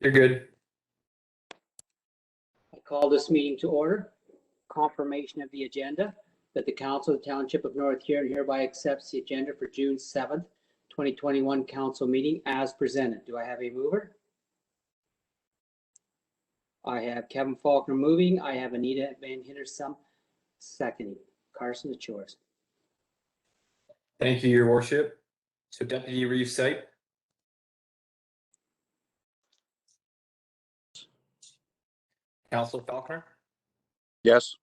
You're good. I call this meeting to order. Confirmation of the agenda that the Council of the Township of North Huron hereby accepts the agenda for June 7th, 2021 council meeting as presented. Do I have a mover? I have Kevin Faulkner moving. I have Anita Van Hindersum seconding. Carson, it's yours. Thank you, Your Worship. So Deputy Reeve Sight. Councillor Faulkner. Yes.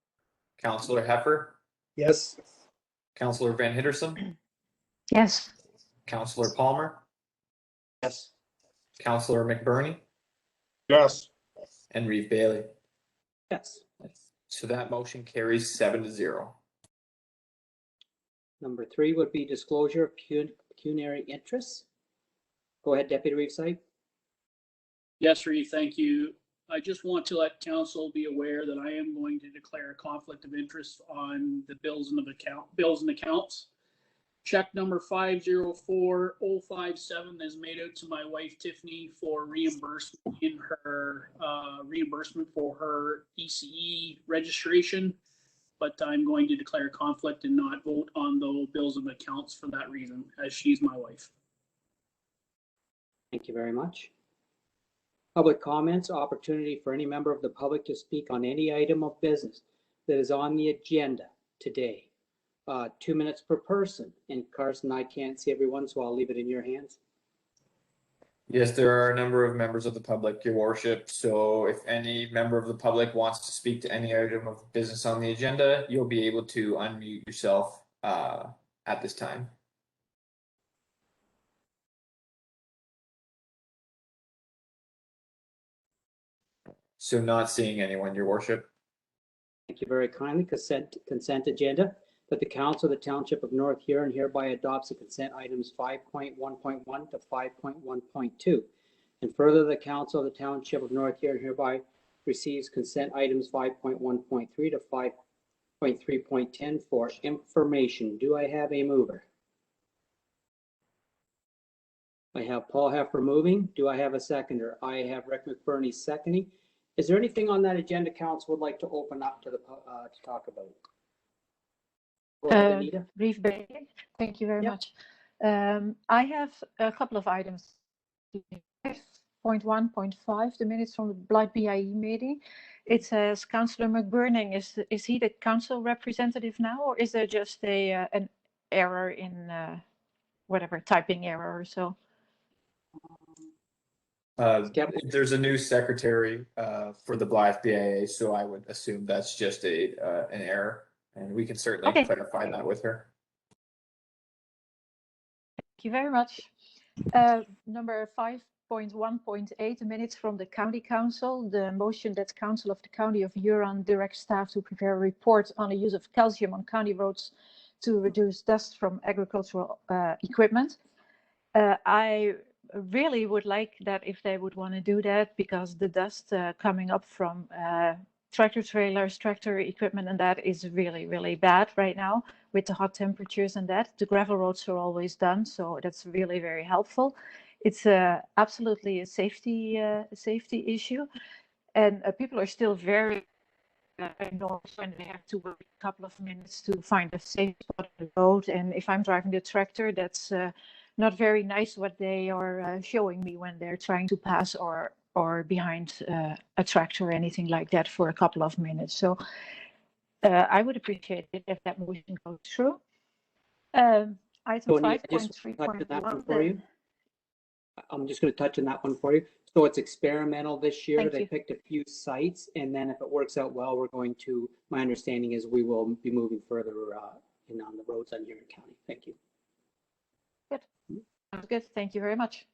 Councillor Heffer. Yes. Councillor Van Hindersum. Yes. Councillor Palmer. Yes. Councillor McBurney. Yes. And Reeve Bailey. Yes. So that motion carries 7-0. Number 3 would be disclosure of pecuniary interests. Go ahead, Deputy Reeve Sight. Yes, Reeve, thank you. I just want to let council be aware that I am going to declare a conflict of interest on the bills and accounts. Check number 504057 is made out to my wife Tiffany for reimbursement in her reimbursement for her ECE registration, but I'm going to declare a conflict and not vote on the bills and accounts for that reason, as she's my wife. Thank you very much. Public comments, opportunity for any member of the public to speak on any item of business that is on the agenda today. 2 minutes per person. And Carson, I can't see everyone, so I'll leave it in your hands. Yes, there are a number of members of the public, Your Worship. So if any member of the public wants to speak to any item of business on the agenda, you'll be able to unmute yourself at this time. So not seeing anyone, Your Worship. Thank you very kindly. Consent agenda that the Council of the Township of North Huron hereby adopts the consent items 5.1.1 to 5.1.2. And further, the Council of the Township of North Huron hereby receives consent items 5.1.3 to 5.3.10 for information. Do I have a mover? I have Paul Heffer moving. Do I have a seconder? I have Rick McBurney seconding. Is there anything on that agenda council would like to open up to the to talk about? Go ahead, Anita. Reeve Bailey, thank you very Yep. much. I have a couple of items. Point 1.5, the minutes from the Blight BIE meeting. It says Councillor McBurning, is he the council representative now, or is there just an error in whatever, typing error or so? There's a new secretary for the Blythe BIA, so I would assume that's just an error, and we can certainly clarify that with her. Thank you very much. Number 5.1.8, the minutes from the County Council. The motion that Council of the County of Huron directs staff to prepare a report on the use of calcium on county roads to reduce dust from agricultural equipment. I really would like that if they would want to do that, because the dust coming up from tractor trailers, tractor equipment, and that is really, really bad right now with the hot temperatures and that. The gravel roads are always done, so that's really very helpful. It's absolutely a safety issue, and people are still very annoyed when they have to wait a couple of minutes to find a safe spot on the road. And if I'm driving the tractor, that's not very nice what they are showing me when they're trying to pass or behind a tractor or anything like that for a couple of minutes. So I would appreciate it if that motion goes through. Item 5.3.1. I'm just going to touch on that one for you. So it's experimental this year. Thank They you. picked a few sites, and then if it works out well, we're going to, my understanding is we will be moving further on the roads on Huron County. Thank you. Sounds good. Thank you very much.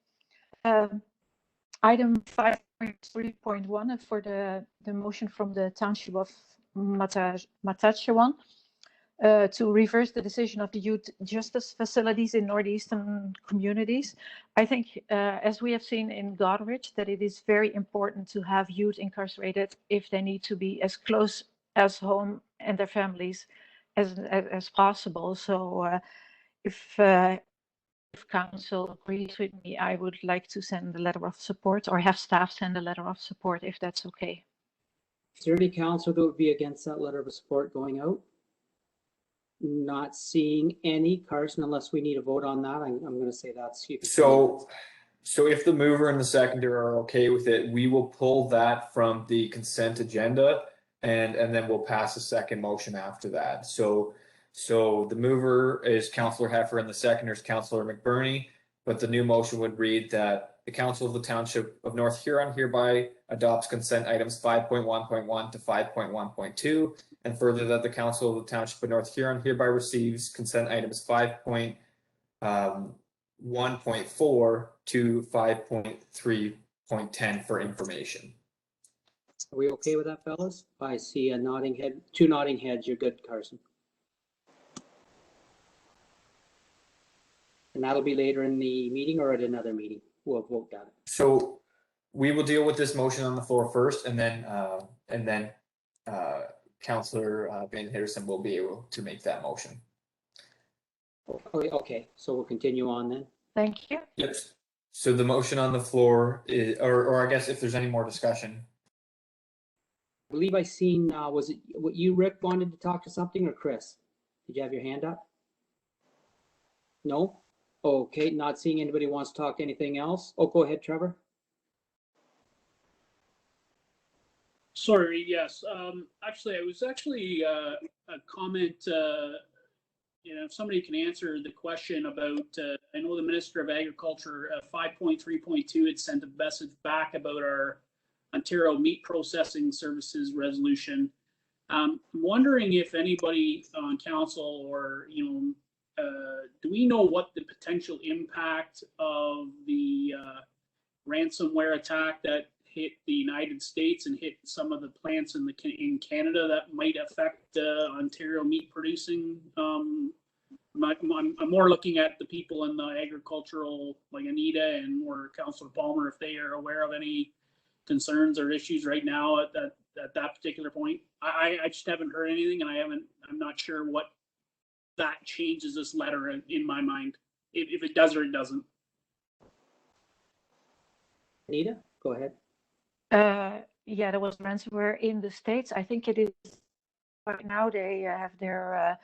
Item 5.3.1 for the motion from the Township of Matachewan to reverse the decision of the youth justice facilities in northeastern communities. I think, as we have seen in Goderich, that it is very important to have youth incarcerated if they need to be as close as home and their families as possible. So if if council agrees with me, I would like to send a letter of support or have staff send a letter of support if that's okay. Is there any council that would be against that letter of support going out? Not seeing any. Carson, unless we need a vote on that, I'm going to say that's. So if the mover and the seconder are okay with it, we will pull that from the consent agenda and then we'll pass a second motion after that. So the mover is Councillor Heffer and the seconder is Councillor McBurney, but the new motion would read that the Council of the Township of North Huron hereby adopts consent items 5.1.1 to 5.1.2, and further that the Council of the Township of North Huron hereby receives consent items 5.1.4 to 5.3.10 for information. Are we okay with that, fellas? I see a nodding head, two nodding heads. You're good, Carson. And that'll be later in the meeting or at another meeting? We'll vote that. So we will deal with this motion on the floor first, and then Councillor Van Hitterson will be able to make that motion. Okay, so we'll continue on then. Thank you. Yes. So the motion on the floor is, or I guess if there's any more discussion. I believe I seen, was it what you, Rick, wanted to talk to something, or Chris? Did you have your hand up? No? Okay, not seeing anybody wants to talk anything else. Oh, go ahead, Trevor. Sorry, yes. Actually, it was actually a comment, if somebody can answer the question about, I know the Minister of Agriculture, 5.3.2 had sent a message back about our Ontario Meat Processing Services resolution. I'm wondering if anybody on council or, do we know what the potential impact of the ransomware attack that hit the United States and hit some of the plants in Canada that might affect Ontario meat producing? I'm more looking at the people in the agricultural, like Anita and or Councillor Palmer, if they are aware of any concerns or issues right now at that particular point. I just haven't heard anything, and I'm not sure what that changes this letter in my mind, if it does or it doesn't. Anita, go ahead. Yeah, there was ransomware in the States. I think it is right now they have their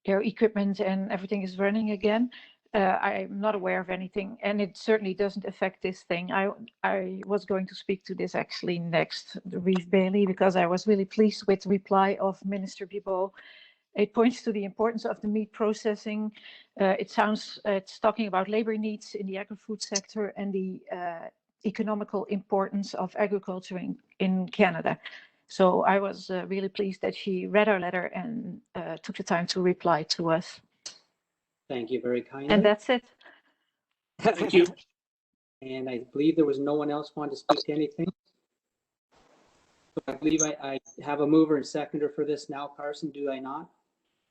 equipment and everything is running again. I'm not aware of anything, and it certainly doesn't affect this thing. I was going to speak to this actually next, Reeve Bailey, because I was really pleased with the reply of Minister Bibeau. It points to the importance of the meat processing. It's talking about labor needs in the agri-food sector and the economical importance of agriculture in Canada. So I was really pleased that she read our letter and took the time to reply to us. Thank you very kindly. And that's it. Thank you. And I believe there was no one else wanted to speak to anything. So I believe I have a mover and seconder for this now, Carson, do I not?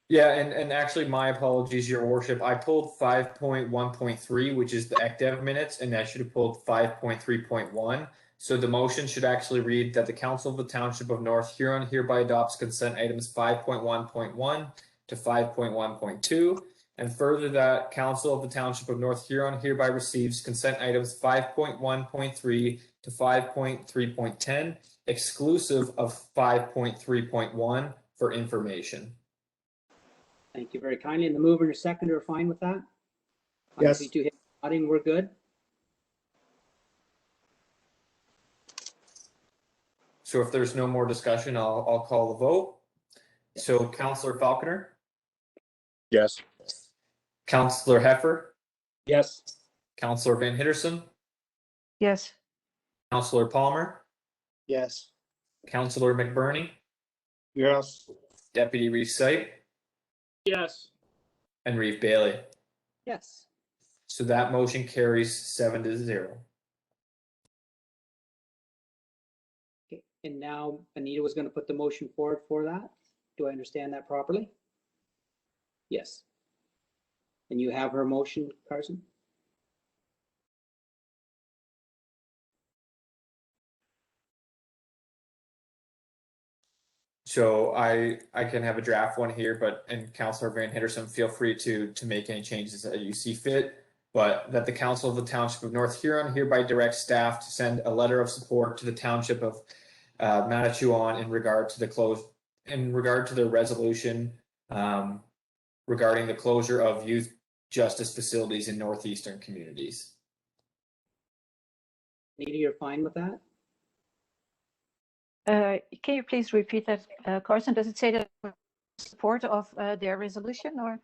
Yeah, and actually, my apologies, Your Worship. I pulled 5.1.3, which is the ECDEV minutes, and I should have pulled 5.3.1. So the motion should actually read that the Council of the Township of North Huron hereby adopts consent items 5.1.1 to 5.1.2, and further that Council of the Township of North Huron hereby receives consent items 5.1.3 to 5.3.10, exclusive of 5.3.1 for information. Thank you very kindly. And the mover and the seconder are fine with that? Yes. You two hit nodding, we're good? So if there's no more discussion, I'll call the vote. So Councillor Falconer, Yes. Councillor Heffer, Yes. Councillor Van Hitterson, Yes. Councillor Palmer, Yes. Councillor McBurney, Yes. Deputy Reeve Sight, Yes. and Reeve Bailey. Yes. So that motion carries 7-0. Okay. And now Anita was going to put the motion forward for that. Do I understand that properly? Yes. And you have her motion, Carson? So I can have a draft one here, and Councillor Van Hitterson, feel free to make any changes that you see fit. but that the Council of the Township of North Huron hereby directs staff to send a letter of support to the Township of Manitowoc in regard to the resolution regarding the closure of youth justice facilities in northeastern communities. Anita, you're fine with that? Can you please repeat that, Carson? Does it say that support of their resolution or?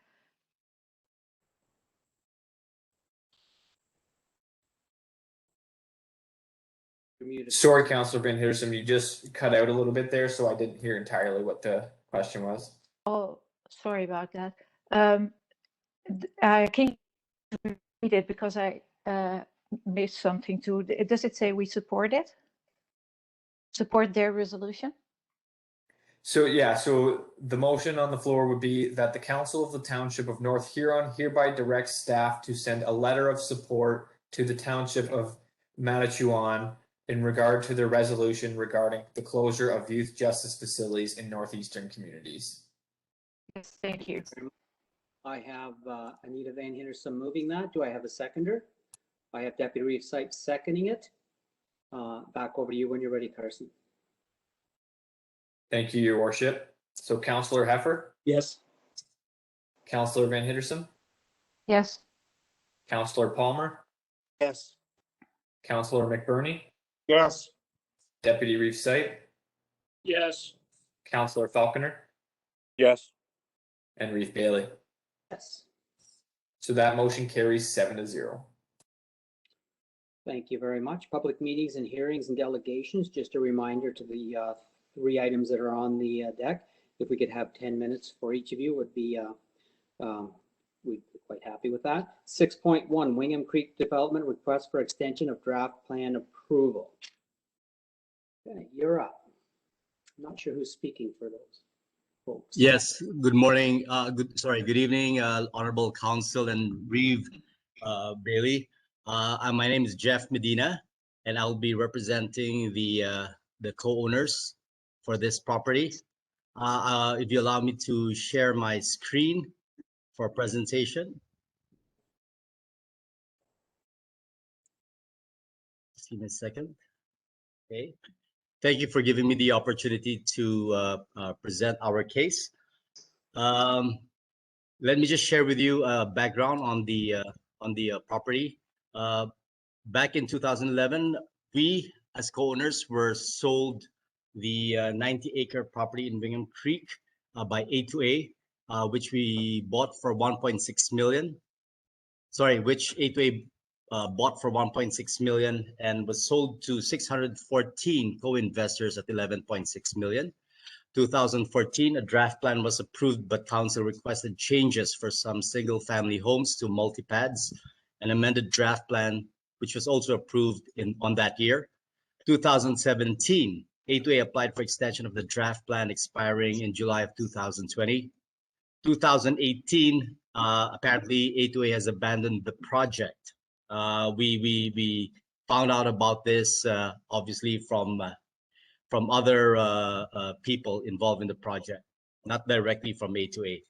You're muted. Sorry, Councillor Van Henderson, you just cut out a little bit there, so I didn't hear entirely what the question was. Oh, sorry about that. Can you repeat it because I missed something too? Does it say we support it? Support their resolution? So yeah, so the motion on the floor would be that the Council of the Township of North Huron hereby directs staff to send a letter of support to the Township of Manitowoc in regard to their resolution regarding the closure of youth justice facilities in northeastern communities. Yes, thank you. I have Anita Van Henderson moving that. Do I have a seconder? I have Deputy Reeve Sight seconding it. Back over to you when you're ready, Carson. Thank you, Your Worship. So Councillor Heffer, Yes. Councillor Van Henderson, Yes, Councillor Palmer, Yes. Councillor McBurney, Yes. Deputy Reeve Sight, Yes. Councillor Falconer, Yes. and Reeve Bailey. Yes. So that motion carries 7-0. Thank you very much. Public meetings and hearings and delegations, just a reminder to the 3 items that are on the deck. If we could have 10 minutes for each of you would be, we'd be quite happy with that. 6.1, Wingham Creek Development Request for Extension of Draft Plan Approval. Okay, you're up. I'm not sure who's speaking for those folks. Yes, good morning, good evening, Honorable Council and Reeve Bailey. My name is Jeff Medina, and I'll be representing the co-owners for this property. If you allow me to share my screen for presentation. Just give me a second. Okay. Thank you for giving me the opportunity to present our case. Let me just share with you a background on the property. Back in 2011, we as co-owners were sold the 90-acre property in Wingham Creek by A2A, which we bought for 1.6 million. Sorry, which A2A bought for 1.6 million and was sold to 614 co-investors at 11.6 million. 2014, a draft plan was approved, but council requested changes for some single-family homes to multi-pads. An amended draft plan, which was also approved on that year. 2017, A2A applied for extension of the draft plan expiring in July of 2020. 2018, apparently A2A has abandoned the project. We found out about this obviously from other people involved in the project, not directly from A2A.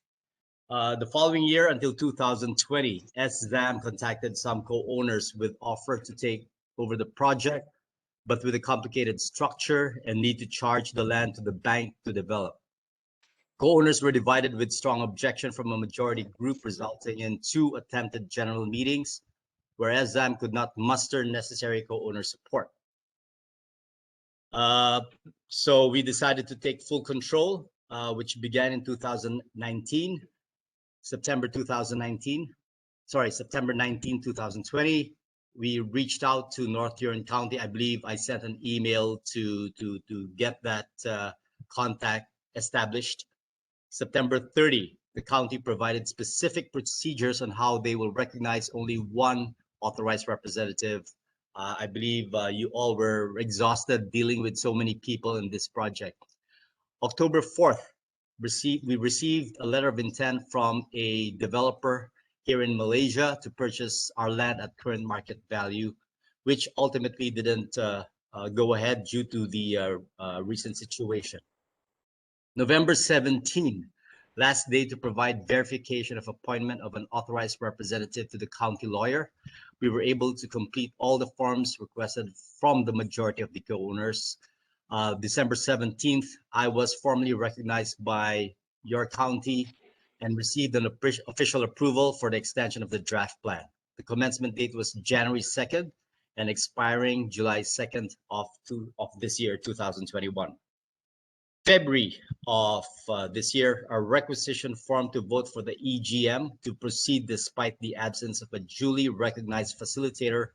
The following year, until 2020, SZAM contacted some co-owners with offer to take over the project, but with a complicated structure and need to charge the land to the bank to develop. Co-owners were divided with strong objection from a majority group, resulting in 2 attempted general meetings, where SZAM could not muster necessary co-owner support. So we decided to take full control, which began in 2019. September 19, 2020, we reached out to North Huron County. I believe I sent an email to get that contact established. September 30, the county provided specific procedures on how they will recognize only 1 authorized representative. I believe you all were exhausted dealing with so many people in this project. October 4th, we received a letter of intent from a developer here in Malaysia to purchase our land at current market value, which ultimately didn't go ahead due to the recent situation. November 17, last day to provide verification of appointment of an authorized representative to the county lawyer. We were able to complete all the forms requested from the majority of the co-owners. December 17th, I was formally recognized by your county and received an official approval for the extension of the draft plan. The commencement date was January 2nd and expiring July 2nd of this year, 2021. February of this year, a requisition form to vote for the EGM to proceed despite the absence of a duly recognized facilitator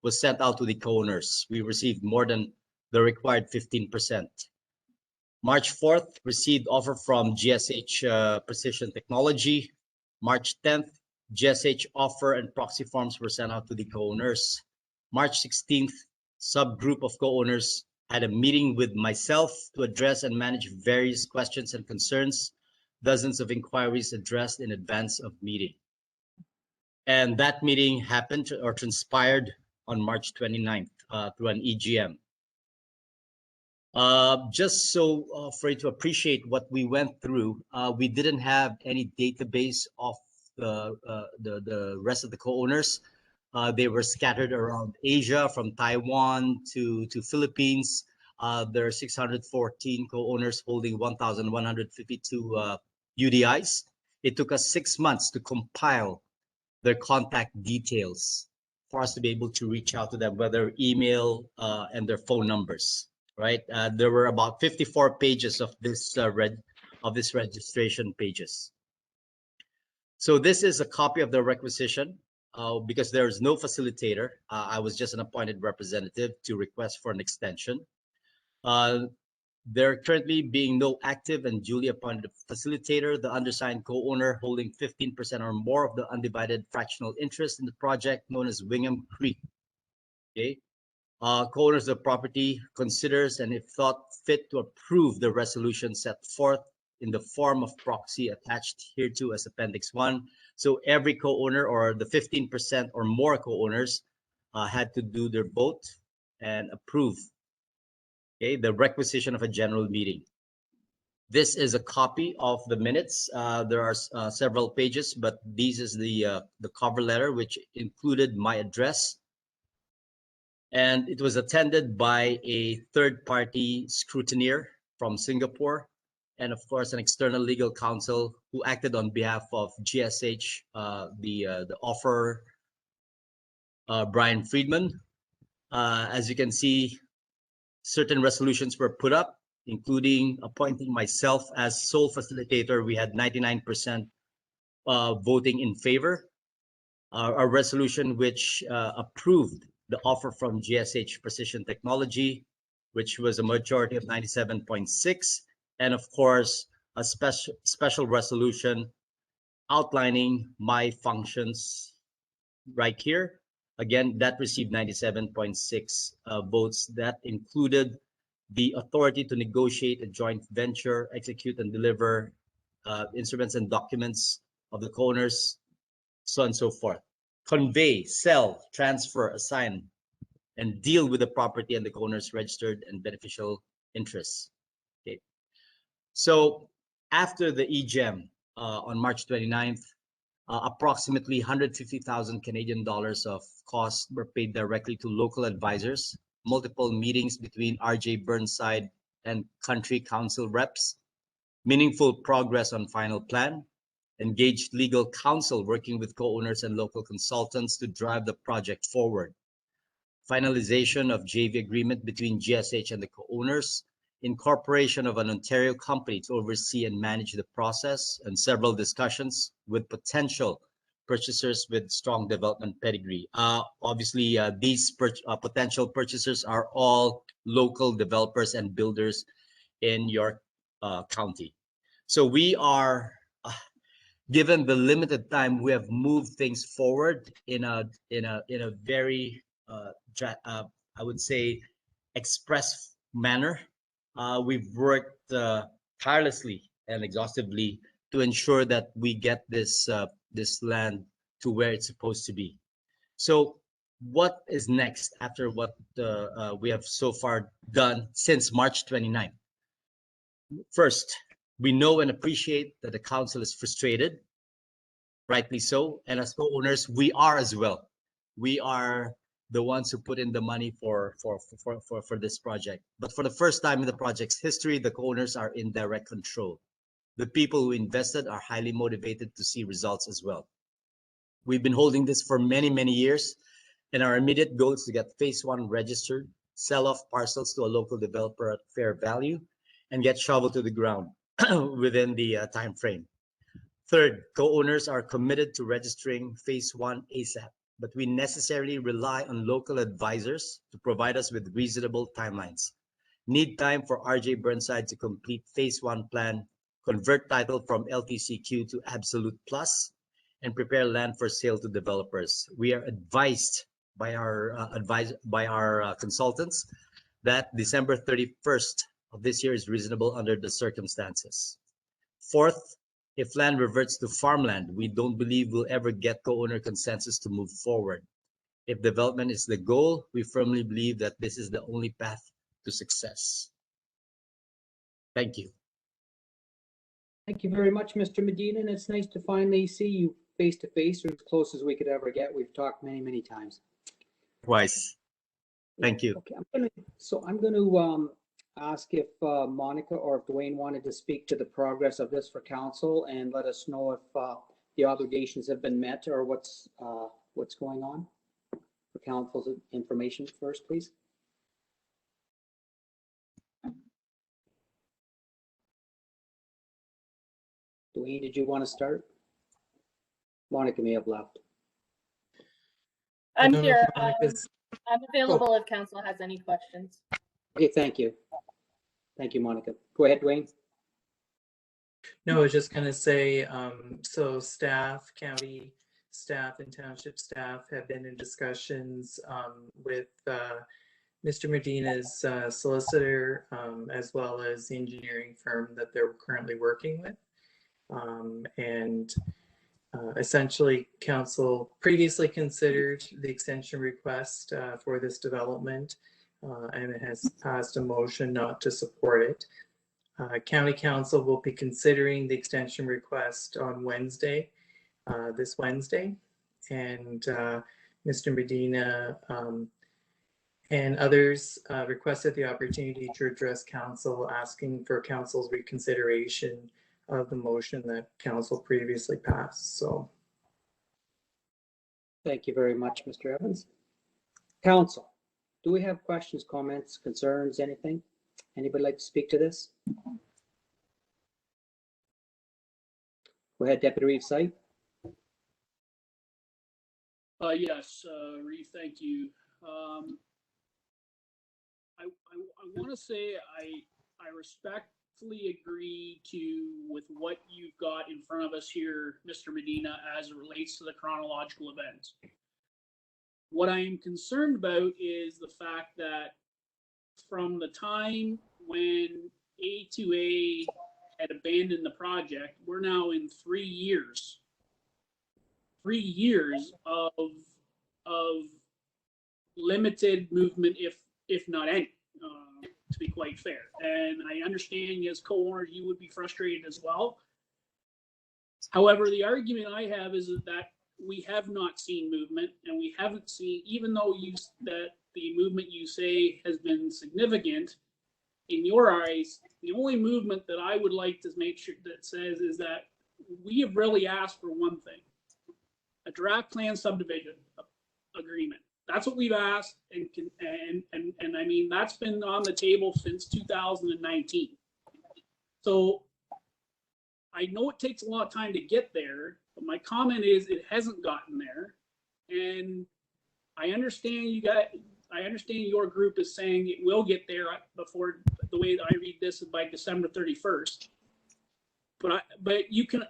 was sent out to the co-owners. We received more than the required 15%. March 4th, received offer from GSH Precision Technology. March 10th, GSH offer and proxy forms were sent out to the co-owners. March 16th, subgroup of co-owners had a meeting with myself to address and manage various questions and concerns. Dozens of inquiries addressed in advance of meeting. And that meeting happened or transpired on March 29th through an EGM. Just so for you to appreciate what we went through, we didn't have any database of the rest of the co-owners. They were scattered around Asia, from Taiwan to Philippines. There are 614 co-owners holding 1,152 UDIs. It took us 6 months to compile their contact details for us to be able to reach out to them, whether email and their phone numbers. Right? There were about 54 pages of this registration pages. So this is a copy of the requisition. Because there is no facilitator, I was just an appointed representative to request for an extension. There currently being no active and duly appointed facilitator, the undersigned co-owner holding 15% or more of the undivided fractional interest in the project known as Wingham Creek. Okay. Co-owners of the property considers and if thought fit to approve the resolution set forth in the form of proxy attached hereto as Appendix 1. So every co-owner or the 15% or more co-owners had to do their vote and approve, okay, the requisition of a general meeting. This is a copy of the minutes. There are several pages, but this is the cover letter, which included my address. And it was attended by a third-party scrutineer from Singapore, and of course, an external legal counsel who acted on behalf of GSH, the offerer, Brian Friedman. As you can see, certain resolutions were put up, including appointing myself as sole facilitator. We had 99% voting in favor. A resolution which approved the offer from GSH Precision Technology, which was a majority of 97.6%. And of course, a special resolution outlining my functions right here. Again, that received 97.6 votes. That included the authority to negotiate a joint venture, execute and deliver instruments and documents of the co-owners, so on and so forth. Convey, sell, transfer, assign, and deal with the property and the co-owners' registered and beneficial interests. Okay. So after the EGM on March 29th, approximately 150,000 Canadian dollars of costs were paid directly to local advisors, multiple meetings between RJ Burnside and country council reps, meaningful progress on final plan, engaged legal counsel working with co-owners and local consultants to drive the project forward, finalization of JV agreement between GSH and the co-owners, incorporation of an Ontario company to oversee and manage the process, and several discussions with potential purchasers with strong development pedigree. Obviously, these potential purchasers are all local developers and builders in your county. So we are, given the limited time, we have moved things forward in a very, I would say, express manner. We've worked tirelessly and exhaustively to ensure that we get this land to where it's supposed to be. So what is next after what we have so far done since March 29th? First, We know and appreciate that the council is frustrated, rightly so. And as co-owners, we are as well. We are the ones who put in the money for this project. But for the first time in the project's history, the co-owners are in direct control. The people who invested are highly motivated to see results as well. We've been holding this for many, many years, and our immediate goal is to get phase 1 registered, sell off parcels to a local developer at fair value, and get shovel to the ground within the time frame. Third, co-owners are committed to registering phase 1 ASAP, but we necessarily rely on local advisors to provide us with reasonable timelines. Need time for RJ Burnside to complete phase 1 plan, convert title from LTCQ to Absolute Plus, and prepare land for sale to developers. We are advised by our consultants that December 31st of this year is reasonable under the circumstances. Fourth, if land reverts to farmland, we don't believe we'll ever get co-owner consensus to move forward. If development is the goal, we firmly believe that this is the only path to success. Thank you. Thank you very much, Mr. Medina, and it's nice to finally see you face to face, or as close as we could ever get. We've talked many, many times. Twice. Thank you. Okay, I'm going to ask if Monica or if Dwayne wanted to speak to the progress of this for council and let us know if the obligations have been met or what's going on. For council's information first, please. Dwayne, did you want to start? Monica may have left. I'm don't know here. if Monica's- I'm available if council has any questions. Okay, thank you. Thank you, Monica. Go ahead, Dwayne. No, I was just gonna say, so staff, county staff and township staff have been in discussions with Mr. Medina's solicitor, as well as the engineering firm that they're currently working with. Essentially, council previously considered the extension request for this development, and it has passed a motion not to support it. County council will be considering the extension request on Wednesday, this Wednesday, and Mr. Medina and others requested the opportunity to address council, asking for council's reconsideration of the motion that council previously passed. So, Thank you very much, Mr. Evans. Council, do we have questions, comments, concerns, anything? Anybody like to speak to this? Go ahead, Deputy Reeve Sight. Yes, Reeve, thank you. I want to say I respectfully agree with what you've got in front of us here, Mr. Medina, as it relates to the chronological events. What I am concerned about is the fact that from the time when A2A had abandoned the project, we're now in 3 years. 3 years of limited movement, if not any, to be quite fair. And I understand as co-owners, you would be frustrated as well. However, the argument I have is that we have not seen movement, and we haven't seen, even though that the movement you say has been significant, in your eyes, the only movement that I would like to make sure that says is that we have really asked for one thing: a draft plan subdivision agreement. That's what we've asked, and I mean, that's been on the table since 2019. So I know it takes a lot of time to get there, but my comment is it hasn't gotten there. And I understand your group is saying it will get there before, the way that I read this, is by December 31st. But you can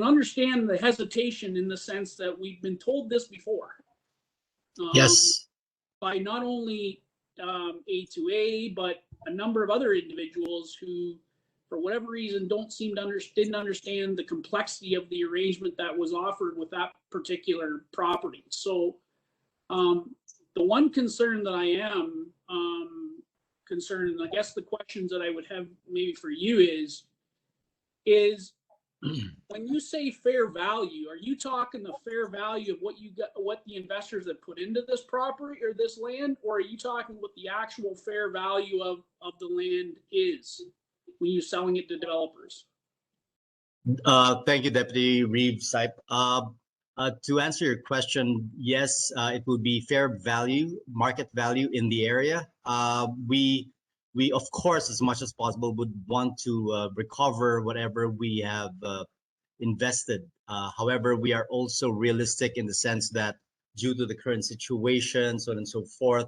understand the hesitation in the sense that we've been told this before. Yes. By not only A2A, but a number of other individuals who, for whatever reason, didn't understand the complexity of the arrangement that was offered with that particular property. So the one concern that I am concerned, and I guess the questions that I would have maybe for you is, is when you say fair value, are you talking the fair value of what you got, what the investors have put into this property or this land, or are you talking what the actual fair value of the land is when you're selling it to developers? Thank you, Deputy Reeves. To answer your question, yes, it will be fair value, market value in the area. We of course, as much as possible, would want to recover whatever we have invested. However, we are also realistic in the sense that due to the current situation, so on and so forth,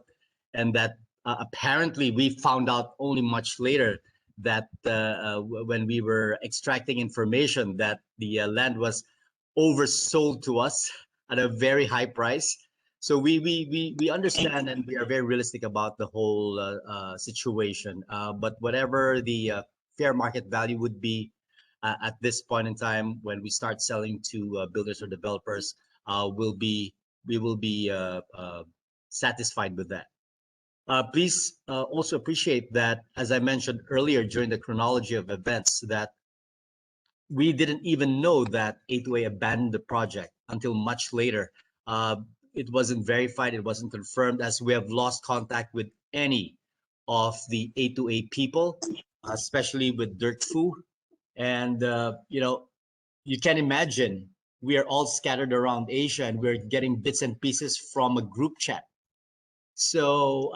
and that apparently we found out only much later that when we were extracting information that the land was oversold to us at a very high price. So we understand and we are very realistic about the whole situation. But whatever the fair market value would be at this point in time when we start selling to builders or developers, we will be satisfied with that. Please also appreciate that, as I mentioned earlier during the chronology of events, that we didn't even know that A2A abandoned the project until much later. It wasn't verified, it wasn't confirmed, as we have lost contact with any of the A2A people, especially with Dirk Fu. And, you can imagine we are all scattered around Asia and we're getting bits and pieces from a group chat. So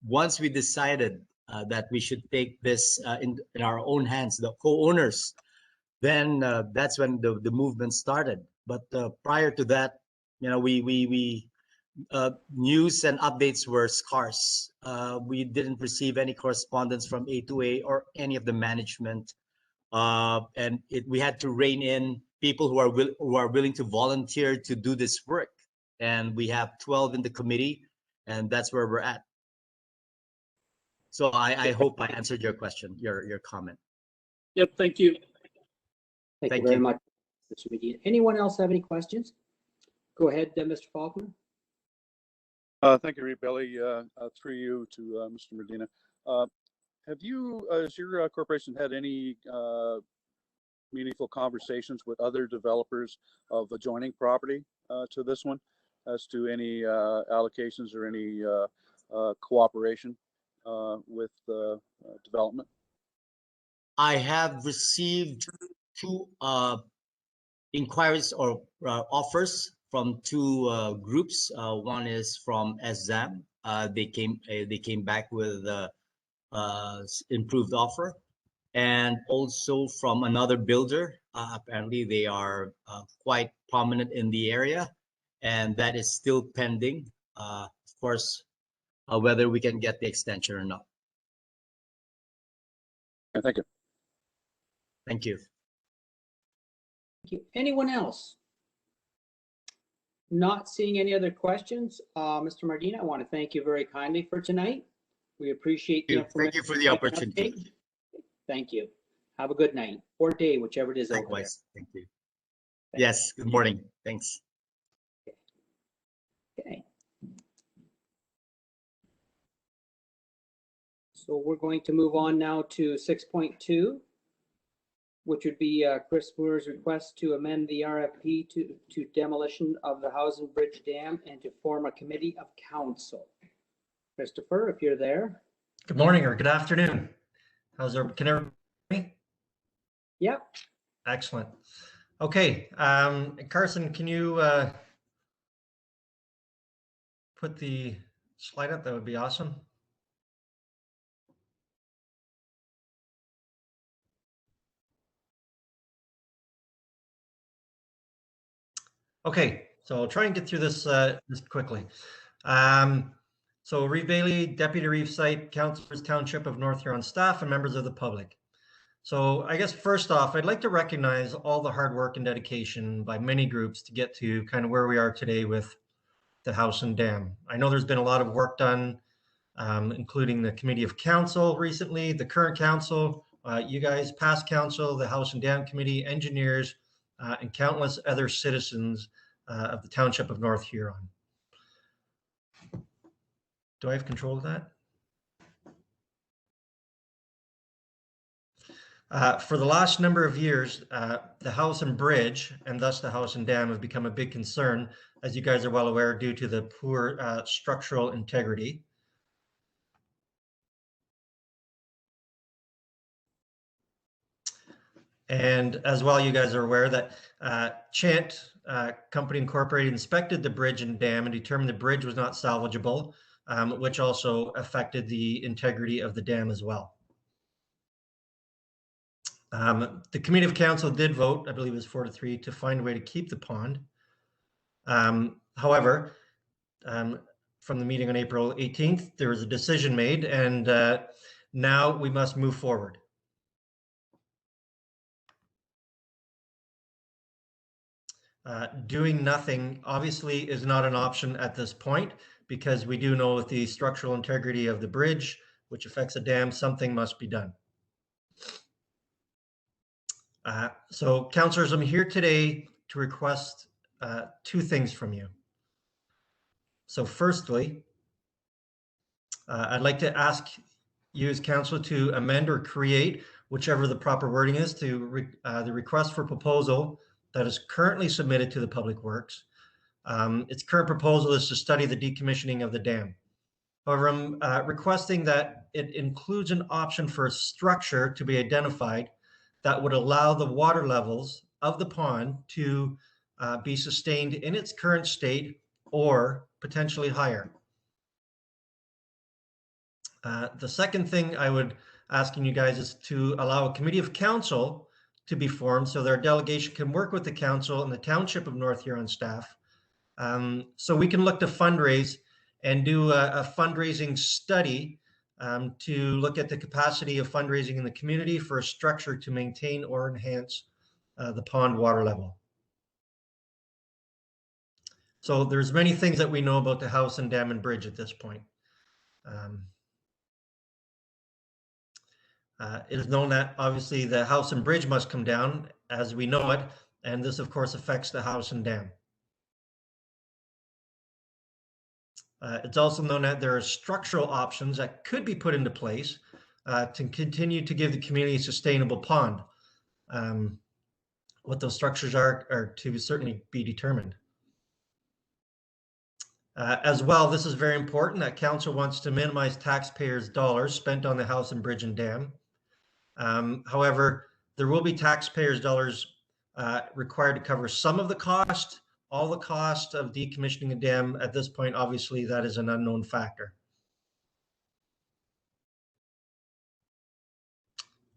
once we decided that we should take this in our own hands, the co-owners, then that's when the movement started. But prior to that, news and updates were scarce. We didn't receive any correspondence from A2A or any of the management, and we had to rein in people who are willing to volunteer to do this work. And we have 12 in the committee, and that's where we're at. So I hope I answered your question, your comment. Yep, thank you. Thank you Thank very you. much, Mr. Medina. Anyone else have any questions? Go ahead, Mr. Faulkner. Thank you, Reed Belly. Through you to Mr. Medina. Have you, has your corporation had any meaningful conversations with other developers of adjoining property to this one as to any allocations or any cooperation with development? I have received two inquiries or offers from two groups. One is from SZAM. They came back with improved offer, and also from another builder. Apparently, they are quite prominent in the area, and that is still pending. Of course, whether we can get the extension or not. Okay, thank you. Thank you. Thank you. Anyone else? Not seeing any other questions. Mr. Medina, I want to thank you very kindly for tonight. We appreciate the Thank you for the opportunity. update. Thank you. Have a good night or day, whichever it is. Likewise. Thank you. Yes. Good morning. Thanks. Okay. So we're going to move on now to 6.2, which would be Chris Moore's request to amend the RFP to demolition of the Howson Bridge Dam and to form a committee of council. Christopher, if you're there. Good morning or good afternoon. Can everybody hear me? Yep. Excellent. Okay, Carson, can you put the slide up? That would be awesome. Okay, so I'll try and get through this this quickly. So Reeve Bailey, Deputy Reeve Site, Councillors Township of North Huron staff, and members of the public. So I guess first off, I'd like to recognize all the hard work and dedication by many groups to get to kind of where we are today with the Howson Dam. I know there's been a lot of work done, including the Committee of Council recently, the current council, you guys, past council, the Howson Dam Committee, engineers, and countless other citizens of the Township of North Huron. Do I have control of that? For the last number of years, the house and bridge, and thus the house and dam, have become a big concern, as you guys are well aware, due to the poor structural integrity. And as well, you guys are aware that Chant Company Incorporated inspected the bridge and dam and determined the bridge was not salvageable, which also affected the integrity of the dam as well. The Committee of Council did vote, I believe it was 4-3, to find a way to keep the pond. However, from the meeting on April 18th, there was a decision made, and now we must move forward. Doing nothing obviously is not an option at this point, because we do know with the structural integrity of the bridge, which affects a dam, something must be done. So councillors, I'm here today to request two things from you. So firstly, I'd like to ask you as council to amend or create, whichever the proper wording is, to the request for proposal that is currently submitted to the Public Works. Its current proposal is to study the decommissioning of the dam. However, I'm requesting that it includes an option for a structure to be identified that would allow the water levels of the pond to be sustained in its current state or potentially higher. The second thing I would asking you guys is to allow a committee of council to be formed so their delegation can work with the council and the Township of North Huron staff, so we can look to fundraise and do a fundraising study to look at the capacity of fundraising in the community for a structure to maintain or enhance the pond water level. So there's many things that we know about the house and dam and bridge at this point. It is known that obviously the house and bridge must come down as we know it, and this of course affects the house and dam. It's also known that there are structural options that could be put into place to continue to give the community a sustainable pond. What those structures are to certainly be determined. As well, this is very important that council wants to minimize taxpayers' dollars spent on the house and bridge and dam. However, there will be taxpayers' dollars required to cover some of the cost. All the cost of decommissioning a dam at this point, obviously, that is an unknown factor.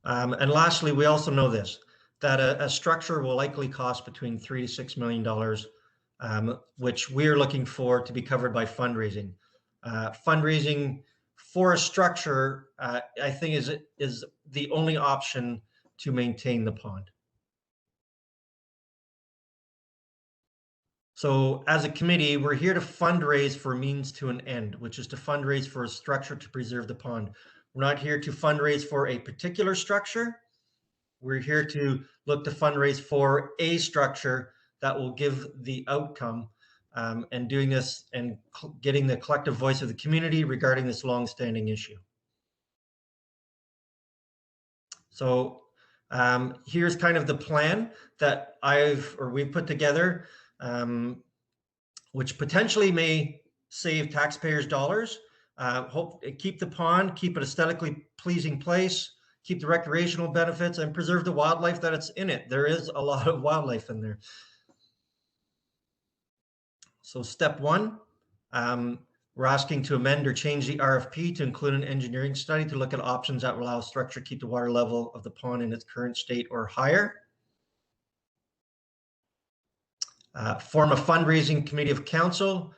And lastly, we also know this, that a structure will likely cost between $3 to $6 million, which we're looking for to be covered by fundraising. Fundraising for a structure, I think, is the only option to maintain the pond. So as a committee, we're here to fundraise for means to an end, which is to fundraise for a structure to preserve the pond. We're not here to fundraise for a particular structure. We're here to look to fundraise for a structure that will give the outcome, and doing this and getting the collective voice of the community regarding this long-standing issue. So here's kind of the plan that we've put together, which potentially may save taxpayers' dollars. Keep the pond, keep it aesthetically pleasing place, keep the recreational benefits, and preserve the wildlife that it's in it. There is a lot of wildlife in there. So step one, we're asking to amend or change the RFP to include an engineering study to look at options that will allow a structure to keep the water level of the pond in its current state or higher. Form a fundraising committee of council,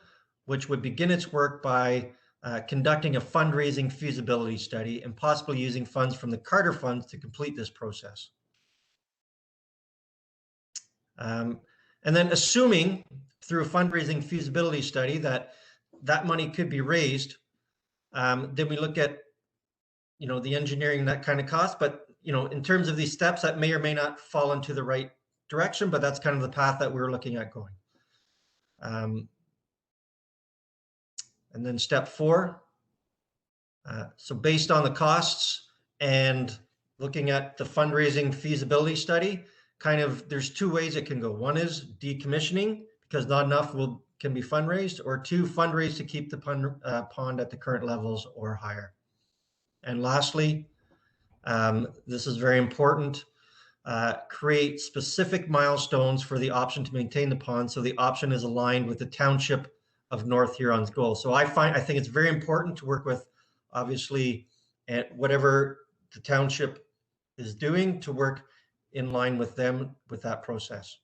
which would begin its work by conducting a fundraising feasibility study and possibly using funds from the Carter Funds to complete this process. And then assuming through a fundraising feasibility study that money could be raised, then we look at, the engineering and that kind of cost. But, in terms of these steps, that may or may not fall into the right direction, but that's kind of the path that we're looking at going. And then step four. So based on the costs and looking at the fundraising feasibility study, kind of there's two ways it can go. One is decommissioning because not enough can be fundraised, or two, fundraise to keep the pond at the current levels or higher. And lastly, this is very important, create specific milestones for the option to maintain the pond so the option is aligned with the Township of North Huron's goal. So I think it's very important to work with, obviously, at whatever the township is doing, to work in line with them with that process.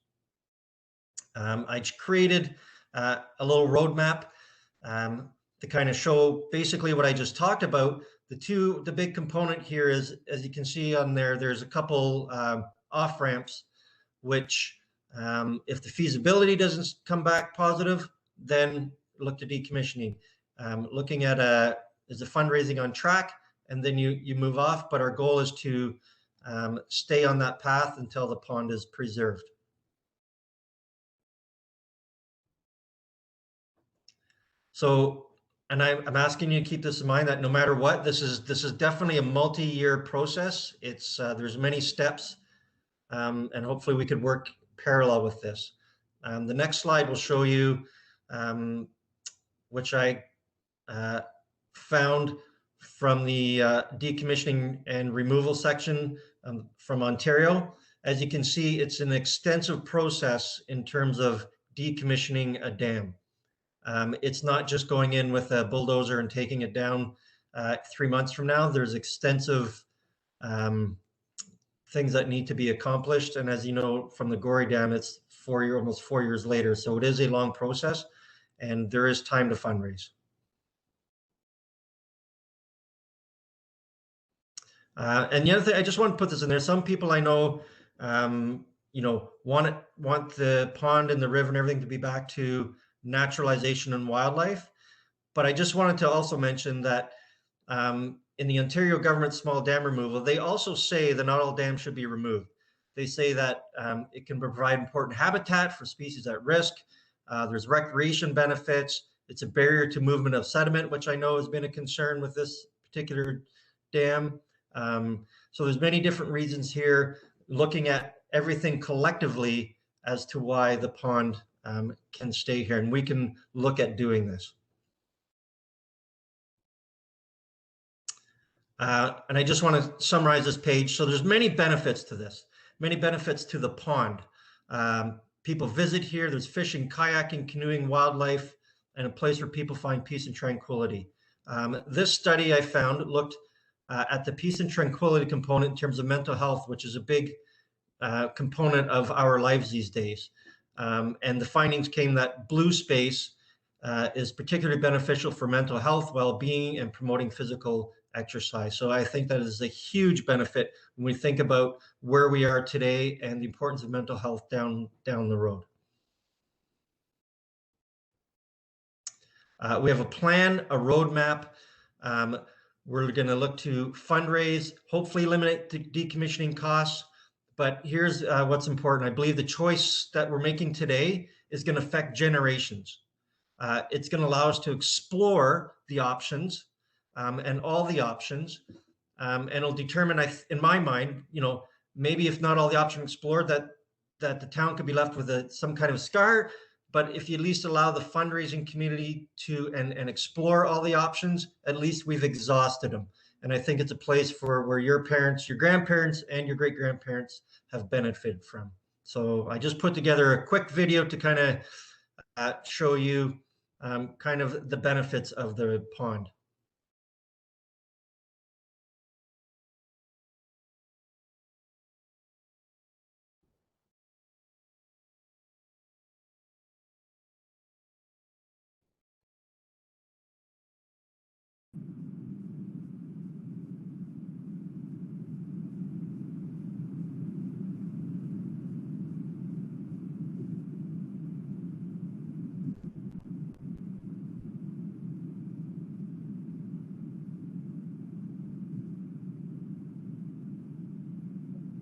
I created a little roadmap to kind of show basically what I just talked about. The big component here is, as you can see on there, there's a couple off ramps, which if the feasibility doesn't come back positive, then look to decommissioning. Looking at is the fundraising on track, and then you move off. But our goal is to stay on that path until the pond is preserved. So, and I'm asking you to keep this in mind, that no matter what, this is definitely a multi-year process. It's there's many steps, and hopefully we could work parallel with this. The next slide will show you, which I found from the decommissioning and removal section from Ontario. As you can see, it's an extensive process in terms of decommissioning a dam. It's not just going in with a bulldozer and taking it down 3 months from now. There's extensive things that need to be accomplished. And as you know, from the Gorey Dam, it's almost 4 years later. So it is a long process, and there is time to fundraise. And the other thing, I just want to put this in there. Some people I know, want the pond and the river and everything to be back to naturalization and wildlife. But I just wanted to also mention that in the Ontario government small dam removal, they also say that not all dams should be removed. They say that it can provide important habitat for species at risk. There's recreation benefits. It's a barrier to movement of sediment, which I know has been a concern with this particular dam. So there's many different reasons here, looking at everything collectively as to why the pond can stay here, and we can look at doing this. And I just want to summarize this page. So there's many benefits to this, many benefits to the pond. People visit here, there's fishing, kayaking, canoeing, wildlife, and a place where people find peace and tranquility. This study I found looked at the peace and tranquility component in terms of mental health, which is a big component of our lives these days. And the findings came that blue space is particularly beneficial for mental health, well-being, and promoting physical exercise. So I think that is a huge benefit when we think about where we are today and the importance of mental health down the road. We have a plan, a roadmap. We're going to look to fundraise, hopefully eliminate the decommissioning costs. But here's what's important. I believe the choice that we're making today is going to affect generations. It's going to allow us to explore the options and all the options, and it'll determine, in my mind, maybe if not all the options explored, that the town could be left with some kind of scar. But if you at least allow the fundraising community to and explore all the options, at least we've exhausted them. And I think it's a place where your parents, your grandparents, and your great-grandparents have benefited from. So I just put together a quick video to kind of show you kind of the benefits of the pond.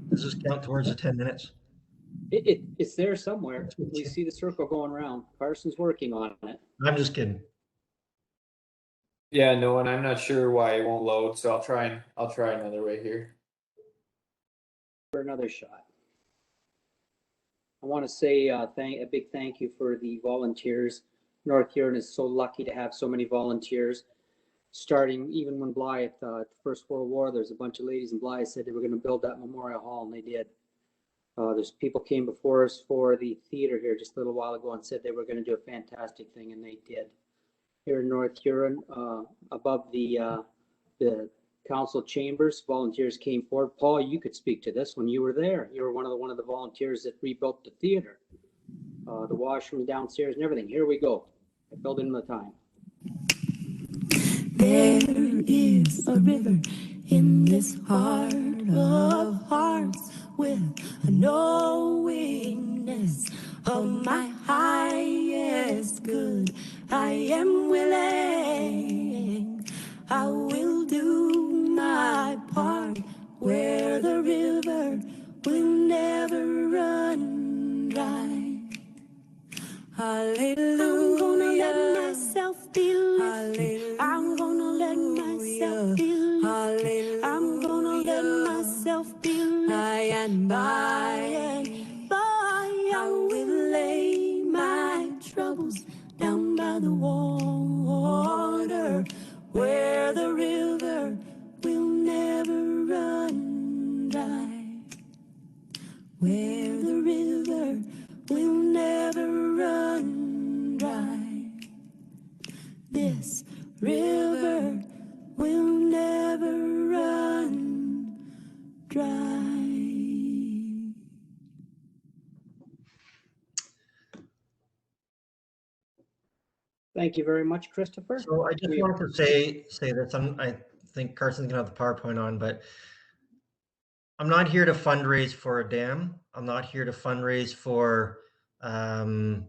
Does this count towards the 10 minutes? It's there somewhere. We see the circle going around. Carson's working on it. I'm just kidding. Yeah, no, and I'm not sure why it won't load, so I'll try another way here. for another shot. I want to say a big thank you for the volunteers. North Huron is so lucky to have so many volunteers. Starting even when Blythe, the First World War, there's a bunch of ladies in Blythe said they were going to build that memorial hall, and they did. There's people came before us for the theater here just a little while ago and said they were going to do a fantastic thing, and they did. Here in North Huron, above the council chambers, volunteers came forward. Paul, you could speak to this when you were there. You were one of the volunteers that rebuilt the theater, the washroom downstairs and everything. Here we go. I filled in the time. There is a river in this heart of hearts with a knowingness of my highest good. I am willing, I will do my part where the river will never run dry. Hallelujah. I'm gonna let myself be lifted. I'm gonna let myself be lifted. I'm gonna let myself be lifted. By and by, I will lay my troubles down by the water where the river will never run dry. Where the river will never run dry. This river will never run dry. Thank you very much, Christopher. So I just wanted to say this. I think Carson's gonna have the PowerPoint on, but I'm not here to fundraise for a dam. I'm not here to fundraise for to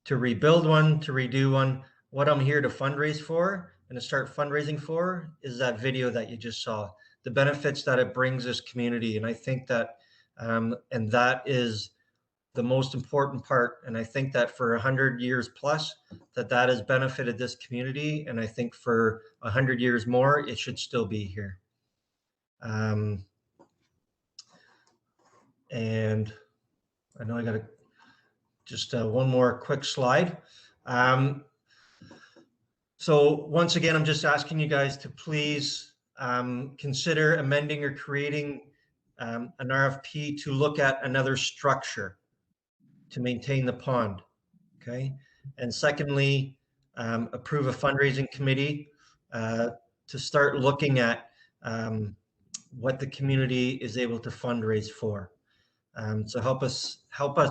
rebuild one, to redo one. What I'm here to fundraise for and to start fundraising for is that video that you just saw, the benefits that it brings this community. And I think that, and that is the most important part. And I think that for 100 years plus, that has benefited this community. And I think for 100 years more, it should still be here. And I know I got just one more quick slide. So once again, I'm just asking you guys to please consider amending or creating an RFP to look at another structure to maintain the pond, okay? And secondly, approve a fundraising committee to start looking at what the community is able to fundraise for. So help us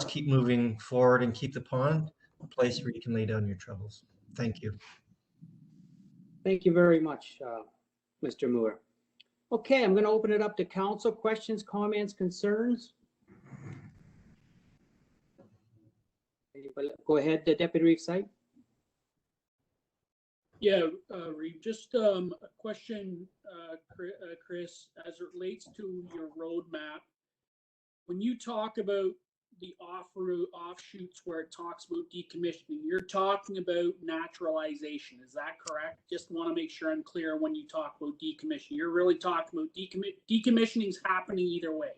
keep moving forward and keep the pond a place where you can lay down your troubles. Thank you. Thank you very much, Mr. Moore. Okay, I'm going to open it up to council. Questions, comments, concerns? Go ahead, Deputy Reefside. Yeah, Reeve, just a question, Chris, as it relates to your roadmap. When you talk about the offshoots where it talks about decommissioning, you're talking about naturalization. Is that correct? Just want to make sure I'm clear when you talk about decommissioning. You're really talking about decommissioning is happening either way.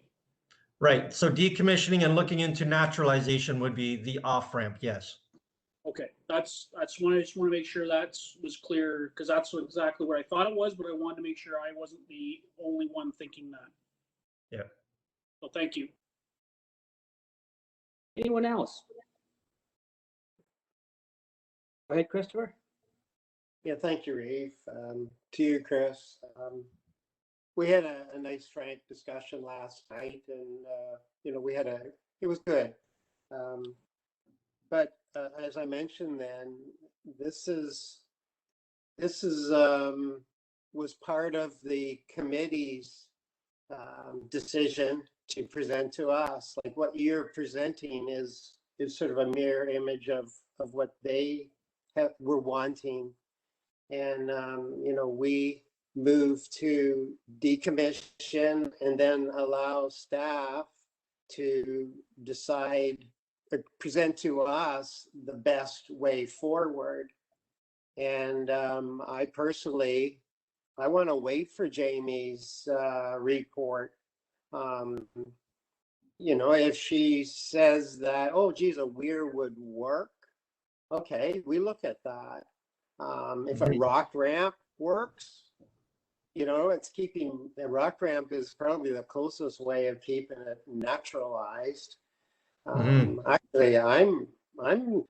Right. So decommissioning and looking into naturalization would be the off ramp. Yes. Okay, I just want to make sure that was clear, because that's exactly what I thought it was, but I wanted to make sure I wasn't the only one thinking that. Yeah. So thank you. Anyone else? Go ahead, Christopher. Yeah, thank you, Reeve. To you, Chris. We had a nice, frank discussion last night, and it was good. But as I mentioned, then this was part of the committee's decision to present to us. Like what you're presenting is sort of a mirror image of what they were wanting, and we moved to decommission and then allow staff to decide or present to us the best way forward. And I personally, I want to wait for Jamie's report You know, if she says that, oh, geez, a weir would work, okay, we look at that. If a rock ramp works, you know, it's keeping, the rock ramp is probably the closest way of keeping it naturalized. Actually, I'm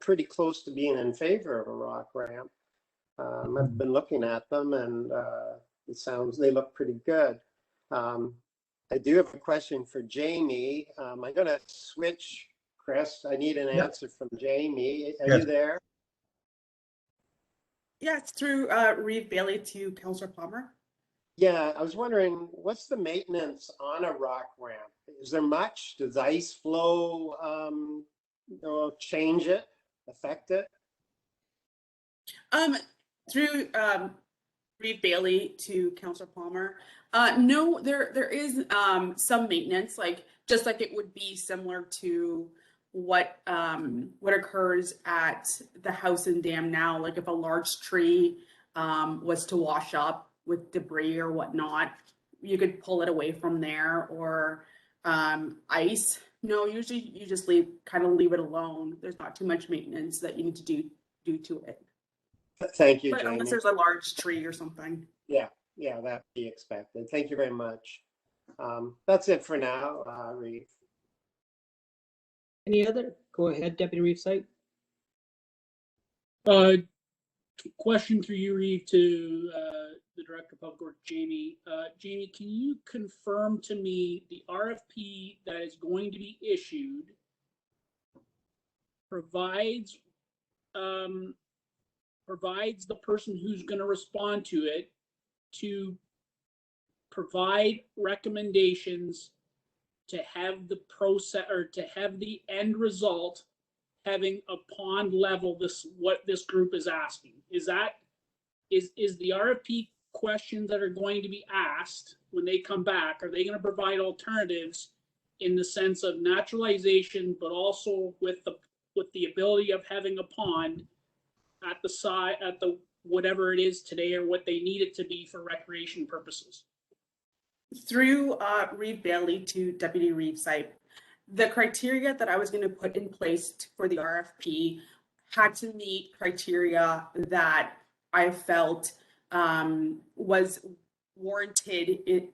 pretty close to being in favor of a rock ramp. I've been looking at them, and they look pretty good. I do have a question for Jamie. I'm going to switch, Chris. I need an answer from Jamie. Are you there? Yeah, it's through Reeve Bailey to Councillor Palmer. Yeah, I was wondering, what's the maintenance on a rock ramp? Is there much? Does ice flow change it, affect it? Through Reeve Bailey to Councillor Palmer. No, there is some maintenance, just like it would be similar to what occurs at the house and dam now. Like if a large tree was to wash up with debris or whatnot, you could pull it away from there. Or ice. No, usually you just leave it alone. There's not too much maintenance that you need to do to it. Thank you, But Jamie. unless there's a large tree or something. Yeah, that'd be expected. Thank you very much. That's it for now, Reeve. Any other? Go ahead, Deputy Reeve Site. Question through you, Reeve, to the Director of Public Works, Jamie. Jamie, can you confirm to me the RFP that is going to be issued provides the person who's going to respond to it to provide recommendations to have the process, or to have the end result having a pond level, what this group is asking? Is the RFP questions that are going to be asked when they come back, are they going to provide alternatives in the sense of naturalization, but also with the ability of having a pond at the side, at the whatever it is today, or what they need it to be for recreation purposes? Through Reeve Bailey to Deputy Reeve Site, the criteria that I was going to put in place for the RFP had to meet criteria that I felt was warranted,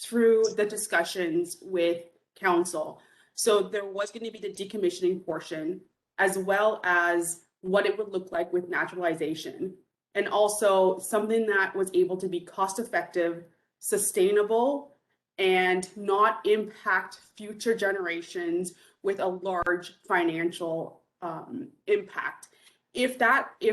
through the discussions with council. So there was going to be the decommissioning portion, as well as what it would look like with naturalization, and also something that was able to be cost effective, sustainable, and not impact future generations with a large financial impact. If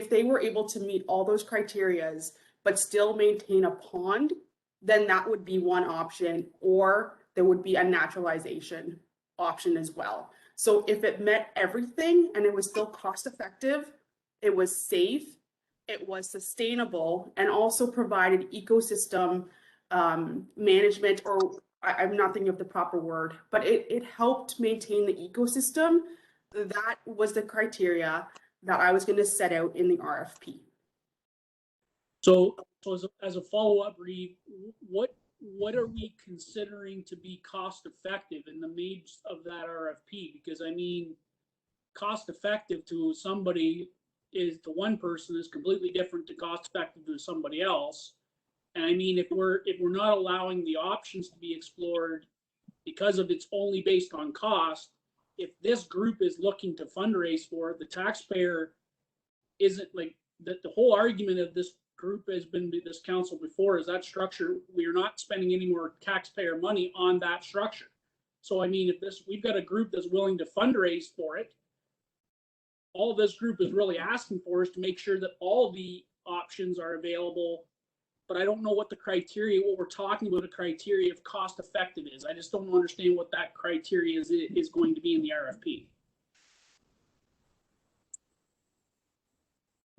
they were able to meet all those criterias but still maintain a pond, then that would be one option, or there would be a naturalization option as well. So if it met everything and it was still cost effective, it was safe, it was sustainable, and also provided ecosystem management, or I'm not thinking of the proper word, but it helped maintain the ecosystem. That was the criteria that I was going to set out in the RFP. So as a follow-up, Reeve, what are we considering to be cost effective in the needs of that RFP? Because I mean, cost effective to somebody to one person is completely different to cost effective to somebody else. And I mean, if we're not allowing the options to be explored because of it's only based on cost, if this group is looking to fundraise for it, the taxpayer isn't the whole argument of this group has been this council before is that structure, we are not spending any more taxpayer money on that structure. So I mean, if we've got a group that's willing to fundraise for it, all this group is really asking for is to make sure that all the options are available. But I don't know what we're talking about, the criteria of cost effective is. I just don't understand what that criteria is going to be in the RFP.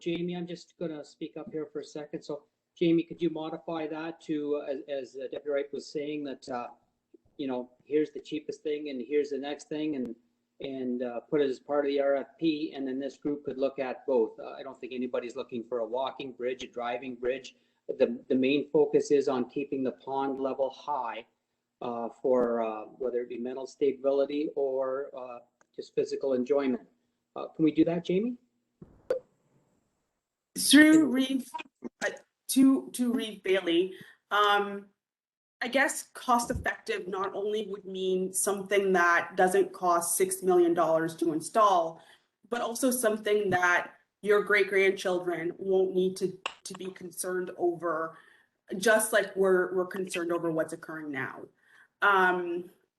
Jamie, I'm just going to speak up here for a second. So Jamie, could you modify that to, as Deputy Wright was saying, that, here's the cheapest thing and here's the next thing, and put it as part of the RFP, and then this group could look at both. I don't think anybody's looking for a walking bridge, a driving bridge. The main focus is on keeping the pond level high for whether it be mental stability or just physical enjoyment. Can we do that, Jamie? Through Reeve, to Reeve Bailey, I guess cost effective not only would mean something that doesn't cost $6 million to install, but also something that your great grandchildren won't need to be concerned over, just like we're concerned over what's occurring now.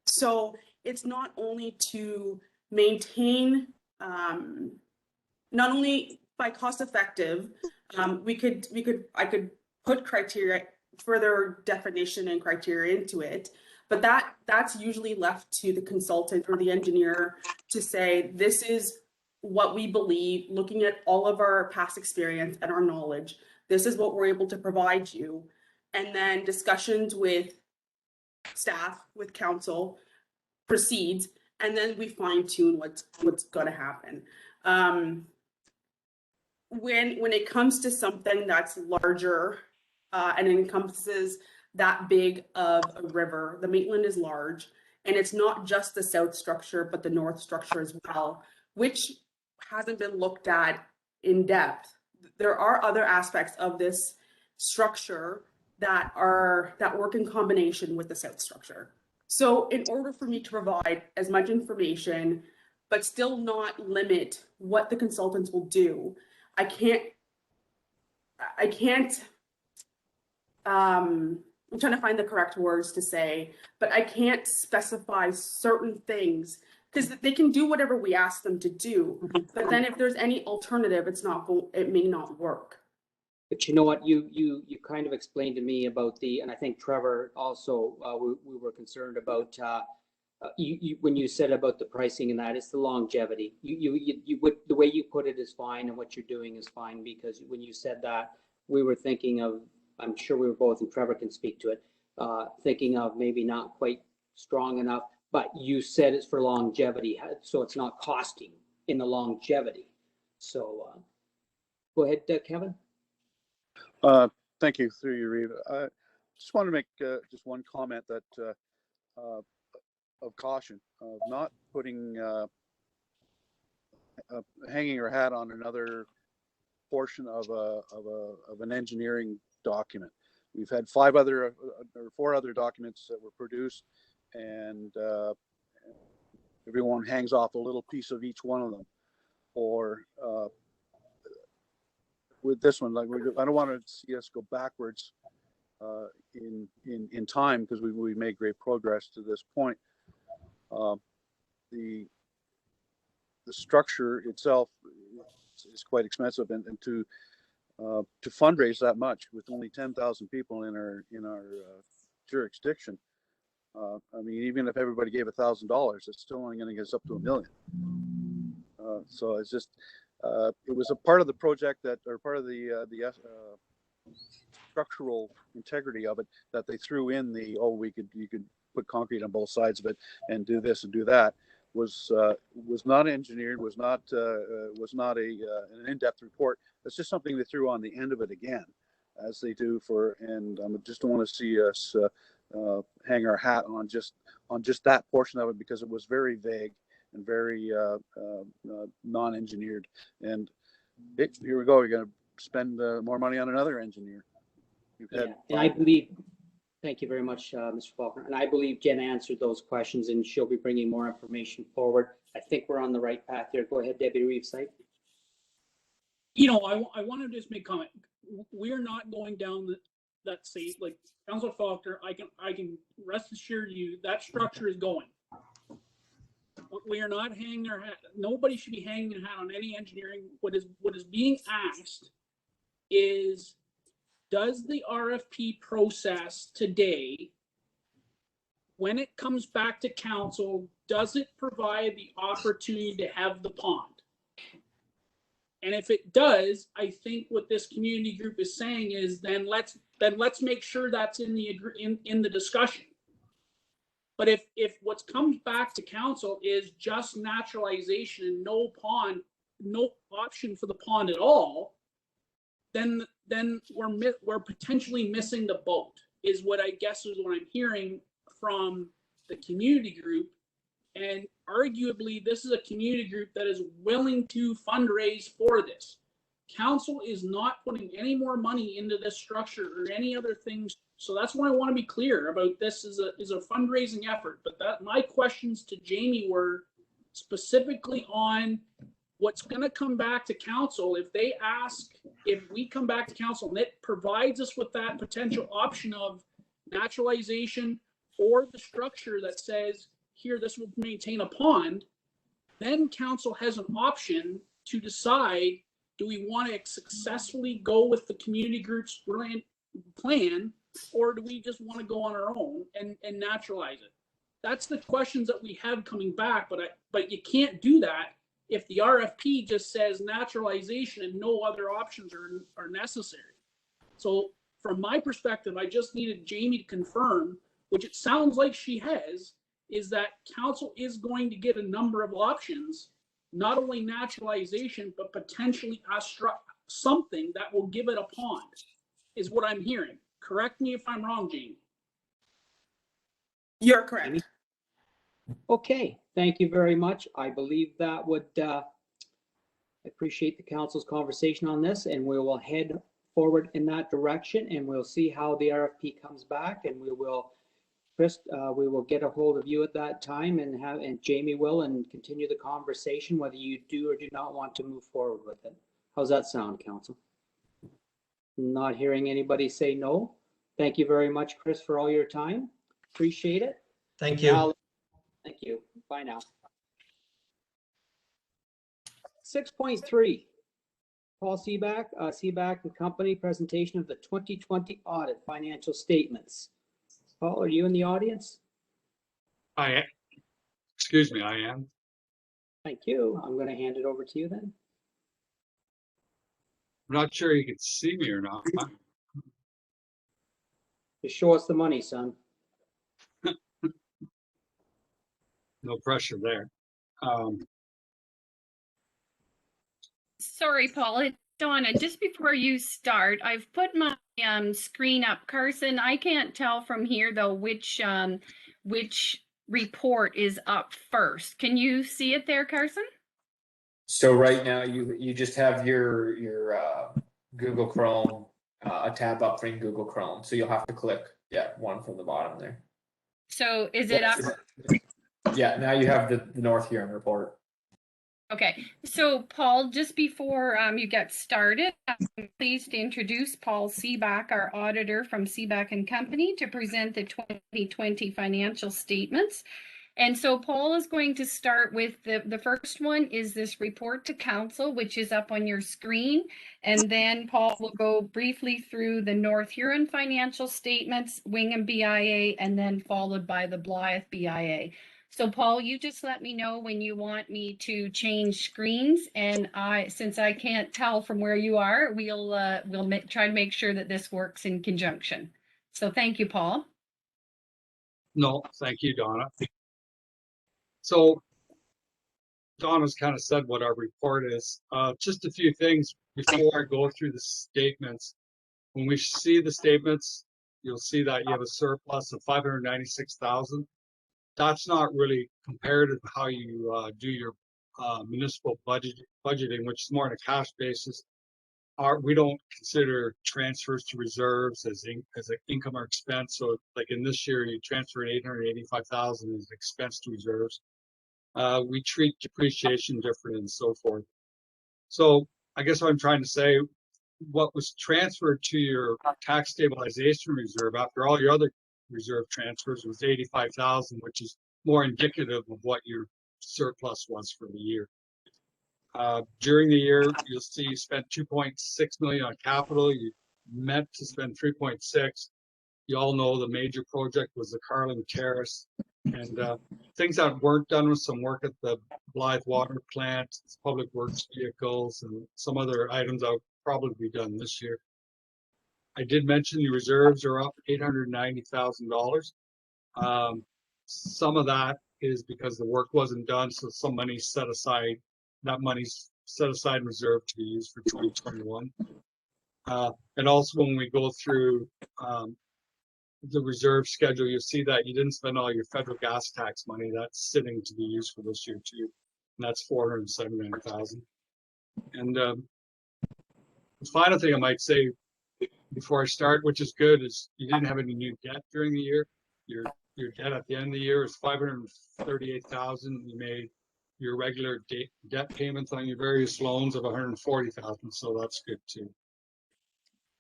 So it's not only to maintain, not only by cost effective, I could put criteria, further definition and criteria into it, but that's usually left to the consultant or the engineer to say, this is what we believe, looking at all of our past experience and our knowledge, this is what we're able to provide you. And then discussions with staff, with council proceeds, and then we fine tune what's going to happen. When it comes to something that's larger and encompasses that big of a river, the Maitland is large, and it's not just the south structure, but the north structure as well, which hasn't been looked at in depth. There are other aspects of this structure that work in combination with the south structure. So in order for me to provide as much information, but still not limit what the consultants will do, I can't, I'm trying to find the correct words to say, but I can't specify certain things because they can do whatever we ask them to do. But then if there's any alternative, it may not work. But you know what, you kind of explained to me about and I think Trevor also, we were concerned about, when you said about the pricing and that, it's the longevity. The way you put it is fine, and what you're doing is fine, because when you said that, we were thinking of, I'm sure we were both, and Trevor can speak to it, thinking of maybe not quite strong enough, but you said it's for longevity, so it's not costing in the longevity. So go ahead, Kevin. Thank you, through you, Reeve. I just want to make just one comment that of caution, of not putting hanging your hat on another portion of an engineering document. We've had 4 other documents that were produced, and everyone hangs off a little piece of each one of them. Or with this one, like, I don't want to see us go backwards in time, because we made great progress to this point. The structure itself is quite expensive, and to fundraise that much with only 10,000 people in our jurisdiction, I mean, even if everybody gave $1,000, it's still only going to get us up to $1 million. So it's just it was a part of the project or part of the structural integrity of it, that they threw in you could put concrete on both sides of it and do this and do that, was not engineered, was not an in-depth report. It's just something they threw on the end of it again, as they do and I just don't want to see us hang our hat on just that portion of it, because it was very vague and very non-engineered. And here we go. You're going to spend more money on another engineer. And I believe, thank you very much, Mr. Faulkner. And I believe Jen answered those questions, and she'll be bringing more information forward. I think we're on the right path here. Go ahead, Deputy Reeve Site. You know, I want to just make a comment. We're not going down that say, like Councilor Faulkner, I can rest assured you that structure is going. We are not hanging our hat. Nobody should be hanging their hat on any engineering. What is being asked is, does the RFP process today, when it comes back to council, does it provide the opportunity to have the pond? And if it does, I think what this community group is saying is, then let's make sure that's in the discussion. But if what comes back to council is just naturalization and no pond, no option for the pond at all, then we're potentially missing the boat, is what I guess is what I'm hearing from the community group. And arguably, this is a community group that is willing to fundraise for this. Council is not putting any more money into this structure or any other things. So that's why I want to be clear about this is a fundraising effort. But that my questions to Jamie were specifically on what's going to come back to council. If they ask, if we come back to council and it provides us with that potential option of naturalization or the structure that says, here, this will maintain a pond, then council has an option to decide, do we want to successfully go with the community group's plan, or do we just want to go on our own and naturalize it? That's the questions that we have coming back, but you can't do that if the RFP just says naturalization and no other options are necessary. So from my perspective, I just needed Jamie to confirm, which it sounds like she has, is that council is going to get a number of options, not only naturalization, but potentially something that will give it a pond, is what I'm hearing. Correct me if I'm wrong, Jamie. You're correct. Okay, thank you very much. I believe that would, I appreciate the council's conversation on this, and we will head forward in that direction, and we'll see how the RFP comes back, and we will, Chris, we will get a hold of you at that time and Jamie will, and continue the conversation, whether you do or do not want to move forward with it. How's that sound, council? Not hearing anybody say no. Thank you very much, Chris, for all your time. Appreciate it. Thank you. Thank you. Bye now. 6.3, Paul Seaback, Seaback and Company, presentation of the 2020 audit financial statements. Paul, are you in the audience? Excuse me, I am. Thank you. I'm going to hand it over to you then. I'm not sure you can see me or not. Just show us the money, son. No pressure there. Sorry, Paul, it's Donna. Just before you start, I've put my screen up. Carson, I can't tell from here though which report is up first. Can you see it there, Carson? So right now you just have your Google Chrome, a tab up in Google Chrome. So you'll have to click, one from the bottom there. So is it up? Yeah, now you have the North Huron report. Okay, so Paul, just before you get started, I'm pleased to introduce Paul Seaback, our auditor from Seaback and Company, to present the 2020 financial statements. And so Paul is going to start with the first one is this report to council, which is up on your screen. And then Paul will go briefly through the North Huron financial statements, Wingham BIA, and then followed by the Blythe BIA. So Paul, you just let me know when you want me to change screens, and since I can't tell from where you are, we'll try to make sure that this works in conjunction. So thank you, Paul. No, thank you, Donna. So Donna's kind of said what our report is. Just a few things before I go through the statements. When we see the statements, you'll see that you have a surplus of $596,000. That's not really comparative to how you do your municipal budgeting, which is more on a cash basis. We don't consider transfers to reserves as an income or expense. So like in this year, you transferred $885,000 as expense to reserves. We treat depreciation different and so forth. So I guess what I'm trying to say, what was transferred to your tax stabilization reserve after all your other reserve transfers was $85,000, which is more indicative of what your surplus was for the year. During the year, you'll see you spent $2.6 million on capital. You meant to spend 3.6. You all know the major project was the Carling Terrace, and things that weren't done with some work at the Blythe water plant, public works vehicles, and some other items that would probably be done this year. I did mention the reserves are up $890,000. Some of that is because the work wasn't done, so some money's set aside. That money's set aside in reserve to be used for 2021. And also when we go through the reserve schedule, you'll see that you didn't spend all your federal gas tax money. That's sitting to be used for this year too. And that's 479,000. And the final thing I might say before I start, which is good, is you didn't have any new debt during the year. Your debt at the end of the year is 538,000. You made your regular debt payments on your various loans of 140,000, so that's good too.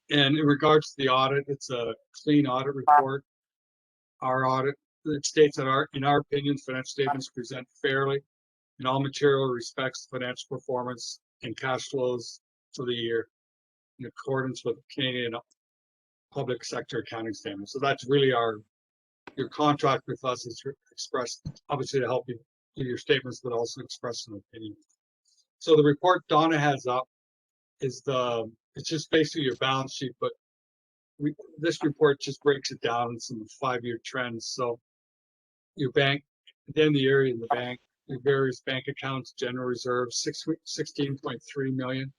And in regards to the audit, it's a clean audit report. Our audit, it states that in our opinion, financial statements present fairly in all material respects financial performance and cash flows for the year in accordance with Canadian public sector accounting standards. So that's really your contract with us is expressed, obviously, to help you do your statements, but also express an opinion. So the report Donna has up is it's just basically your balance sheet, but this report just breaks it down in some 5-year trends. So your bank, at the end of the year in the bank, your various bank accounts, general reserves, 16.3 million.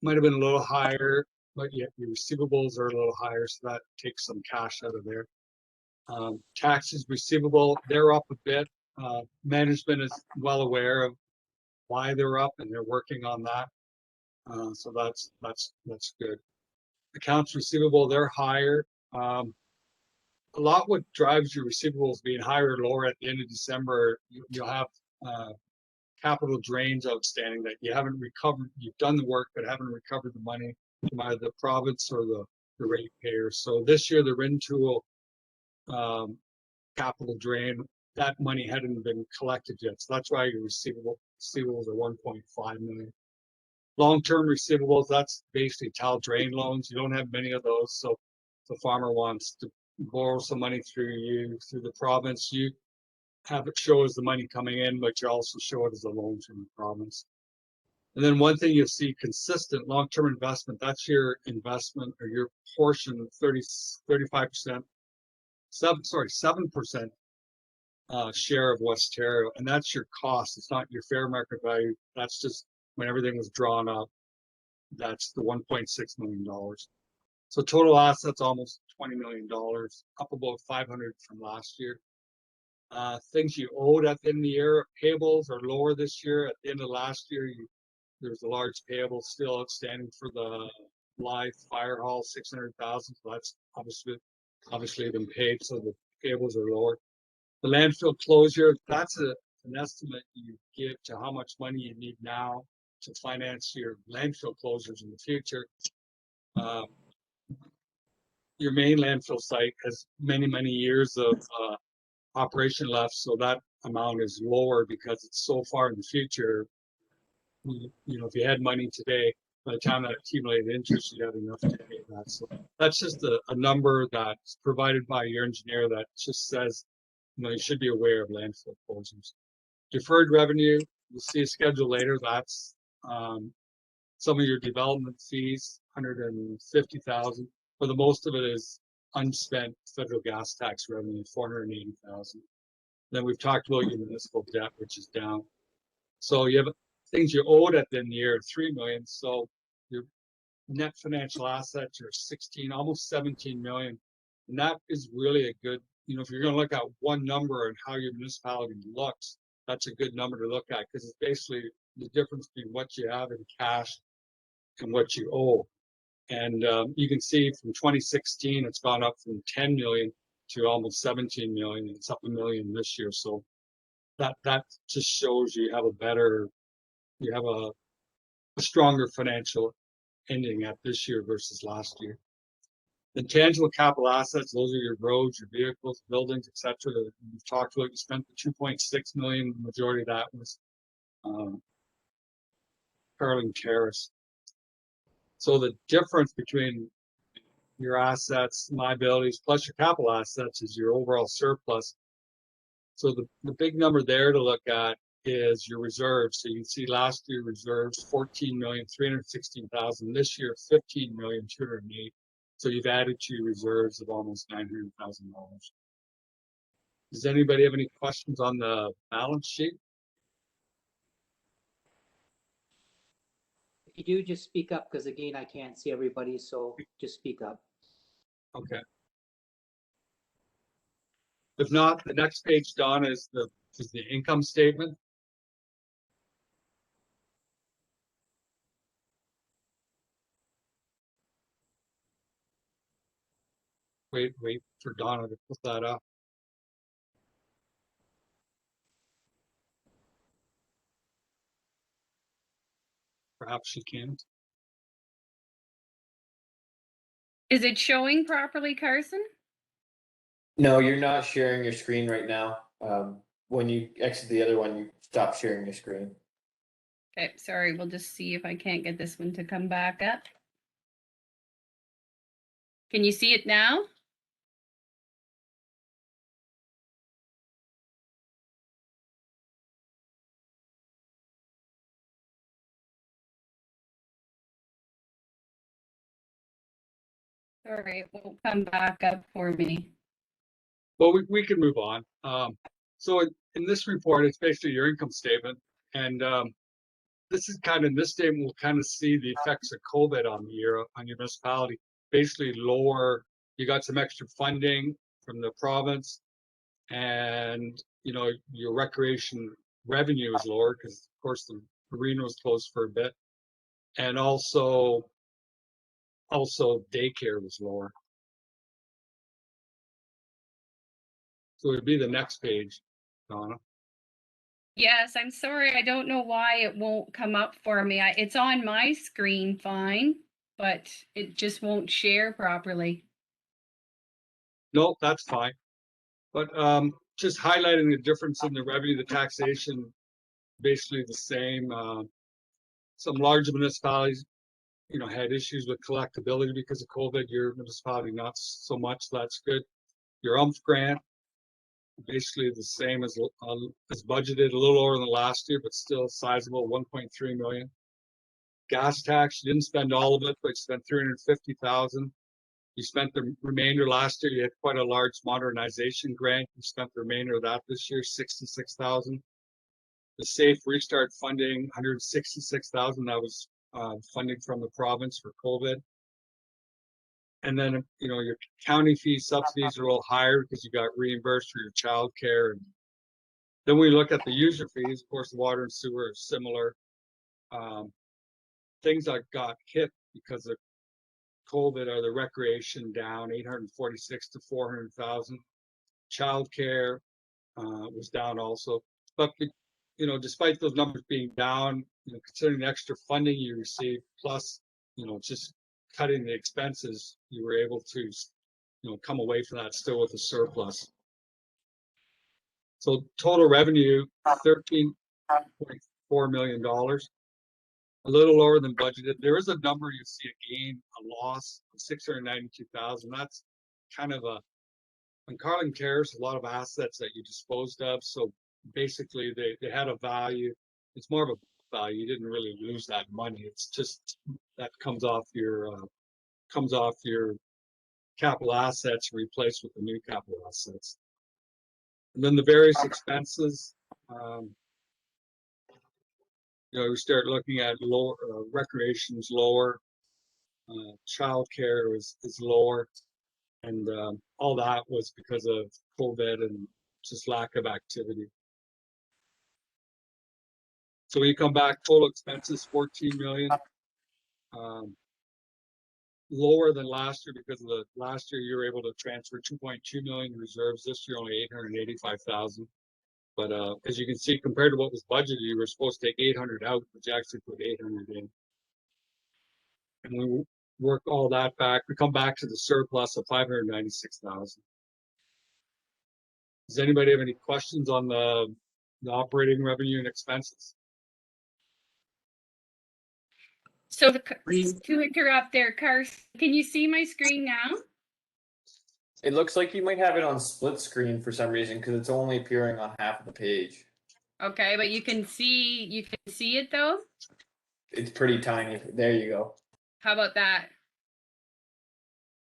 Might have been a little higher, but yet your receivables are a little higher, so that takes some cash out of there. Taxes receivable, they're up a bit. Management is well aware of why they're up, and they're working on that. So that's good. Accounts receivable, they're higher. A lot what drives your receivables being higher or lower at the end of December, you'll have capital drains outstanding that you haven't recovered. You've done the work, but haven't recovered the money from either the province or the ratepayers. So this year, the Rintoul capital drain, that money hadn't been collected yet. So that's why your receivables are 1.5 million. Long-term receivables, that's basically TAL drain loans. You don't have many of those. So if the farmer wants to borrow some money through the province, you have it show as the money coming in, but you also show it as a loan from the province. And then one thing you'll see consistent long-term investment, that's your investment or your portion, 35%, 7% share of Westerio, and that's your cost. It's not your fair market value. That's just when everything was drawn up. That's the $1.6 million. So total assets almost $20 million, up about 500 from last year. Things you owed at the end of the year, payables are lower this year. At the end of last year, there's a large payable still outstanding for the live fire hall, 600,000. So that's obviously been paid, so the payables are lower. The landfill closure, that's an estimate you give to how much money you need now to finance your landfill closures in the future. Your main landfill site has many years of operation left, so that amount is lower because it's so far in the future. You know, if you had money today, by the time that accumulated interest, you have enough to pay that. So that's just a number that's provided by your engineer that just says, you know, you should be aware of landfill closures. Deferred revenue, you'll see a schedule later. That's some of your development fees, 150,000. For the most of it is unspent federal gas tax revenue, 480,000. Then we've talked about your municipal debt, which is down. So you have things you owed at the end of the year, 3 million. So your net financial assets are almost 17 million. And that is really a good, you know, if you're going to look at one number and how your municipality looks, that's a good number to look at because it's basically the difference between what you have in cash and what you owe. And you can see from 2016, it's gone up from 10 million to almost 17 million. It's up 1 million this year. So that just shows you have a stronger financial ending at this year versus last year. The tangible capital assets, those are your roads, your vehicles, buildings, etc. We've talked about. You spent the 2.6 million. The majority of that was Carling Terrace. So the difference between your assets, liabilities, plus your capital assets is your overall surplus. So the big number there to look at is your reserves. So you can see last year reserves 14,316,000. This year 15,208,000. So you've added to your reserves of almost $900,000. Does anybody have any questions on the balance sheet? If you do, just speak up because again, I can't see everybody, so just speak up. Okay. If not, the next page, Donna, is the income statement. Wait for Donna to put that up. Perhaps she can't. Is it showing properly, Carson? No, you're not sharing your screen right now. When you exit the other one, you stop sharing your screen. Okay, sorry, we'll just see if I can't get this one to come back up. Can you see it now? Sorry, it won't come back up for me. Well, we can move on. So in this report, it's basically your income statement. And this is kind of, in this statement, we'll kind of see the effects of COVID on the year on your municipality. Basically lower, you got some extra funding from the province, and you know, your recreation revenue is lower because of course the arena was closed for a bit. And also daycare was lower. So it'd be the next page, Donna. Yes, I'm sorry. I don't know why it won't come up for me. It's on my screen fine, but it just won't share properly. No, that's fine. But just highlighting the difference in the revenue, the taxation, basically the same. Some large municipalities, you know, had issues with collectability because of COVID. Your municipality not so much. That's good. Your UMF grant, basically the same as budgeted, a little lower than last year, but still sizable, 1.3 million. Gas tax, you didn't spend all of it, but you spent 350,000. You spent the remainder last year. You had quite a large modernization grant. You spent the remainder of that this year, 66,000. The Safe Restart funding, 166,000. That was funding from the province for COVID. And then, you know, your county fee subsidies are a little higher because you got reimbursed for your childcare. And then we look at the user fees. Of course, water and sewer are similar. Things that got hit because of COVID are the recreation down 846 to 400,000. Childcare was down also. But, you know, despite those numbers being down, you know, considering the extra funding you received, plus, you know, just cutting the expenses, you were able to, you know, come away from that still with a surplus. So total revenue, $13.4 million, a little lower than budgeted. There is a number you see a gain, a loss of 692,000. That's kind of on Carling Terrace, a lot of assets that you disposed of. So basically they had a value. It's more of a value. You didn't really lose that money. It's just that comes off your capital assets replaced with the new capital assets. And then the various expenses, you know, we start looking at lower, recreation's lower, childcare is lower, and all that was because of COVID and just lack of activity. So when you come back, total expenses 14 million, lower than last year because of the last year you were able to transfer 2.2 million reserves. This year only 885,000. But as you can see, compared to what was budgeted, you were supposed to take 800 out, but you actually put 800 in. And we work all that back. We come back to the surplus of 596,000. Does anybody have any questions on the operating revenue and expenses? So to interrupt there, Carson, can you see my screen now? It looks like you might have it on split screen for some reason because it's only appearing on half of the page. Okay, but you can see it though? It's pretty tiny. There you go. How about that?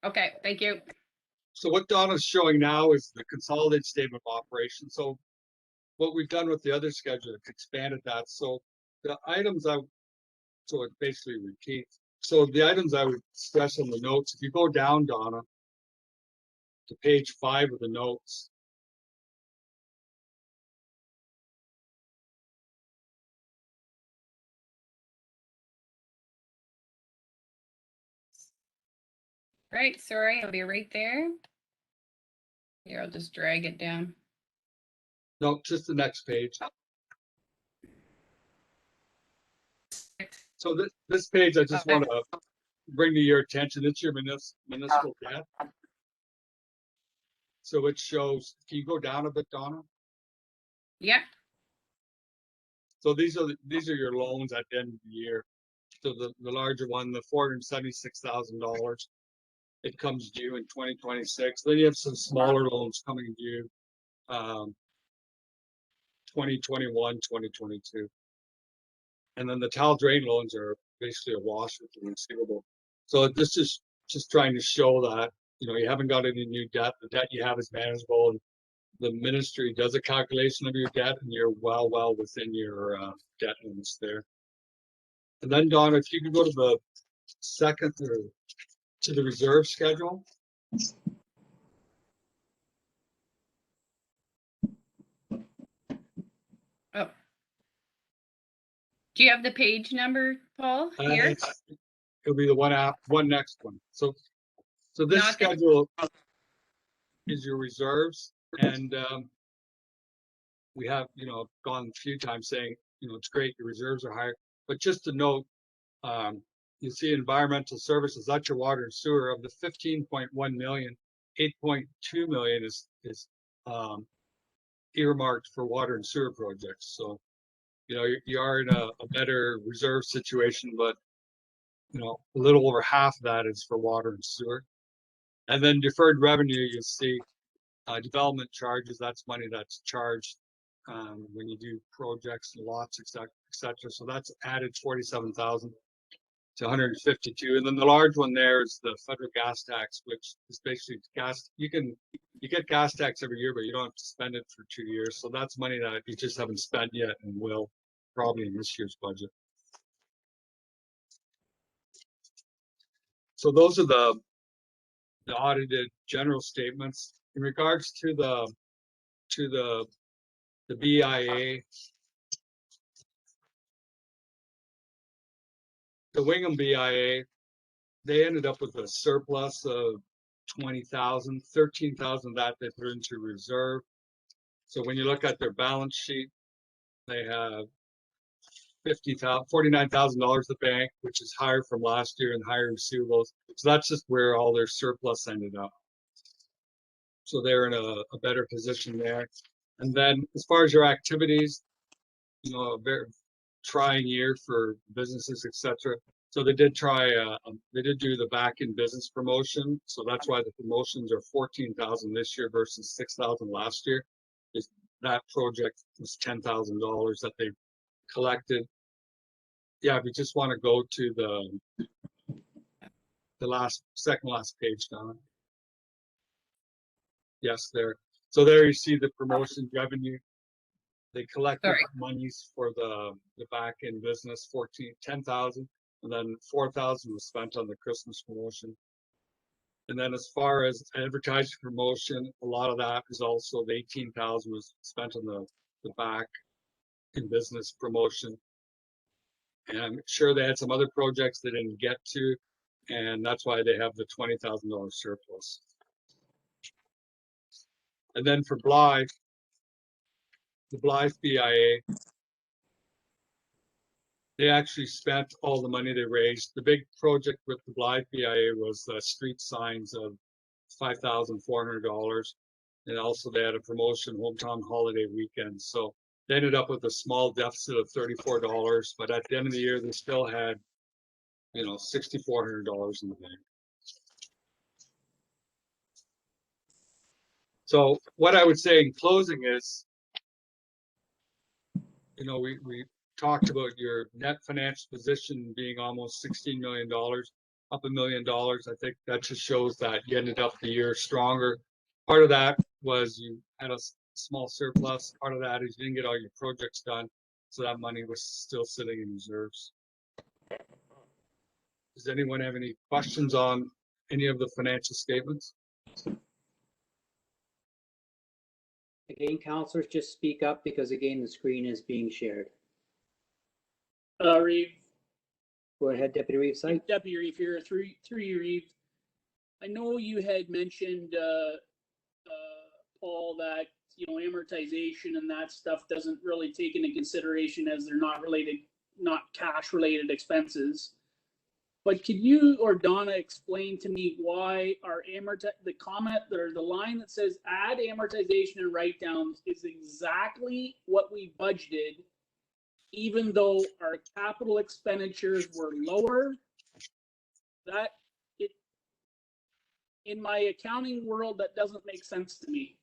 Okay, thank you. So what Donna's showing now is the consolidated statement of operations. So what we've done with the other schedule, expanded that. So the items so it basically repeats. So the items I would stress on the notes, if you go down, Donna, to page 5 of the notes. Right, sorry, I'll be right there. Here, I'll just drag it down. No, just the next page. So this page, I just want to bring to your attention. It's your municipal debt. So it shows, can you go down a bit, Donna? Yeah. So these are your loans at the end of the year. So the larger one, the $476,000, it comes due in 2026. Then you have some smaller loans coming due 2021, 2022. And then the tile drain loans are basically a wash with the receivable. So this is just trying to show that, you know, you haven't got any new debt. The debt you have is manageable, and the ministry does a calculation of your debt, and you're well within your debt limits there. And then, Donna, if you could go to the second or to the reserve schedule. Oh. Do you have the page number, Paul, here? It'll be the one next one. So this Not the- schedule is your reserves, and we have, you know, gone a few times saying, you know, it's great, your reserves are higher, but just to note, you see environmental services, that's your water and sewer. Of the 15.1 million, 8.2 million is earmarked for water and sewer projects. So, you know, you are in a better reserve situation, but, you know, a little over half of that is for water and sewer. And then deferred revenue, you see development charges, that's money that's charged when you do projects and lots, et cetera. So that's added 47,000 to 152. And then the large one there is the federal gas tax, which is basically gas. You get gas tax every year, but you don't have to spend it for 2 years. So that's money that you just haven't spent yet and will probably in this year's budget. So those are the audited general statements. In regards to the BIA, the Wingham BIA, they ended up with a surplus of 20,000, 13,000 that they put into reserve. So when you look at their balance sheet, they have $49,000 at the bank, which is higher from last year and higher receivables. So that's just where all their surplus ended up. So they're in a better position there. And then as far as your activities, you know, a very trying year for businesses, etc. So they did they did do the back in business promotion. So that's why the promotions are 14,000 this year versus 6,000 last year. That project was $10,000 that they collected. Yeah, we just want to go to the second last page, Donna. Yes, there. So there you see the promotion revenue. They collected monies for the back end business, 10,000, and then 4,000 was spent on the Christmas promotion. And then as far as advertising promotion, a lot of that is also the 18,000 was spent on the back in business promotion. And I'm sure they had some other projects they didn't get to, and that's why they have the $20,000 surplus. And then for Blythe, the Blythe BIA, they actually spent all the money they raised. The big project with the Blythe BIA was street signs of $5,400. And also they had a promotion, hometown holiday weekend. So they ended up with a small deficit of $34, but at the end of the year, they still had, you know, $6,400 in the bank. So what I would say in closing is, you know, we talked about your net financial position being almost $16 million, up $1 million. I think that just shows that you ended up the year stronger. Part of that was you had a small surplus. Part of that is you didn't get all your projects done, so that money was still sitting in reserves. Does anyone have any questions on any of the financial statements? Again, councilors, just speak up because again, the screen is being shared. Reeve. Go ahead, Deputy Reeve Site. Deputy Reeve here, through you, Reeve. I know you had mentioned, Paul, that, you know, amortization and that stuff doesn't really take into consideration as they're not cash related expenses. But could you or Donna explain to me why our the comment or the line that says add amortization and write downs is exactly what we budgeted, even though our capital expenditures were lower? That it, in my accounting world, that doesn't make sense to me.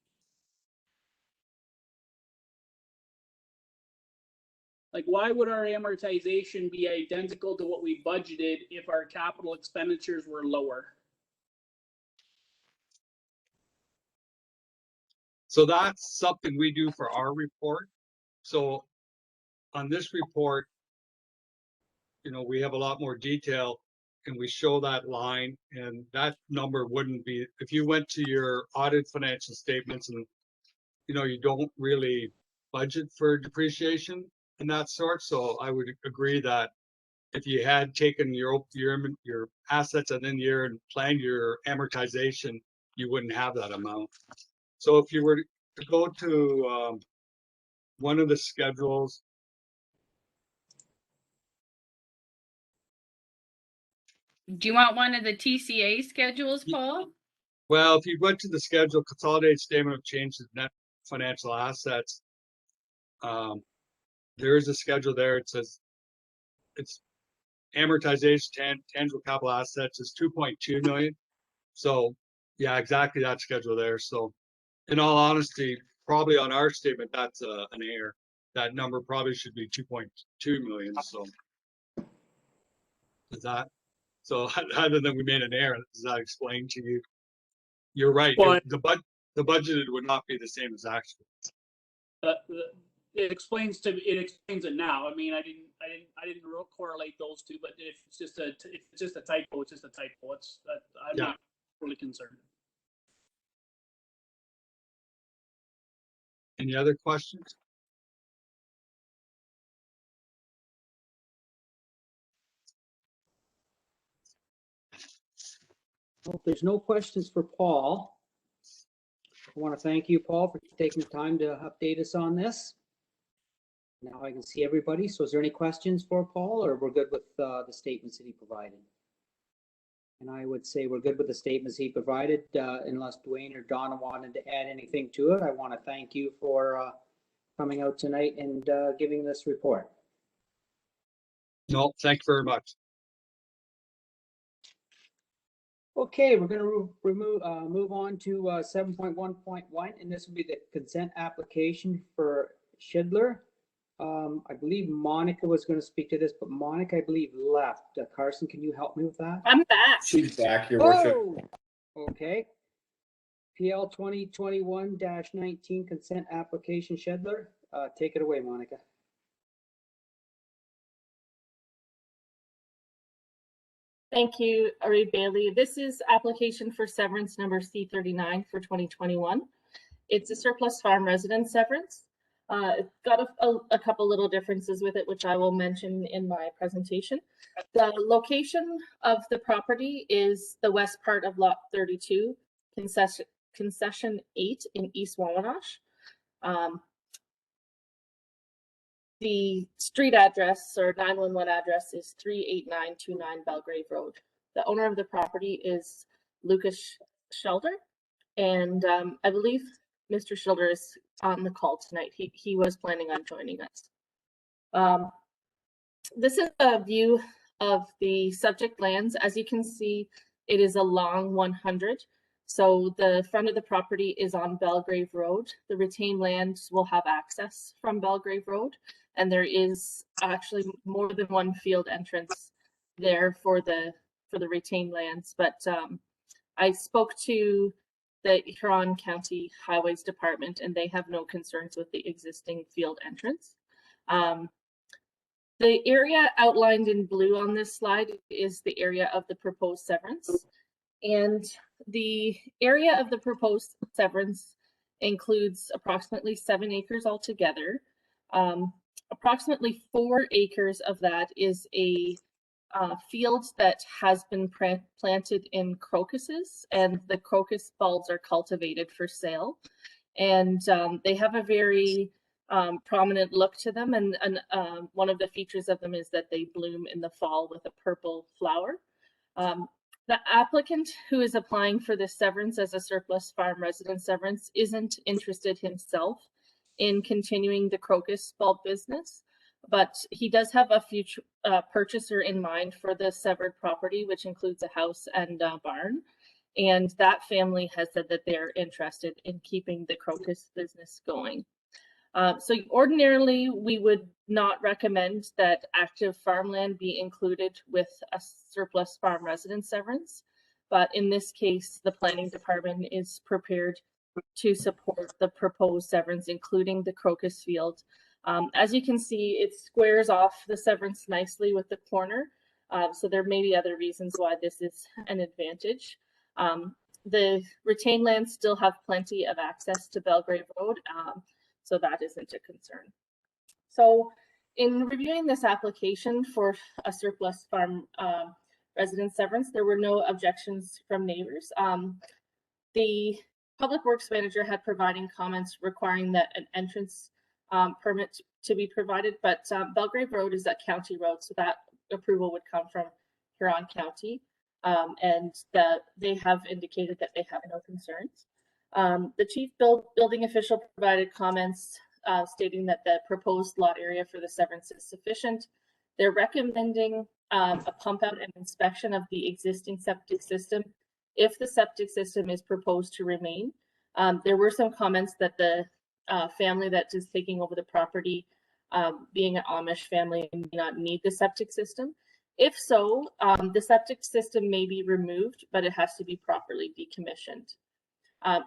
Like, why would our amortization be identical to what we budgeted if our capital expenditures were lower? So that's something we do for our report. So on this report, you know, we have a lot more detail and we show that line, and that number wouldn't be, if you went to your audit financial statements and, you know, you don't really budget for depreciation and that sort. So I would agree that if you had taken your assets at the end of the year and planned your amortization, you wouldn't have that amount. So if you were to go to one of the schedules, Do you want one of the TCA schedules, Paul? well, if you went to the schedule, consolidated statement of changes in net financial assets, there is a schedule there. It says it's amortization, tangible capital assets is 2.2 million. So yeah, exactly that schedule there. So in all honesty, probably on our statement, that's an error. That number probably should be 2.2 million. So is that, so other than we made an error, does that explain to you? You're right. Well, The budgeted would not be the same as actual. It explains it now. I mean, I didn't correlate those two, but if it's just a typo, it's just a typo. I'm not really concerned. Any other questions? Well, if there's no questions for Paul, I want to thank you, Paul, for taking the time to update us on this. Now I can see everybody. So is there any questions for Paul, or we're good with the statements that he provided? And I would say we're good with the statements he provided, unless Dwayne or Donna wanted to add anything to it. I want to thank you for coming out tonight and giving this report. No, thank you very much. Okay, we're going to move on to 7.1.1, and this will be the consent application for Schindler. I believe Monica was going to speak to this, but Monica, I believe, left. Carson, can you help me with that? I'm back. She's back, Your Worship. Okay. PL 2021-19 consent application, Schindler. Take it away, Monica. Thank you, Ari Bailey. This is application for severance number C39 for 2021. It's a surplus farm residence severance. It's got a couple little differences with it, which I will mention in my presentation. The location of the property is the west part of lot 32, concession 8 in East Wawanosh. The street address or 911 address is 38929 Belgrave Road. The owner of the property is Lucas Schilder, and I believe Mr. Schilder is on the call tonight. He was planning on joining us. This is a view of the subject lands. As you can see, it is a long 100. So the front of the property is on Belgrave Road. The retained lands will have access from Belgrave Road, and there is actually more than one field entrance there for the retained lands. But I spoke to the Huron County Highways Department, and they have no concerns with the existing field entrance. The area outlined in blue on this slide is the area of the proposed severance. And the area of the proposed severance includes approximately 7 acres altogether. Approximately 4 acres of that is a field that has been planted in crocuses, and the crocus bulbs are cultivated for sale. And they have a very prominent look to them, and one of the features of them is that they bloom in the fall with a purple flower. The applicant who is applying for this severance as a surplus farm resident severance isn't interested himself in continuing the crocus bulb business, but he does have a future purchaser in mind for the severed property, which includes a house and a barn. And that family has said that they're interested in keeping the crocus business going. So ordinarily, we would not recommend that active farmland be included with a surplus farm resident severance. But in this case, the planning department is prepared to support the proposed severance, including the crocus field. As you can see, it squares off the severance nicely with the corner. So there may be other reasons why this is an advantage. The retained lands still have plenty of access to Belgrave Road, so that isn't a concern. So in reviewing this application for a surplus farm resident severance, there were no objections from neighbors. The Public Works Manager had provided comments requiring that an entrance permit to be provided, but Belgrave Road is a county road, so that approval would come from Huron County. And that they have indicated that they have no concerns. The chief building official provided comments stating that the proposed lot area for the severance is sufficient. They're recommending a pump out and inspection of the existing septic system if the septic system is proposed to remain. There were some comments that the family that is taking over the property, being an Amish family, may not need the septic system. If so, the septic system may be removed, but it has to be properly decommissioned.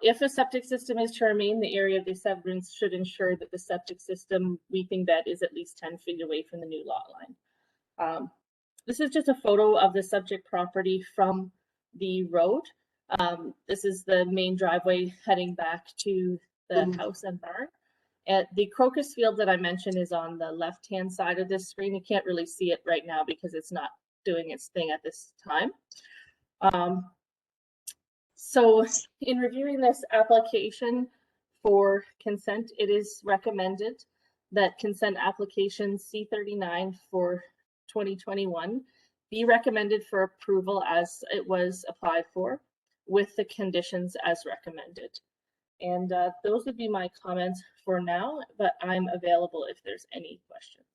If a septic system is to remain, the area of the severance should ensure that the septic system weeping bed is at least 10 feet away from the new lot line. This is just a photo of the subject property from the road. This is the main driveway heading back to the house and barn. The crocus field that I mentioned is on the left-hand side of this screen. You can't really see it right now because it's not doing its thing at this time. So in reviewing this application for consent, it is recommended that consent application C39 for 2021 be recommended for approval as it was applied for, with the conditions as recommended. And those would be my comments for now, but I'm available if there's any questions.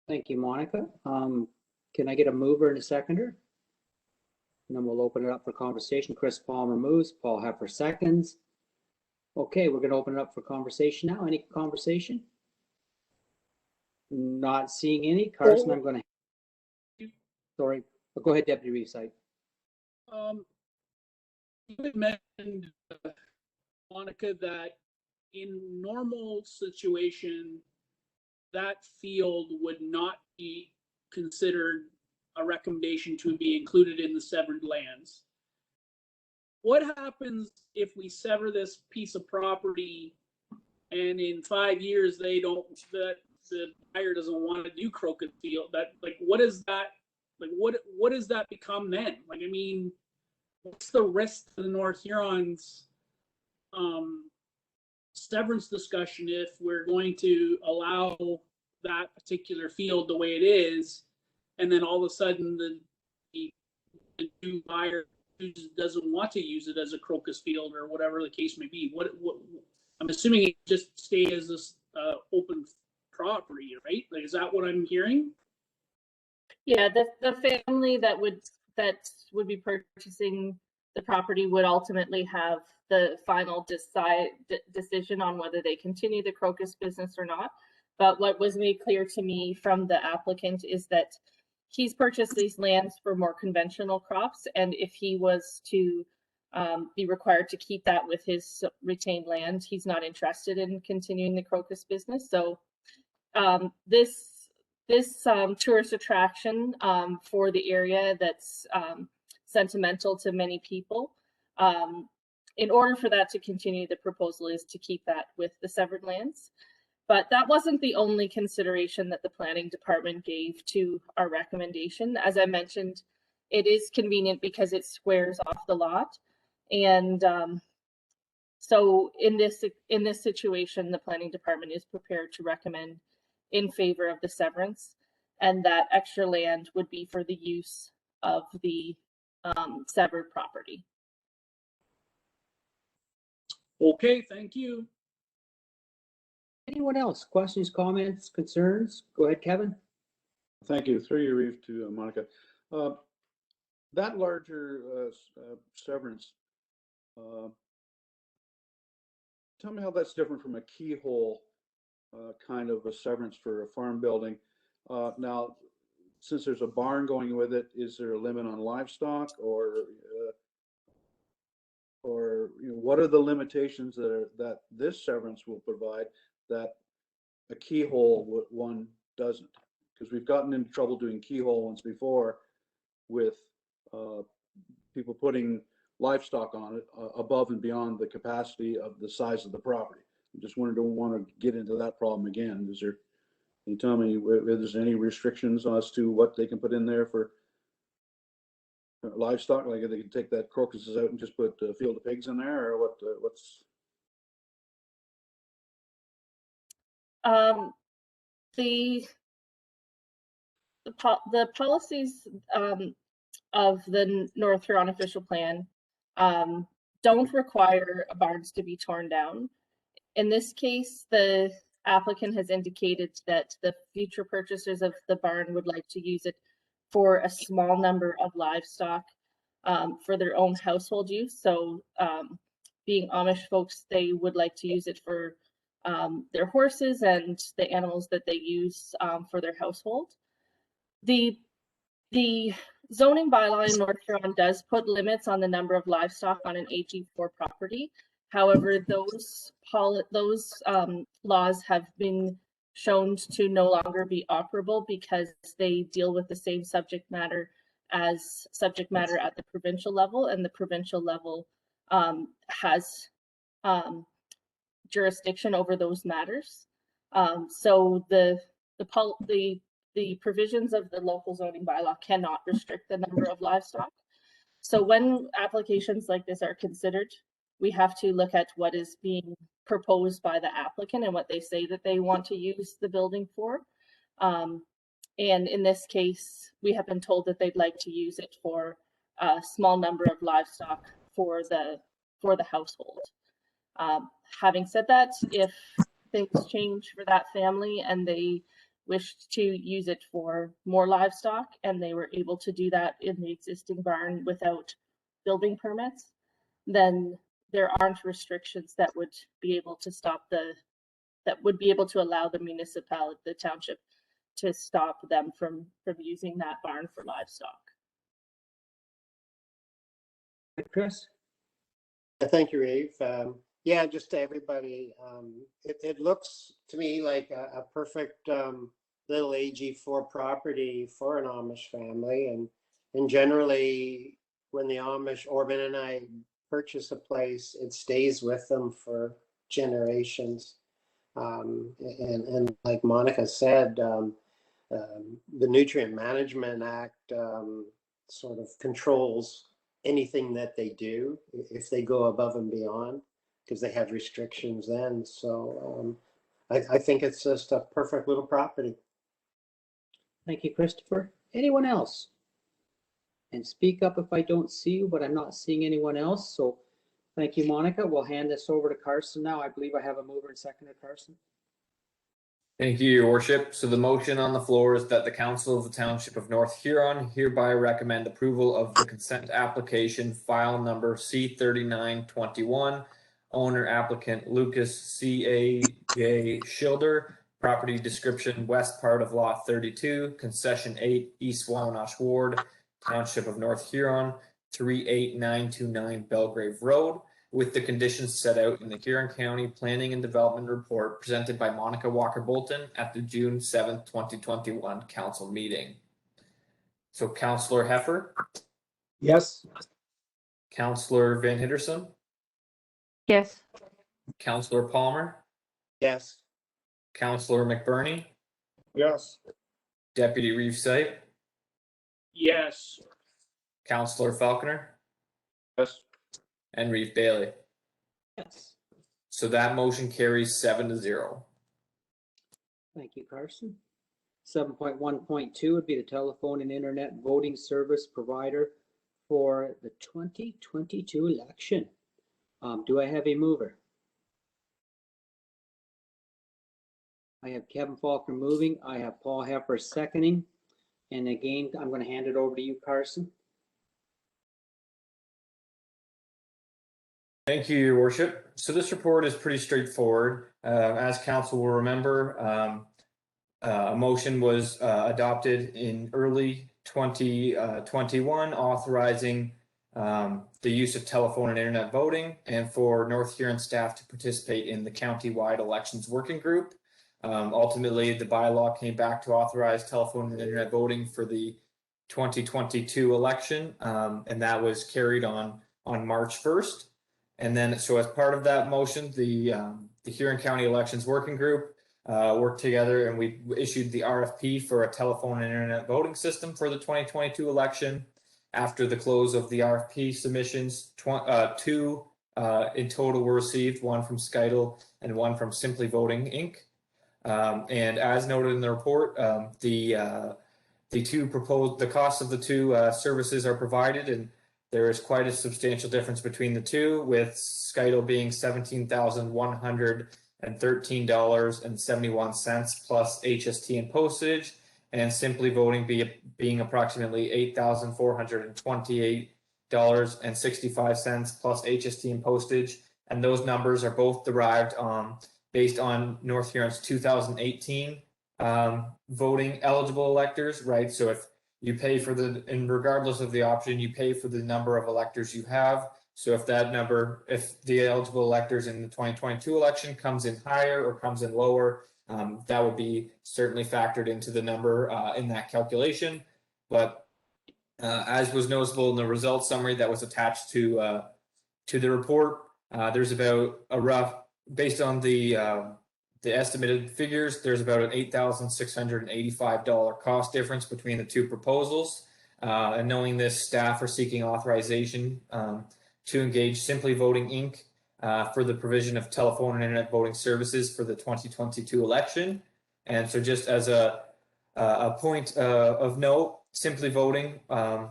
Thank you, Monica. Can I get a mover and a seconder? And then we'll open it up for conversation. Chris Palmer moves, Paul Heffer seconds. Okay, we're gonna open it up for conversation now. Any conversation? Not seeing any. Carson, I'm gonna, sorry, but go ahead, Deputy Reefside. You had mentioned, Monica, that in normal situation, that field would not be considered a recommendation to be included in the severed lands. What happens if we sever this piece of property and in 5 years they don't, the buyer doesn't want to do crocus field? That, like, what is that? Like, what does that become then? Like, I mean, what's the risk to the North Hurons severance discussion if we're going to allow that particular field the way it is, and then all of a sudden the new buyer doesn't want to use it as a crocus field or whatever the case may be? What I'm assuming it just stay as this open property, right? Like, is that what I'm hearing? Yeah, the family that would be purchasing the property would ultimately have the final decision on whether they continue the crocus business or not. But what was made clear to me from the applicant is that he's purchased these lands for more conventional crops, and if he was to be required to keep that with his retained land, he's not interested in continuing the crocus business. So this tourist attraction for the area that's sentimental to many people in order for that to continue, the proposal is to keep that with the severed lands. But that wasn't the only consideration that the planning department gave to our recommendation. As I mentioned, it is convenient because it squares off the lot. And so in this situation, the planning department is prepared to recommend in favor of the severance, and that extra land would be for the use of the severed property. Okay, thank you. Anyone else? Questions, comments, concerns? Go ahead, Kevin. Thank you. Through you, Reeve, to Monica. That larger severance, tell me how that's different from a keyhole kind of a severance for a farm building. Now, since there's a barn going with it, is there a limit on livestock, or what are the limitations that this severance will provide that a keyhole one doesn't? Because we've gotten into trouble doing keyhole ones before with people putting livestock on it above and beyond the capacity of the size of the property. I just don't want to get into that problem again. Can you tell me if there's any restrictions as to what they can put in there for livestock? Like, they can take that crocuses out and just put a field of pigs in there, or what's? The policies of the North Huron official plan don't require barns to be torn down. In this case, the applicant has indicated that the future purchasers of the barn would like to use it for a small number of livestock for their own household use. So being Amish folks, they would like to use it for their horses and the animals that they use for their household. The zoning bylaw in North Huron does put limits on the number of livestock on an AG4 property. However, those laws have been shown to no longer be operable because they deal with the same subject matter at the provincial level, and the provincial level has jurisdiction over those matters. So the provisions of the local zoning bylaw cannot restrict the number of livestock. So when applications like this are considered, we have to look at what is being proposed by the applicant and what they say that they want to use the building for. And in this case, we have been told that they'd like to use it for a small number of livestock for the household. Having said that, if things change for that family and they wished to use it for more livestock and they were able to do that in the existing barn without building permits, then there aren't restrictions that would be able to allow the municipality, the township, to stop them from using that barn for livestock. Chris? Thank you, Reeve. Yeah, just to everybody, it looks to me like a perfect little AG4 property for an Amish family. And generally, when the Amish, Orban and I, purchase a place, it stays with them for generations. And like Monica said, the Nutrient Management Act sort of controls anything that they do if they go above and beyond, because they have restrictions then. So I think it's just a perfect little property. Thank you, Christopher. Anyone else? And speak up if I don't see you, but I'm not seeing anyone else. So thank you, Monica. We'll hand this over to Carson now. I believe I have a mover and seconder, Carson. Thank you, Your Worship. So the motion on the floor is that the Council of the Township of North Huron hereby recommend approval of the consent application file number C3921, owner applicant Lucas C.A.J. Schilder, property description west part of lot 32, concession 8, East Wawanosh Ward, Township of North Huron, 38929 Belgrave Road, with the conditions set out in the Huron County Planning and Development Report presented by Monica Walker-Bolton at the June 7th, 2021 council meeting. So Councillor Heffer? Yes. Councillor Van Hittersum? Yes. Councillor Palmer, Yes. Councillor McBurney, Yes. Deputy Reeve Sight, Yes. Councillor Falconer, Yes. and Reeve Bailey. Yes. So that motion carries 7-0. Thank you, Carson. 7.1.2 would be the telephone and internet voting service provider for the 2022 election. Do I have a mover? I have Kevin Faulkner moving. I have Paul Heffer seconding. And again, I'm going to hand it over to you, Carson. Thank you, Your Worship. So this report is pretty straightforward. As council will remember, a motion was adopted in early 2021 authorizing the use of telephone and internet voting and for North Huron staff to participate in the county-wide elections working group. Ultimately, the bylaw came back to authorize telephone and internet voting for the 2022 election, and that was carried on March 1st. And then, so as part of that motion, the Huron County Elections Working Group worked together and we issued the RFP for a telephone and internet voting system for the 2022 election. After the close of the RFP submissions, two in total were received, one from Skytle and one from Simply Voting Inc. And as noted in the report, the cost of the two services are provided, and there is quite a substantial difference between the two, with Skytle being $17,113.71 plus HST and postage, and Simply Voting being approximately $8,428.65 plus HST and postage. And those numbers are both derived based on North Huron's 2018 voting eligible electors, right? So if you pay for and regardless of the option, you pay for the number of electors you have. So if that number, if the eligible electors in the 2022 election comes in higher or comes in lower, that would be certainly factored into the number in that calculation. But as was noticeable in the results summary that was attached to the report, there's about a rough, based on the estimated figures, there's about an $8,685 cost difference between the two proposals. And knowing this, staff are seeking authorization to engage Simply Voting Inc. For the provision of telephone and internet voting services for the 2022 election. And so just as a point of note, Simply Voting was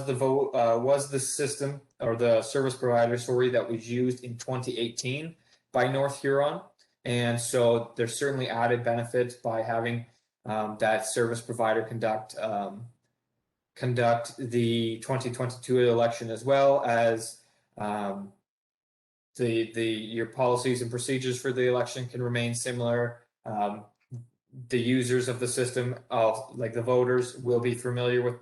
the system or the service provider, that was used in 2018 by North Huron. And so there's certainly added benefits by having that service provider conduct the 2022 election, as well as your policies and procedures for the election can remain similar. The users of the system, like the voters, will be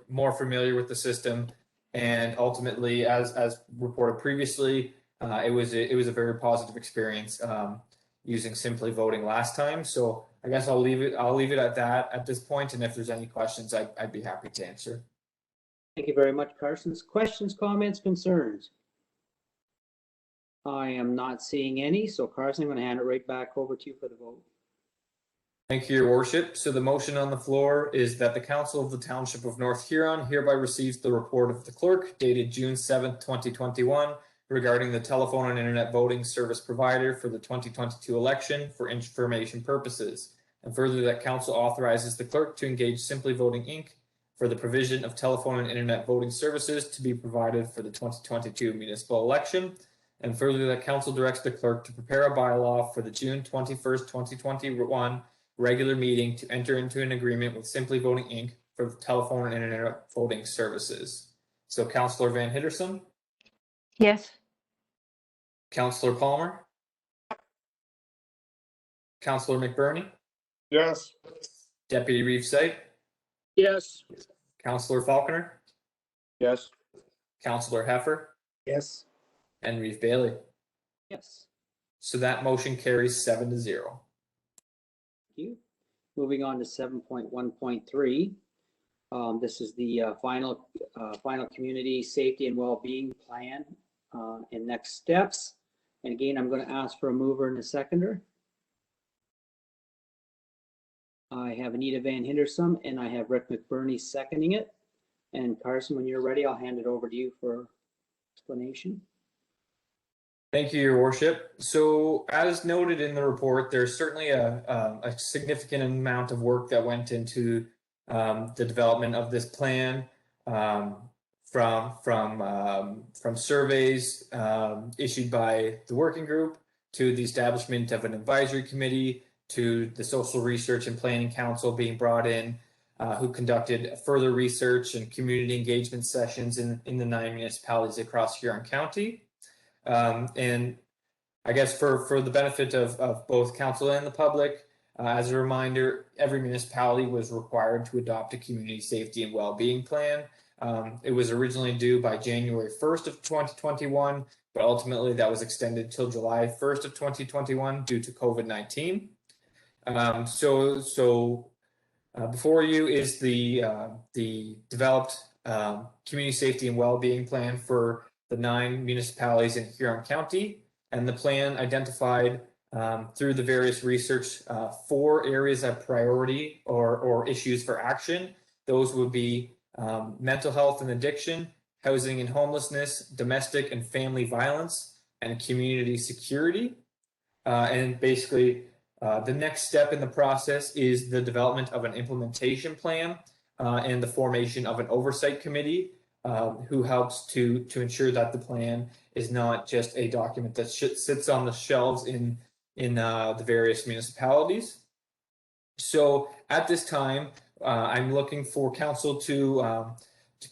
more familiar with the system, and ultimately, as reported previously, it was a very positive experience using Simply Voting last time. So I guess I'll leave it at that at this point, and if there's any questions, I'd be happy to answer. Thank you very much, Carson. Questions, comments, concerns? I am not seeing any, so Carson, I'm going to hand it right back over to you for the vote. Thank you, Your Worship. So the motion on the floor is that the Council of the Township of North Huron hereby receives the report of the clerk dated June 7th, 2021, regarding the telephone and internet voting service provider for the 2022 election for information purposes. And further, that Council authorizes the clerk to engage Simply Voting Inc. for the provision of telephone and internet voting services to be provided for the 2022 municipal election. And further, that Council directs the clerk to prepare a bylaw for the June 21st, 2021 regular meeting to enter into an agreement with Simply Voting Inc. for the telephone and internet voting services. So Councillor Van Hitterson? Yes. Councillor Palmer? Councillor McBurney? Yes. Deputy Reeve Sight? Yes. Councillor Falconer? Yes. Councillor Heffer? Yes. And Reeve Bailey. Yes. So that motion carries 7-0. Thank you. Moving on to 7.1.3. This is the final community safety and well-being plan and next steps. And again, I'm going to ask for a mover and a seconder. I have Anita Van Hindersum and I have Rick McBurney seconding it. And Carson, when you're ready, I'll hand it over to you for explanation. Thank you, Your Worship. So as noted in the report, there's certainly a significant amount of work that went into the development of this plan, from surveys issued by the working group, to the establishment of an advisory committee, to the Social Research and Planning Council being brought in, who conducted further research and community engagement sessions in the 9 municipalities across Huron County. And I guess for the benefit of both council and the public, as a reminder, every municipality was required to adopt a community safety and well-being plan. It was originally due by January 1st of 2021, but ultimately that was extended till July 1st of 2021 due to COVID-19. Before you is the developed community safety and well-being plan for the 9 municipalities in Huron County, and the plan identified through the various research 4 areas of priority or issues for action. Those would be mental health and addiction, housing and homelessness, domestic and family violence, and community security. And basically, the next step in the process is the development of an implementation plan and the formation of an oversight committee who helps to ensure that the plan is not just a document that sits on the shelves in the various municipalities. So at this time, I'm looking for council to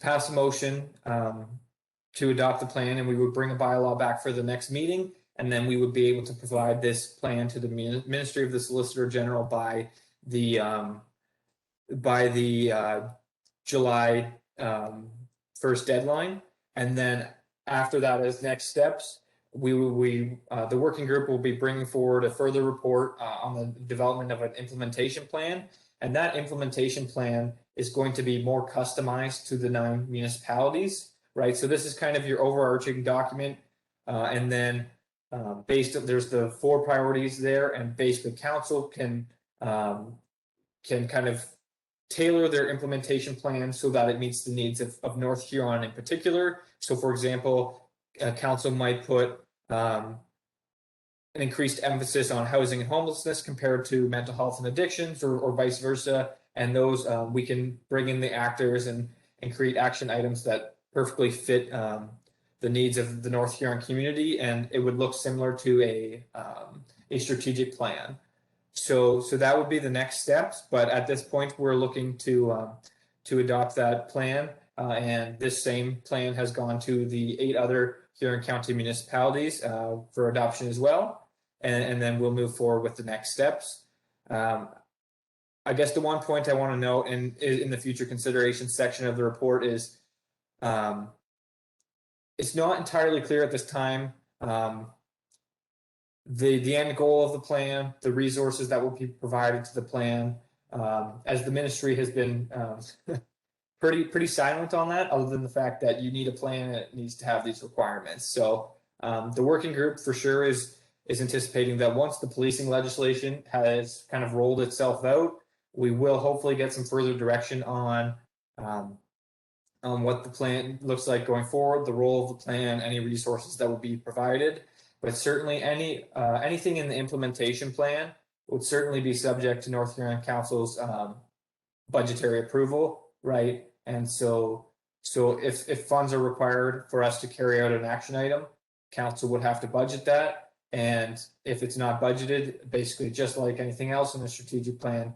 pass a motion to adopt the plan, and we would bring a bylaw back for the next meeting, and then we would be able to provide this plan to the Ministry of the Solicitor General by the July 1st deadline. And then after that, as next steps, the working group will be bringing forward a further report on the development of an implementation plan. And that implementation plan is going to be more customized to the 9 municipalities, right? So this is kind of your overarching document. And then there's the 4 priorities there, and basically council can kind of tailor their implementation plan so that it meets the needs of North Huron in particular. So for example, council might put an increased emphasis on housing and homelessness compared to mental health and addictions, or vice versa. And those we can bring in the actors and create action items that perfectly fit the needs of the North Huron community, and it would look similar to a strategic plan. So that would be the next steps. But at this point, we're looking to adopt that plan, and this same plan has gone to the 8 other Huron County municipalities for adoption as well, and then we'll move forward with the next steps. I guess the one point I want to note in the future consideration section of the report is it's not entirely clear at this time the end goal of the plan, the resources that will be provided to the plan, as the ministry has been pretty silent on that, other than the fact that you need a plan and it needs to have these requirements. So the working group for sure is anticipating that once the policing legislation has kind of rolled itself out, we will hopefully get some further direction on what the plan looks like going forward, the role of the plan, any resources that will be provided. But certainly anything in the implementation plan would certainly be subject to North Huron Council's budgetary approval, right? And so if funds are required for us to carry out an action item, council would have to budget that. And if it's not budgeted, basically just like anything else in the strategic plan,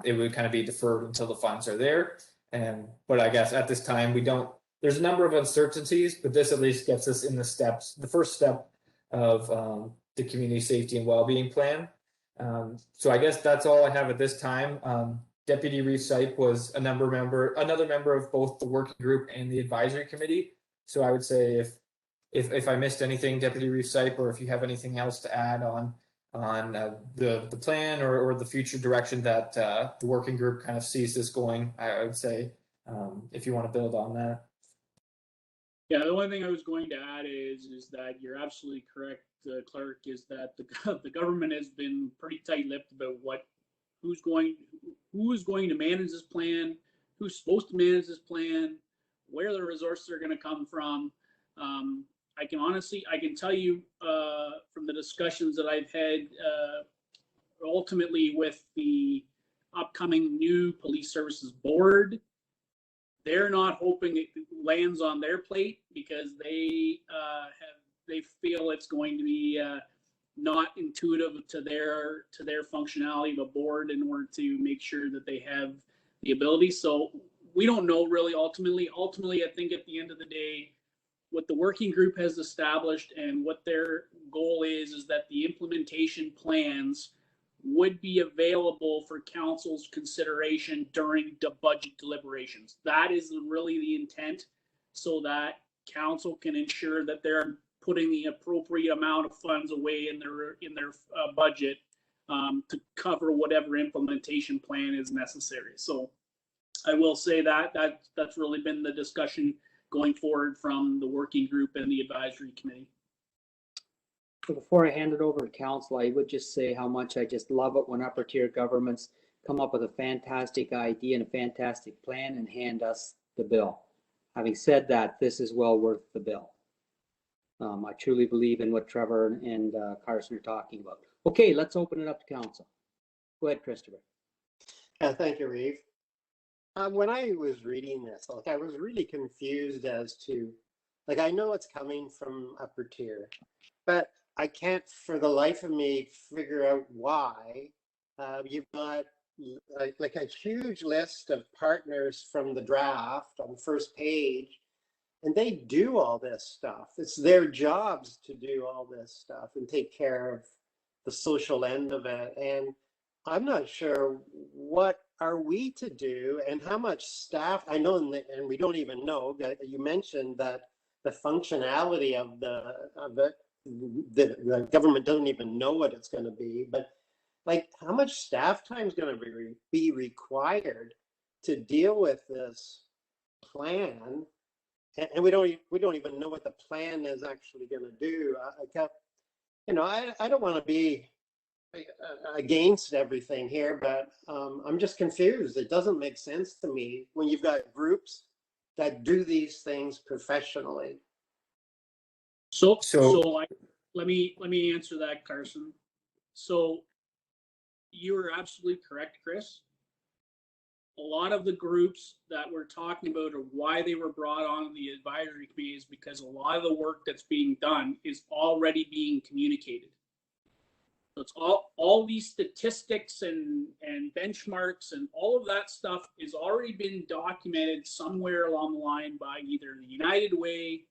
it would kind of be deferred until the funds are there. But I guess at this time, there's a number of uncertainties, but this at least gets us in the first step of the community safety and well-being plan. So I guess that's all I have at this time. Deputy Reeve Sipe was another member of both the working group and the advisory committee. So I would say if I missed anything, Deputy Reeve Sipe, or if you have anything else to add on the plan or the future direction that the working group kind of sees this going, I would say if you want to build on that. Yeah, the only thing I was going to add is that you're absolutely correct, Clerk, is that the government has been pretty tight-lipped about who's going to manage this plan, who's supposed to manage this plan, where the resources are going to come from. I can tell you from the discussions that I've had ultimately with the upcoming new police services board, they're not hoping it lands on their plate because they feel it's going to be not intuitive to their functionality of a board in order to make sure that they have the ability. So we don't know really ultimately. Ultimately, I think at the end of the day, what the working group has established and what their goal is that the implementation plans would be available for council's consideration during the budget deliberations. That is really the intent, so that council can ensure that they're putting the appropriate amount of funds away in their budget to cover whatever implementation plan is necessary. So I will say that's really been the discussion going forward from the working group and the advisory committee. Before I hand it over to council, I would just say how much I just love it when upper tier governments come up with a fantastic idea and a fantastic plan and hand us the bill. Having said that, this is well worth the bill. I truly believe in what Trevor and Carson are talking about. Okay, let's open it up to council. Go ahead, Christopher. Thank you, Reeve. When I was reading this, I was really confused as to, I know it's coming from upper tier, but I can't for the life of me figure out why. You've got like a huge list of partners from the draft on the first page, and they do all this stuff. It's their jobs to do all this stuff and take care of the social end of it. And I'm not sure what are we to do and how much staff. I know, and we don't even know that you mentioned that the functionality of the government doesn't even know what it's going to be, but how much staff time is going to be required to deal with this plan, and we don't even know what the plan is actually going to do. I don't want to be against everything here, but I'm just confused. It doesn't make sense to me when you've got groups that do these things professionally. Let me answer that, Carson. So you are absolutely correct, Chris. A lot of the groups that we're talking about, or why they were brought on the advisory committee, is because a lot of the work that's being done is already being communicated. So it's all these statistics and benchmarks and all of that stuff is already been documented somewhere along the line by either the United Way,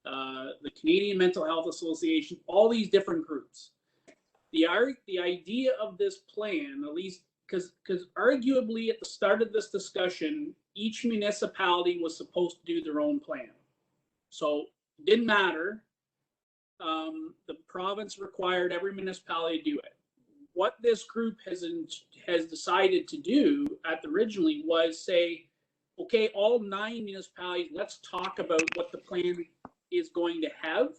the Canadian Mental Health Association, all these different groups. The idea of this plan, at least because arguably at the start of this discussion, each municipality was supposed to do their own plan. So it didn't matter. The province required every municipality to do it. What this group has decided to do originally was say, okay, all 9 municipalities, let's talk about what the plan is going to have.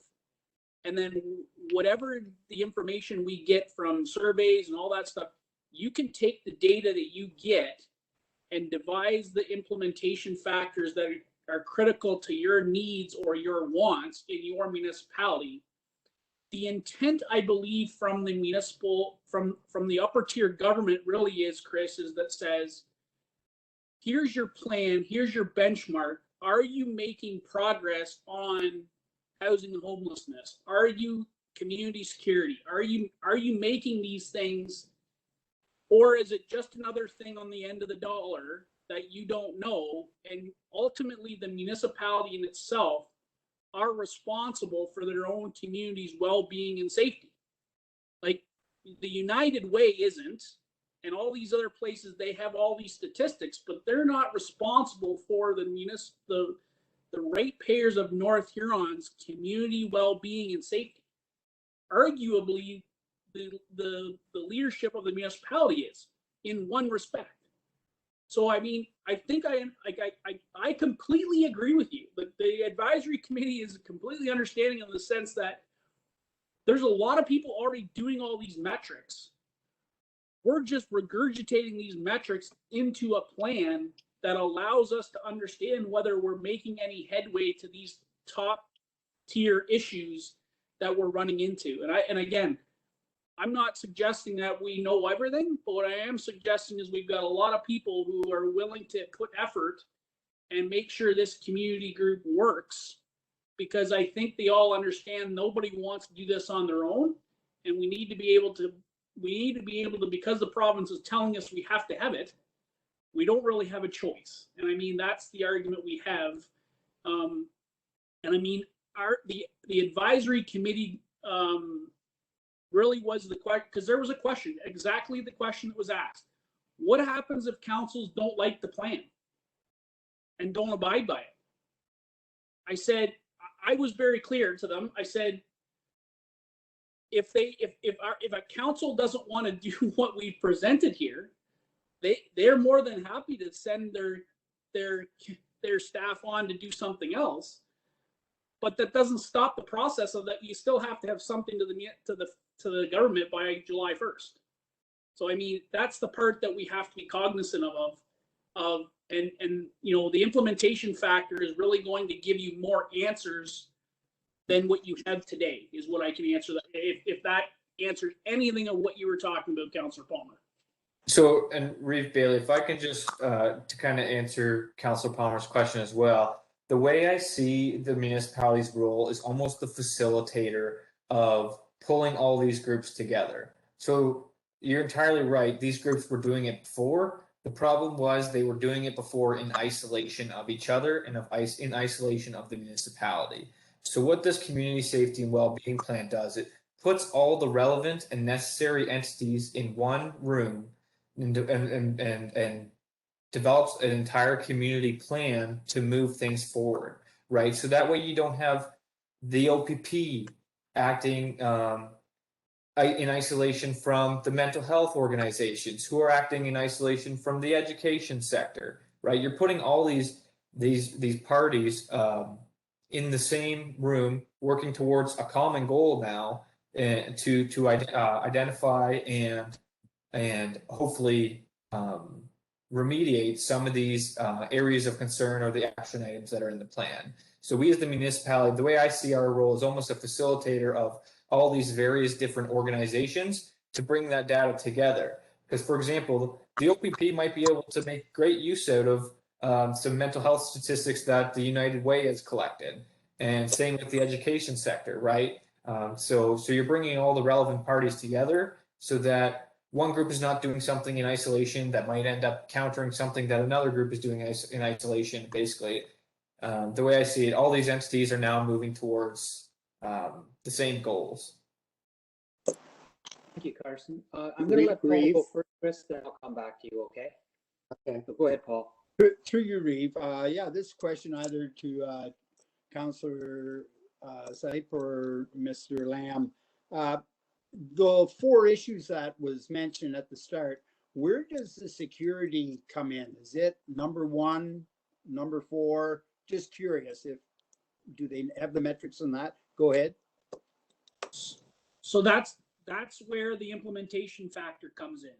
And then whatever the information we get from surveys and all that stuff, you can take the data that you get and devise the implementation factors that are critical to your needs or your wants in your municipality. The intent, I believe, from the from the upper tier government really is, Chris, is that says, here's your plan, here's your benchmark. Are you making progress on housing and homelessness? Are you community security? Are you making these things, or is it just another thing on the end of the dollar that you don't know? And ultimately, the municipality in itself are responsible for their own community's well-being and safety. Like the United Way isn't, and all these other places, they have all these statistics, but they're not responsible for the ratepayers of North Huron's community well-being and safety. Arguably, the leadership of the municipality is, in one respect. So I mean, I think I completely agree with you. But the advisory committee is completely understanding in the sense that there's a lot of people already doing all these metrics. We're just regurgitating these metrics into a plan that allows us to understand whether we're making any headway to these top tier issues that we're running into. And again, I'm not suggesting that we know everything, but what I am suggesting is we've got a lot of people who are willing to put effort and make sure this community group works, because I think they all understand nobody wants to do this on their own, and we need to be able to, because the province is telling us we have to have it, we don't really have a choice. And I mean, that's the argument we have. And I mean, the advisory committee really was the question, because there was a question, exactly the question that was asked. What happens if councils don't like the plan and don't abide by it? I said, I was very clear to them. I said, if a council doesn't want to do what we presented here, they're more than happy to send their staff on to do something else. But that doesn't stop the process of that. You still have to have something to the government by July 1st. So I mean, that's the part that we have to be cognizant of, and you know, the implementation factor is really going to give you more answers than what you have today, is what I can answer that. If that answers anything of what you were talking about, Councillor Palmer. So, and Reeve Bailey, if I can just to kind of answer Councillor Palmer's question as well, the way I see the municipality's role is almost the facilitator of pulling all these groups together. So you're entirely right. These groups were doing it before. The problem was they were doing it before in isolation of each other and in isolation of the municipality. So what this community safety and well-being plan does, it puts all the relevant and necessary entities in one room and develops an entire community plan to move things forward, right? So that way you don't have the OPP acting in isolation from the mental health organizations who are acting in isolation from the education sector, right? You're putting all these parties in the same room, working towards a common goal now, to identify and hopefully remediate some of these areas of concern or the action items that are in the plan. So we as the municipality, the way I see our role is almost a facilitator of all these various different organizations to bring that data together. Because, for example, the OPP might be able to make great use out of some mental health statistics that the United Way has collected, and same with the education sector, right? So you're bringing all the relevant parties together so that one group is not doing something in isolation that might end up countering something that another group is doing in isolation. Basically, the way I see it, all these entities are now moving towards the same goals. Thank you, Carson. I'm going to let Paul go first, Chris, then I'll come back to you, okay? Okay. So go ahead, Paul. Through you, Reeve. Yeah, this question either to Councillor Sipe or Mr. Lamb. The four issues that was mentioned at the start, where does the security come in? Is it number one, number four? Just curious, do they have the metrics on that? Go ahead. So that's where the implementation factor comes in.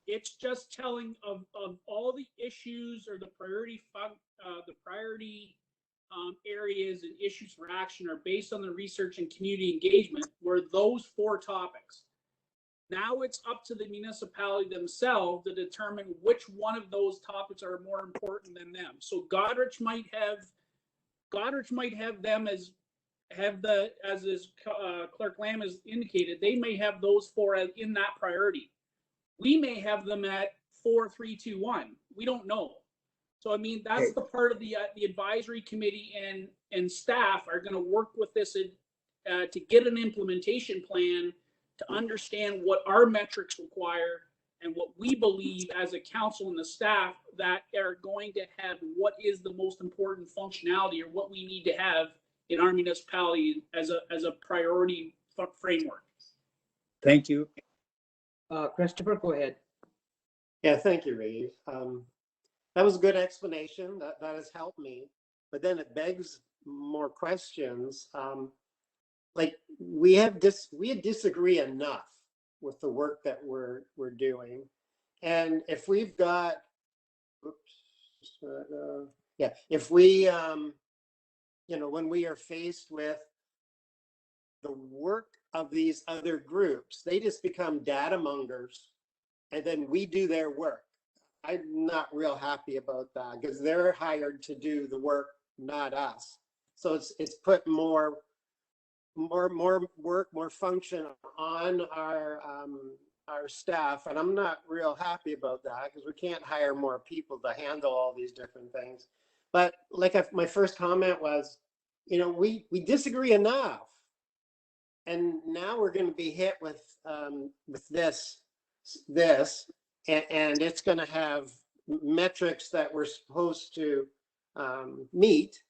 It's just telling of all the issues or the priority areas and issues for action are based on the research and community engagement, were those four topics. Now it's up to the municipality themselves to determine which one of those topics are more important than them. So Goderich might have them as Clerk Lamb has indicated, they may have those four in that priority. We may have them at 4, 3, 2, 1. We don't know. So I mean, that's the part of the advisory committee and staff are going to work with this to get an implementation plan to understand what our metrics require and what we believe as a council and the staff that are going to have what is the most important functionality or what we need to have in our municipality as a priority framework. Thank you. Christopher, go ahead. Yeah, thank you, Reeve. That was a good explanation. That has helped me. But then it begs more questions. Like we disagree enough with the work that we're doing, and if we've got, if we, when we are faced with the work of these other groups, they just become data mongers, and then we do their work. I'm not real happy about that because they're hired to do the work, not us. So it's put more work, more function on our staff, and I'm not real happy about that because we can't hire more people to handle all these different things. But like my first comment was, we disagree enough, and now we're going to be hit with this, and it's going to have metrics that we're supposed to meet,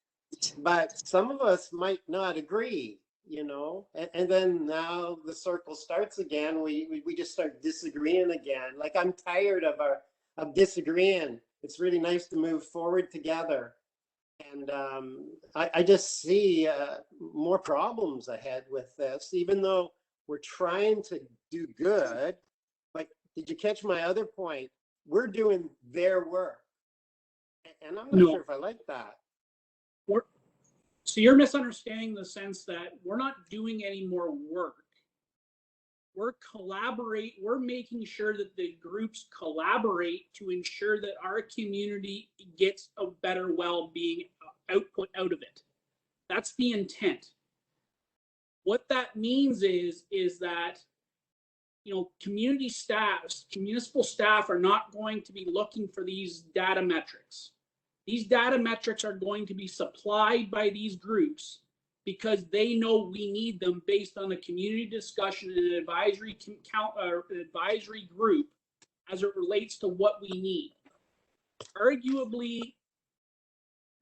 but some of us might not agree, and then now the circle starts again. We just start disagreeing again. Like, I'm tired of disagreeing. It's really nice to move forward together. And I just see more problems ahead with this, even though we're trying to do good. Like, did you catch my other point? We're doing their work. And I'm not sure if I like that. So you're misunderstanding the sense that we're not doing any more work. We're making sure that the groups collaborate to ensure that our community gets a better well-being output out of it. That's the intent. What that means is that, community staffs, municipal staff are not going to be looking for these data metrics. These data metrics are going to be supplied by these groups because they know we need them based on a community discussion and an advisory group as it relates to what we need. Arguably,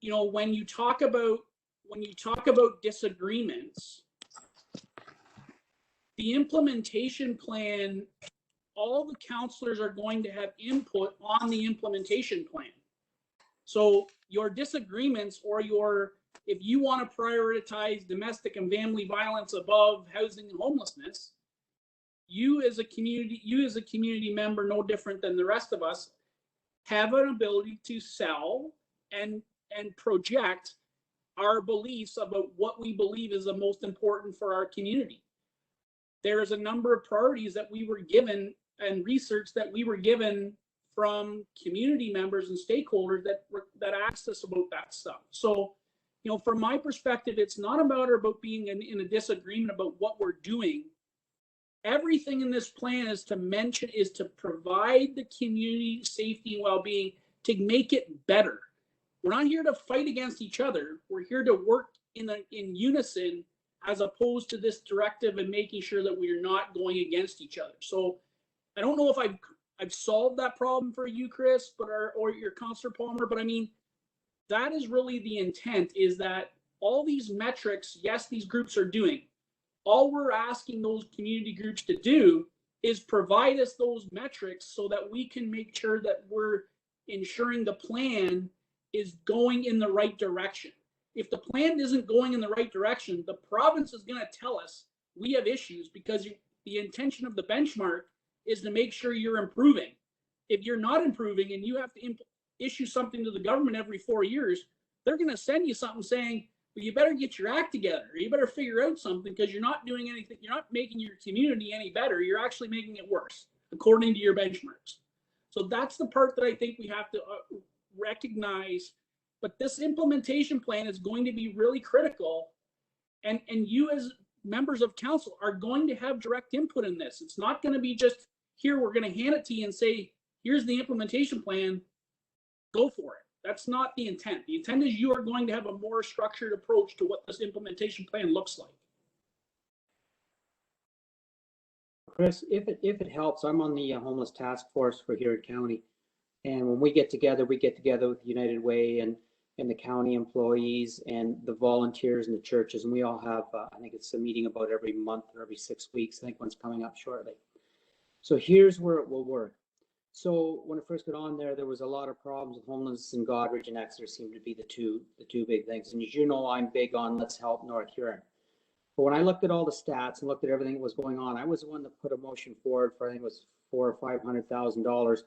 when you talk about disagreements, the implementation plan, all the councillors are going to have input on the implementation plan. So your disagreements or if you want to prioritize domestic and family violence above housing and homelessness, you as a community member, no different than the rest of us, have an ability to sell and project our beliefs about what we believe is the most important for our community. There is a number of priorities that we were given and research that we were given from community members and stakeholders that asked us about that stuff. So, from my perspective, it's not about being in a disagreement about what we're doing. Everything in this plan is to provide the community safety and well-being to make it better. We're not here to fight against each other. We're here to work in unison, as opposed to this directive and making sure that we're not going against each other. So I don't know if I've solved that problem for you, Chris, or your Councillor Palmer, but I mean, that is really the intent, is that all these metrics, yes, these groups are doing. All we're asking those community groups to do is provide us those metrics so that we can make sure that we're ensuring the plan is going in the right direction. If the plan isn't going in the right direction, the province is going to tell us we have issues, because the intention of the benchmark is to make sure you're improving. If you're not improving and you have to issue something to the government every 4 years, they're going to send you something saying, well, you better get your act together, or you better figure out something, because you're not doing anything. You're not making your community any better. You're actually making it worse, according to your benchmarks. So that's the part that I think we have to recognize. But this implementation plan is going to be really critical. And you as members of council are going to have direct input in this. It's not going to be just, here, we're going to hand it to you and say, here's the implementation plan, go for it. That's not the intent. The intent is you are going to have a more structured approach to what this implementation plan looks like. Chris, if it helps, I'm on the homeless task force for Huron County. And when we get together with United Way and the county employees and the volunteers and the churches, and we all have, I think it's a meeting about every month or every 6 weeks. I think one's coming up shortly. So here's where it will work. So when I first got on there, there was a lot of problems with homelessness in Goderich and Exeter seemed to be the two big things. And as you know, I'm big on let's help North Huron. But when I looked at all the stats and looked at everything that was going on, I was the one that put a motion forward for, I think it was $400,000 or $500,000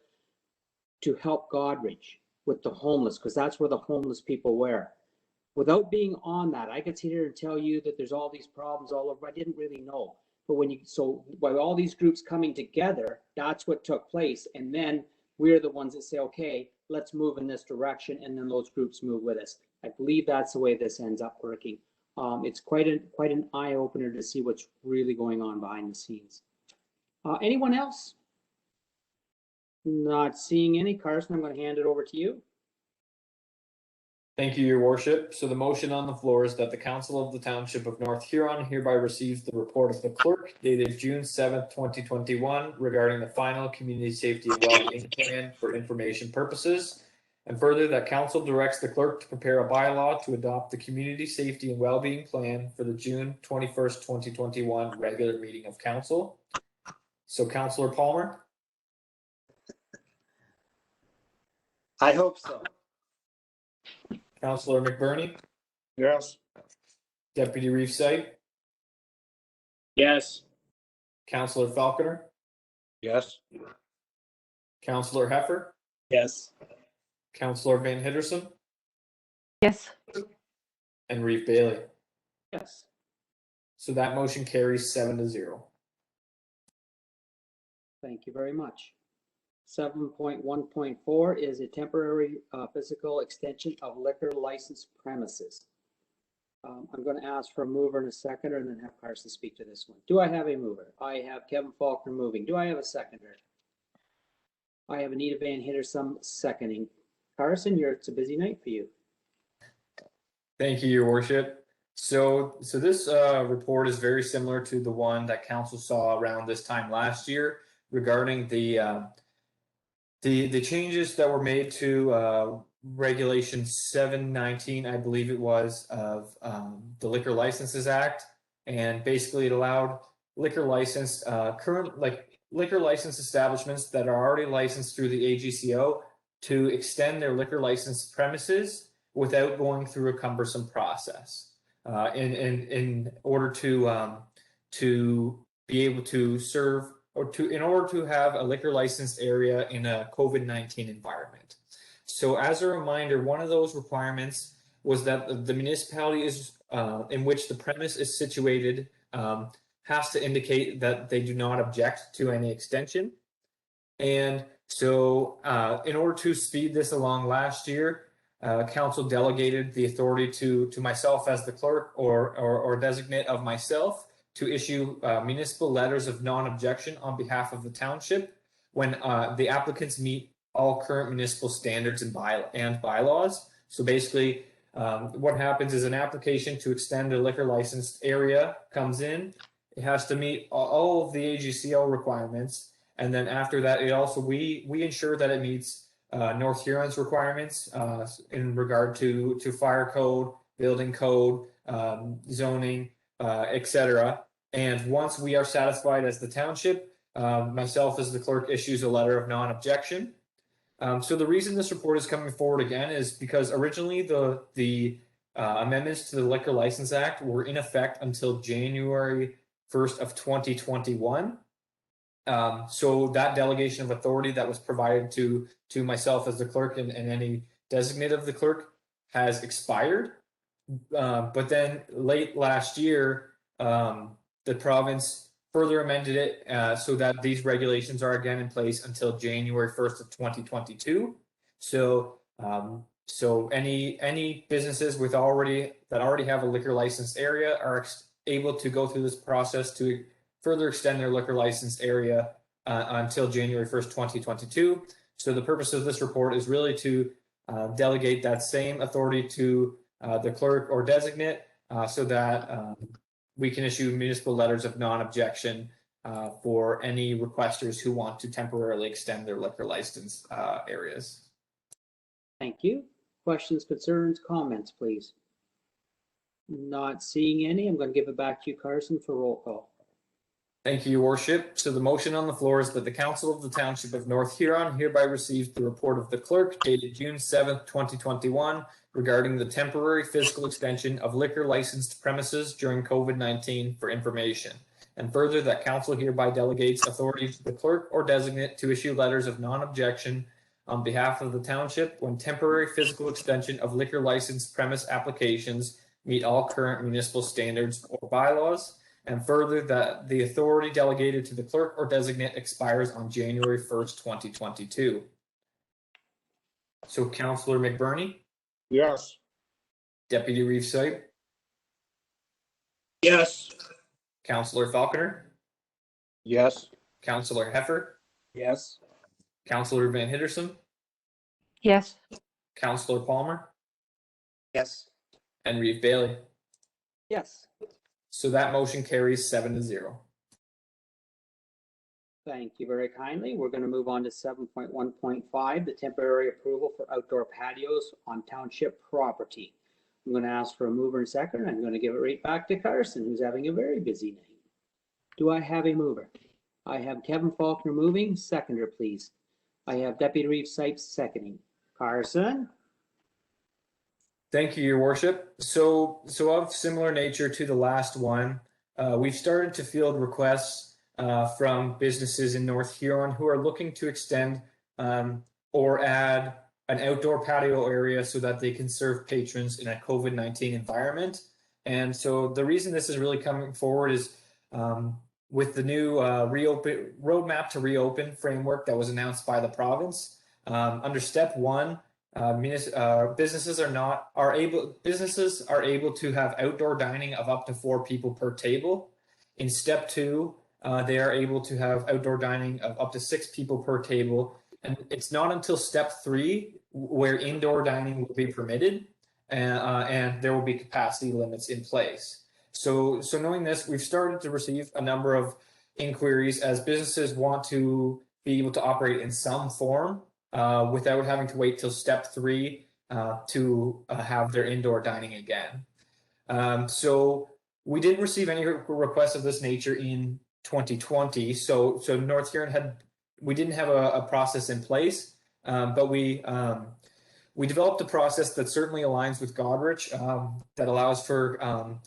to help Goderich with the homeless, because that's where the homeless people were. Without being on that, I could sit here and tell you that there's all these problems all over. I didn't really know. But by all these groups coming together, that's what took place. And then we're the ones that say, okay, let's move in this direction. And then those groups move with us. I believe that's the way this ends up working. It's quite an eye opener to see what's really going on behind the scenes. Anyone else? Not seeing any. Carson, I'm going to hand it over to you. Thank you, Your Worship. So the motion on the floor is that the Council of the Township of North Huron hereby receives the report of the clerk dated June 7th, 2021 regarding the final community safety and well-being plan for information purposes. And further, that council directs the clerk to prepare a bylaw to adopt the community safety and well-being plan for the June 21st, 2021 regular meeting of council. So Councillor Palmer? I hope so. Councillor McBurney? Yes. Deputy Reeve Sight? Yes. Councillor Falconer? Yes. Councillor Heffer? Yes. Councillor Van Hitterson? Yes. And Reeve Bailey. Yes. So that motion carries 7-0. Thank you very much. 7.1.4 is a temporary physical extension of liquor license premises. I'm going to ask for a mover and a seconder and then have Carson speak to this one. Do I have a mover? I have Kevin Faulkner moving. Do I have a seconder? I have Anita Van Hitterson seconding. Carson, it's a busy night for you. Thank you, Your Worship. So this report is very similar to the one that council saw around this time last year regarding the changes that were made to Regulation 719, I believe it was, of the Liquor Licenses Act, and basically it allowed liquor license liquor license establishments that are already licensed through the AGCO to extend their liquor license premises without going through a cumbersome process in order to be able to serve in order to have a liquor licensed area in a COVID-19 environment. So as a reminder, one of those requirements was that the municipality is in which the premise is situated has to indicate that they do not object to any extension. And so in order to speed this along last year, council delegated the authority to myself as the clerk or designate of myself to issue municipal letters of non-objection on behalf of the township when the applicants meet all current municipal standards and bylaws. So basically, what happens is an application to extend a liquor licensed area comes in. It has to meet all of the AGCO requirements, and then after that, it also we ensure that it meets North Huron's requirements in regard to fire code, building code, zoning, etc. And once we are satisfied as the township, myself as the clerk issues a letter of non-objection. So the reason this report is coming forward again is because originally the amendments to the Liquor License Act were in effect until January 1st of 2021. So that delegation of authority that was provided to myself as the clerk and any designate of the clerk has expired. But then late last year, the province further amended it so that these regulations are again in place until January 1st of 2022. So any businesses that already have a liquor license area are able to go through this process to further extend their liquor license area until January 1st, 2022. So the purpose of this report is really to delegate that same authority to the clerk or designate so that we can issue municipal letters of non-objection for any requesters who want to temporarily extend their liquor license areas. Thank you. Questions, concerns, comments, please? Not seeing any. I'm going to give it back to you, Carson, for roll call. Thank you, Your Worship. So the motion on the floor is that the Council of the Township of North Huron hereby receives the report of the clerk dated June 7th, 2021 regarding the temporary physical extension of liquor licensed premises during COVID-19 for information. And further, that council hereby delegates authority to the clerk or designate to issue letters of non-objection on behalf of the township when temporary physical extension of liquor licensed premise applications meet all current municipal standards or bylaws. And further, that the authority delegated to the clerk or designate expires on January 1st, 2022. So Councillor McBurney? Yes. Deputy Reeve Sipe? Yes. Councillor Falconer? Yes. Councillor Heffer? Yes. Councillor Van Hittersum? Yes. Councillor Palmer? Yes. And Reeve Bailey? Yes. So that motion carries 7-0. Thank you very kindly. We're going to move on to 7.1.5, the temporary approval for outdoor patios on township property. I'm going to ask for a mover and second. I'm going to give it right back to Carson, who's having a very busy night. Do I have a mover? I have Kevin Faulkner moving. Seconder, please. I have Deputy Reeve Sipes seconding. Carson? Thank you, Your Worship. So of similar nature to the last one, we've started to field requests from businesses in North Huron who are looking to extend or add an outdoor patio area so that they can serve patrons in a COVID-19 environment. And so the reason this is really coming forward is with the new roadmap to reopen framework that was announced by the province. Under step one, businesses are able to have outdoor dining of up to 4 people per table. In step two, they are able to have outdoor dining of up to 6 people per table. And it's not until step 3 where indoor dining will be permitted, and there will be capacity limits in place. So knowing this, we've started to receive a number of inquiries as businesses want to be able to operate in some form without having to wait till step 3 to have their indoor dining again. So we didn't receive any requests of this nature in 2020. So North Huron we didn't have a process in place, but we developed a process that certainly aligns with Goderich that allows for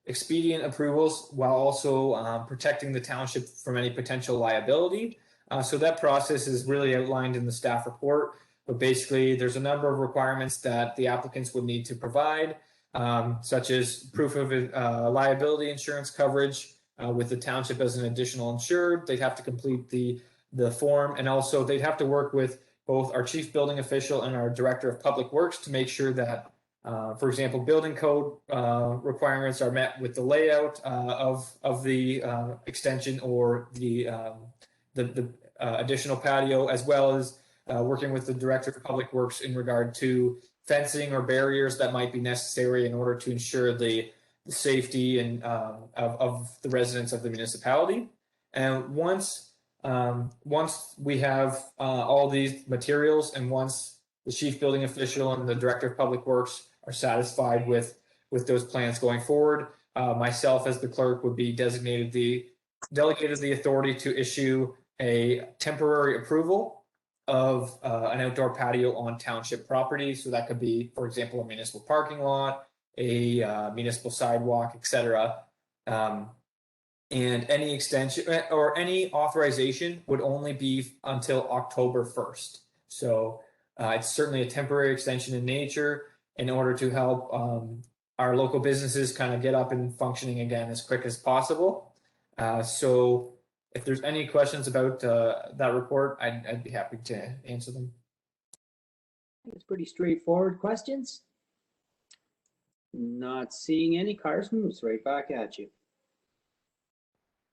expedient approvals while also protecting the township from any potential liability. So that process is really outlined in the staff report, but basically there's a number of requirements that the applicants would need to provide, such as proof of liability insurance coverage with the township as an additional insured. They'd have to complete the form, and also they'd have to work with both our chief building official and our director of public works to make sure that, for example, building code requirements are met with the layout of the extension or the additional patio, as well as working with the director of public works in regard to fencing or barriers that might be necessary in order to ensure the safety and of the residents of the municipality. And once we have all these materials, and once the chief building official and the director of public works are satisfied with those plans going forward, myself as the clerk would be delegated the authority to issue a temporary approval of an outdoor patio on township property. So that could be, for example, a municipal parking lot, a municipal sidewalk, etc. And any extension or any authorization would only be until October 1st. So it's certainly a temporary extension in nature in order to help our local businesses kind of get up and functioning again as quick as possible. So if there's any questions about that report, I'd be happy to answer them. It's pretty straightforward questions. Not seeing any. Carson, it's right back at you.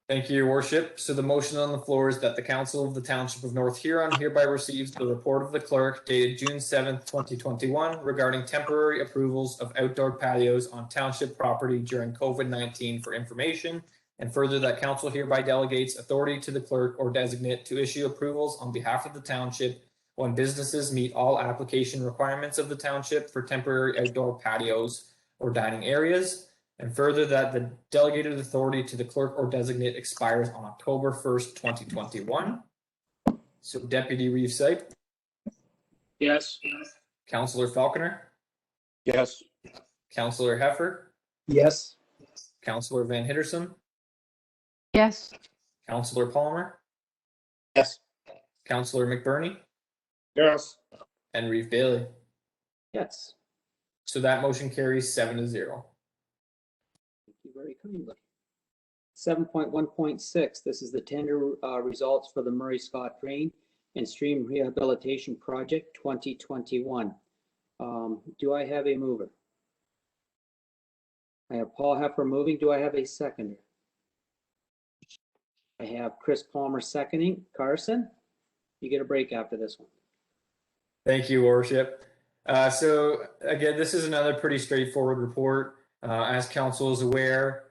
Thank you, Your Worship. So the motion on the floor is that the Council of the Township of North Huron hereby receives the report of the clerk dated June 7th, 2021 regarding temporary approvals of outdoor patios on township property during COVID-19 for information, and further that council hereby delegates authority to the clerk or designate to issue approvals on behalf of the township when businesses meet all application requirements of the township for temporary outdoor patios or dining areas. And further, that the delegated authority to the clerk or designate expires on October 1st, 2021. So Deputy Reeve Sipe, Yes. Councillor Falconer, Yes. Councillor Heffer, Yes. Councillor Van Hittersum, Yes. Councillor Palmer, Yes. Councillor McBurney, Yes. and Reeve Bailey. Yes. So that motion carries 7-0. Thank you very kindly. 7.1.6, this is the tender results for the Murray Scott Drain and Stream Rehabilitation Project 2021. Do I have a mover? I have Paul Heffer moving. Do I have a seconder? I have Chris Palmer seconding. Carson, you get a break after this one. Thank you, Worship. So again, this is another pretty straightforward report. As council is aware,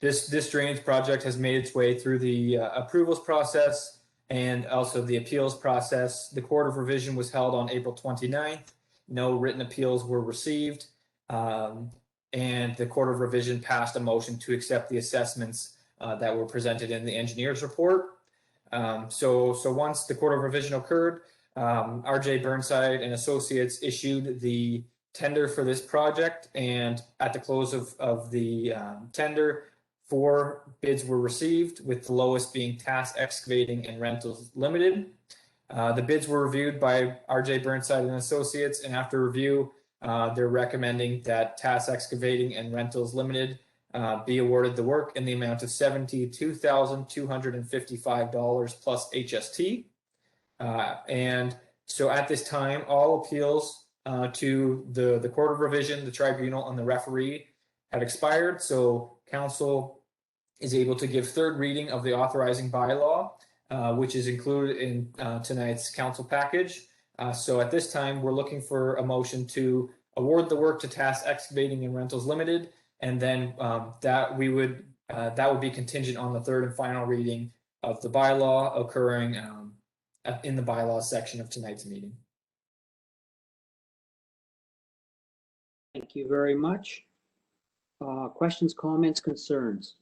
this drainage project has made its way through the approvals process and also the appeals process. The Court of Revision was held on April 29th. No written appeals were received. And the Court of Revision passed a motion to accept the assessments that were presented in the engineer's report. So once the Court of Revision occurred, RJ Burnside and Associates issued the tender for this project, and at the close of the tender, 4 bids were received, with the lowest being Tass Excavating and Rentals Limited. The bids were reviewed by RJ Burnside and Associates, and after review, they're recommending that Tass Excavating and Rentals Limited be awarded the work in the amount of $72,255 plus HST. And so at this time, all appeals to the Court of Revision, the tribunal, and the referee had expired. So council is able to give third reading of the authorizing bylaw, which is included in tonight's council package. So at this time, we're looking for a motion to award the work to Tass Excavating and Rentals Limited, and then that would be contingent on the third and final reading of the bylaw occurring in the bylaws section of tonight's meeting. Thank you very much. Questions, comments, concerns?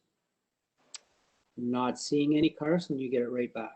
Not seeing any. Carson, you get it right back.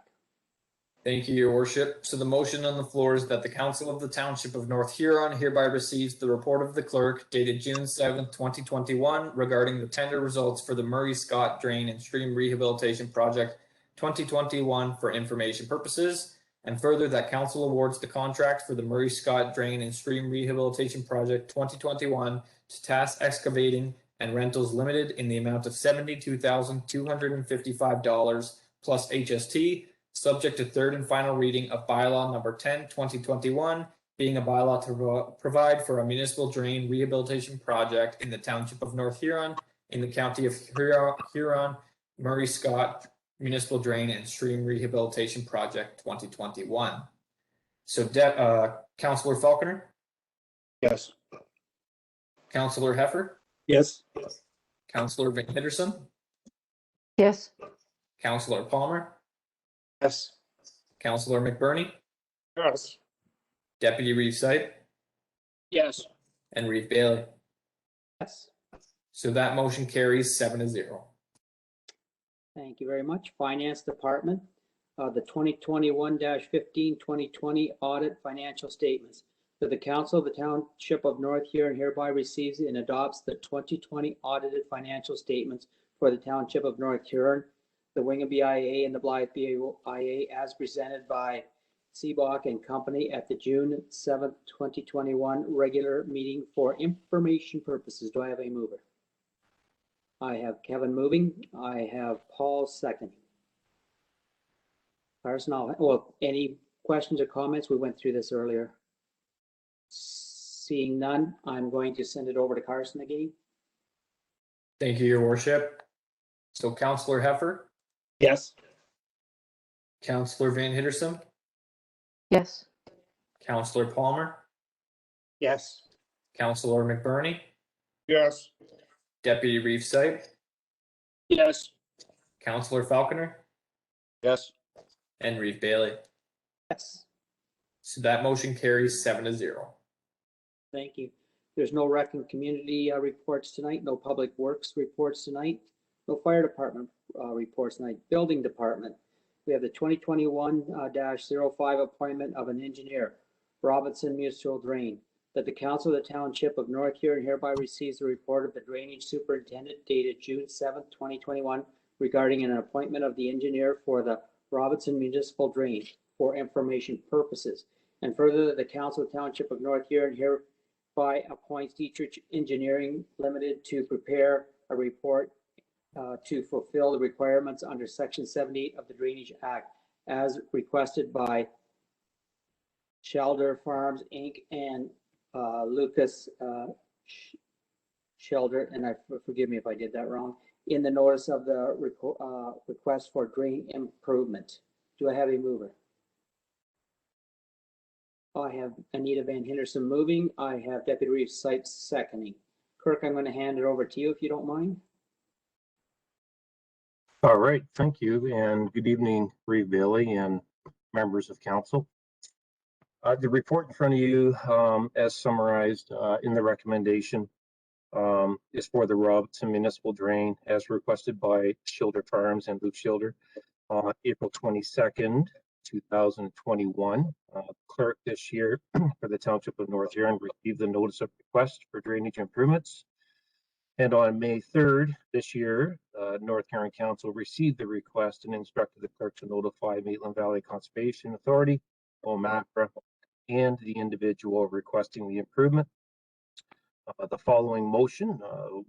Thank you, Your Worship. So the motion on the floor is that the Council of the Township of North Huron hereby receives the report of the clerk dated June 7th, 2021 regarding the tender results for the Murray Scott Drain and Stream Rehabilitation Project 2021 for information purposes, and further that council awards the contract for the Murray Scott Drain and Stream Rehabilitation Project 2021 to Tass Excavating and Rentals Limited in the amount of $72,255 plus HST, subject to third and final reading of bylaw number 10, 2021, being a bylaw to provide for a municipal drain rehabilitation project in the Township of North Huron, in the County of Huron, Murray Scott Municipal Drain and Stream Rehabilitation Project 2021. So Councillor Falconer? Yes. Councillor Heffer? Yes. Councillor Van Hittersum? Yes. Councillor Palmer? Yes. Councillor McBurney? Yes. Deputy Reeve Sipe? Yes. And Reeve Bailey. Yes. So that motion carries 7-0. Thank you very much. Finance Department, the 2021-15-2020 audit financial statements. That the Council of the Township of North Huron hereby receives and adopts the 2020 audited financial statements for the Township of North Huron, the Wingaby IA and the Blythe BIA as presented by Seabach and Company at the June 7th, 2021 regular meeting for information purposes. Do I have a mover? I have Kevin moving. I have Paul seconding. Carson, any questions or comments? We went through this earlier. Seeing none, I'm going to send it over to Carson again. Thank you, Your Worship. So Councillor Heffer? Yes. Councillor Van Hittersum? Yes. Councillor Palmer? Yes. Councillor McBurney? Yes. Deputy Reeve Sipe? Yes. Councillor Falconer? Yes. And Reeve Bailey. Yes. So that motion carries 7-0. Thank you. There's no rec and community reports tonight, no public works reports tonight, no fire department reports tonight. Building department, we have the 2021-05 appointment of an engineer, Robinson Mutual Drain, that the council of the township of North Huron hereby receives the report of the drainage superintendent dated June 7th, 2021, regarding an appointment of the engineer for the Robinson Municipal Drain for information purposes. And further, that the council of the township of North Huron hereby appoints Dietrich Engineering Limited to prepare a report to fulfill the requirements under Section 78 of the Drainage Act as requested by Shelder Farms Inc. and Lucas Shelder, and forgive me if I did that wrong, in the notice of the request for drain improvement. Do I have a mover? I have Anita Van Henderson moving. I have Deputy Reeves Sipes seconding. Kirk, I'm going to hand it over to you if you don't mind. All right, thank you, and good evening, Reeve Bailey and members of council. The report in front of you, as summarized in the recommendation, is for the Robinson Municipal Drain as requested by Shelder Farms and Luke Shelder on April 22nd, 2021. Clerk this year for the Township of North Huron received the notice of request for drainage improvements. And on May 3rd this year, North Huron Council received the request and instructed the clerk to notify Maitland Valley Conservation Authority, OMAFRA, and the individual requesting the improvement. The following motion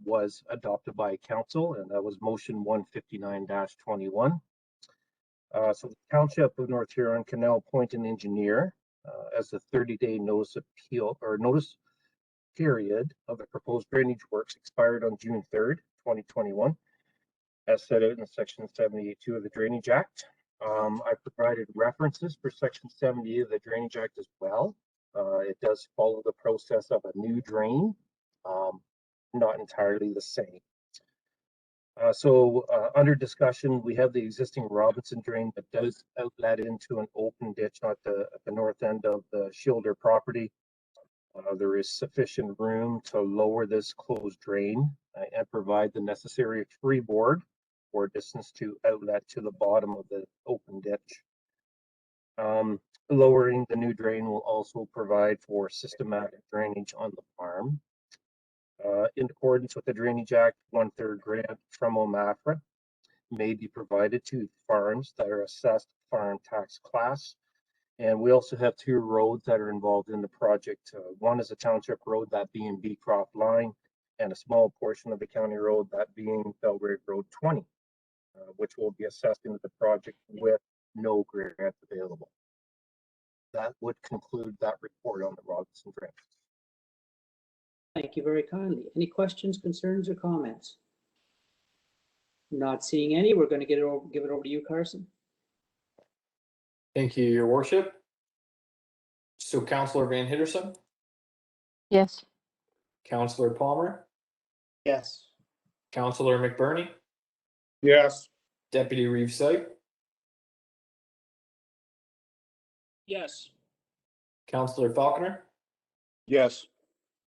was adopted by council, and that was motion 159-21. So the Township of North Huron can now appoint an engineer as the 30-day notice appeal or notice period of the proposed drainage works expired on June 3rd, 2021, as set out in Section 78(2) of the Drainage Act. I provided references for Section 78 of the Drainage Act as well. It does follow the process of a new drain, not entirely the same. Under discussion, we have the existing Robinson drain that does outlet into an open ditch at the north end of the Shelder property. There is sufficient room to lower this closed drain and provide the necessary freeboard for distance to outlet to the bottom of the open ditch. Lowering the new drain will also provide for systematic drainage on the farm. In accordance with the Drainage Act, 1/3 grant from OMAFRA may be provided to farms that are assessed farm tax class. And we also have two roads that are involved in the project. One is a township road, that being Beecroft Line, and a small portion of the county road, that being Belgrave Road 20, which will be assessed into the project with no grant available. That would conclude that report on the Robinson Drain. Thank you very kindly. Any questions, concerns, or comments? Not seeing any. We're going to give it over to you, Carson. Thank you, Your Worship. So Councillor Van Henderson, Yes. Councillor Palmer, Yes. Councillor McBurney, Yes. Deputy Reeves Sipe, Yes. Councillor Falconer, Yes.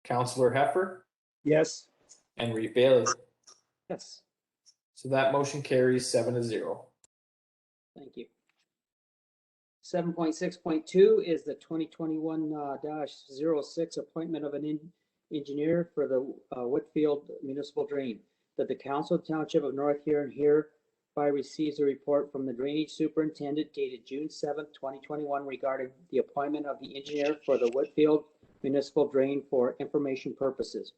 Councillor Heffer, Yes. and Reeve Bailey. Yes. So that motion carries 7-0. Thank you. 7.6.2 is the 2021-06 appointment of an engineer for the Whitfield Municipal Drain. That the Council of Township of North Huron hereby receives a report from the Drainage Superintendent dated June 7th, 2021 regarding the appointment of the engineer for the Whitfield Municipal Drain for information purposes.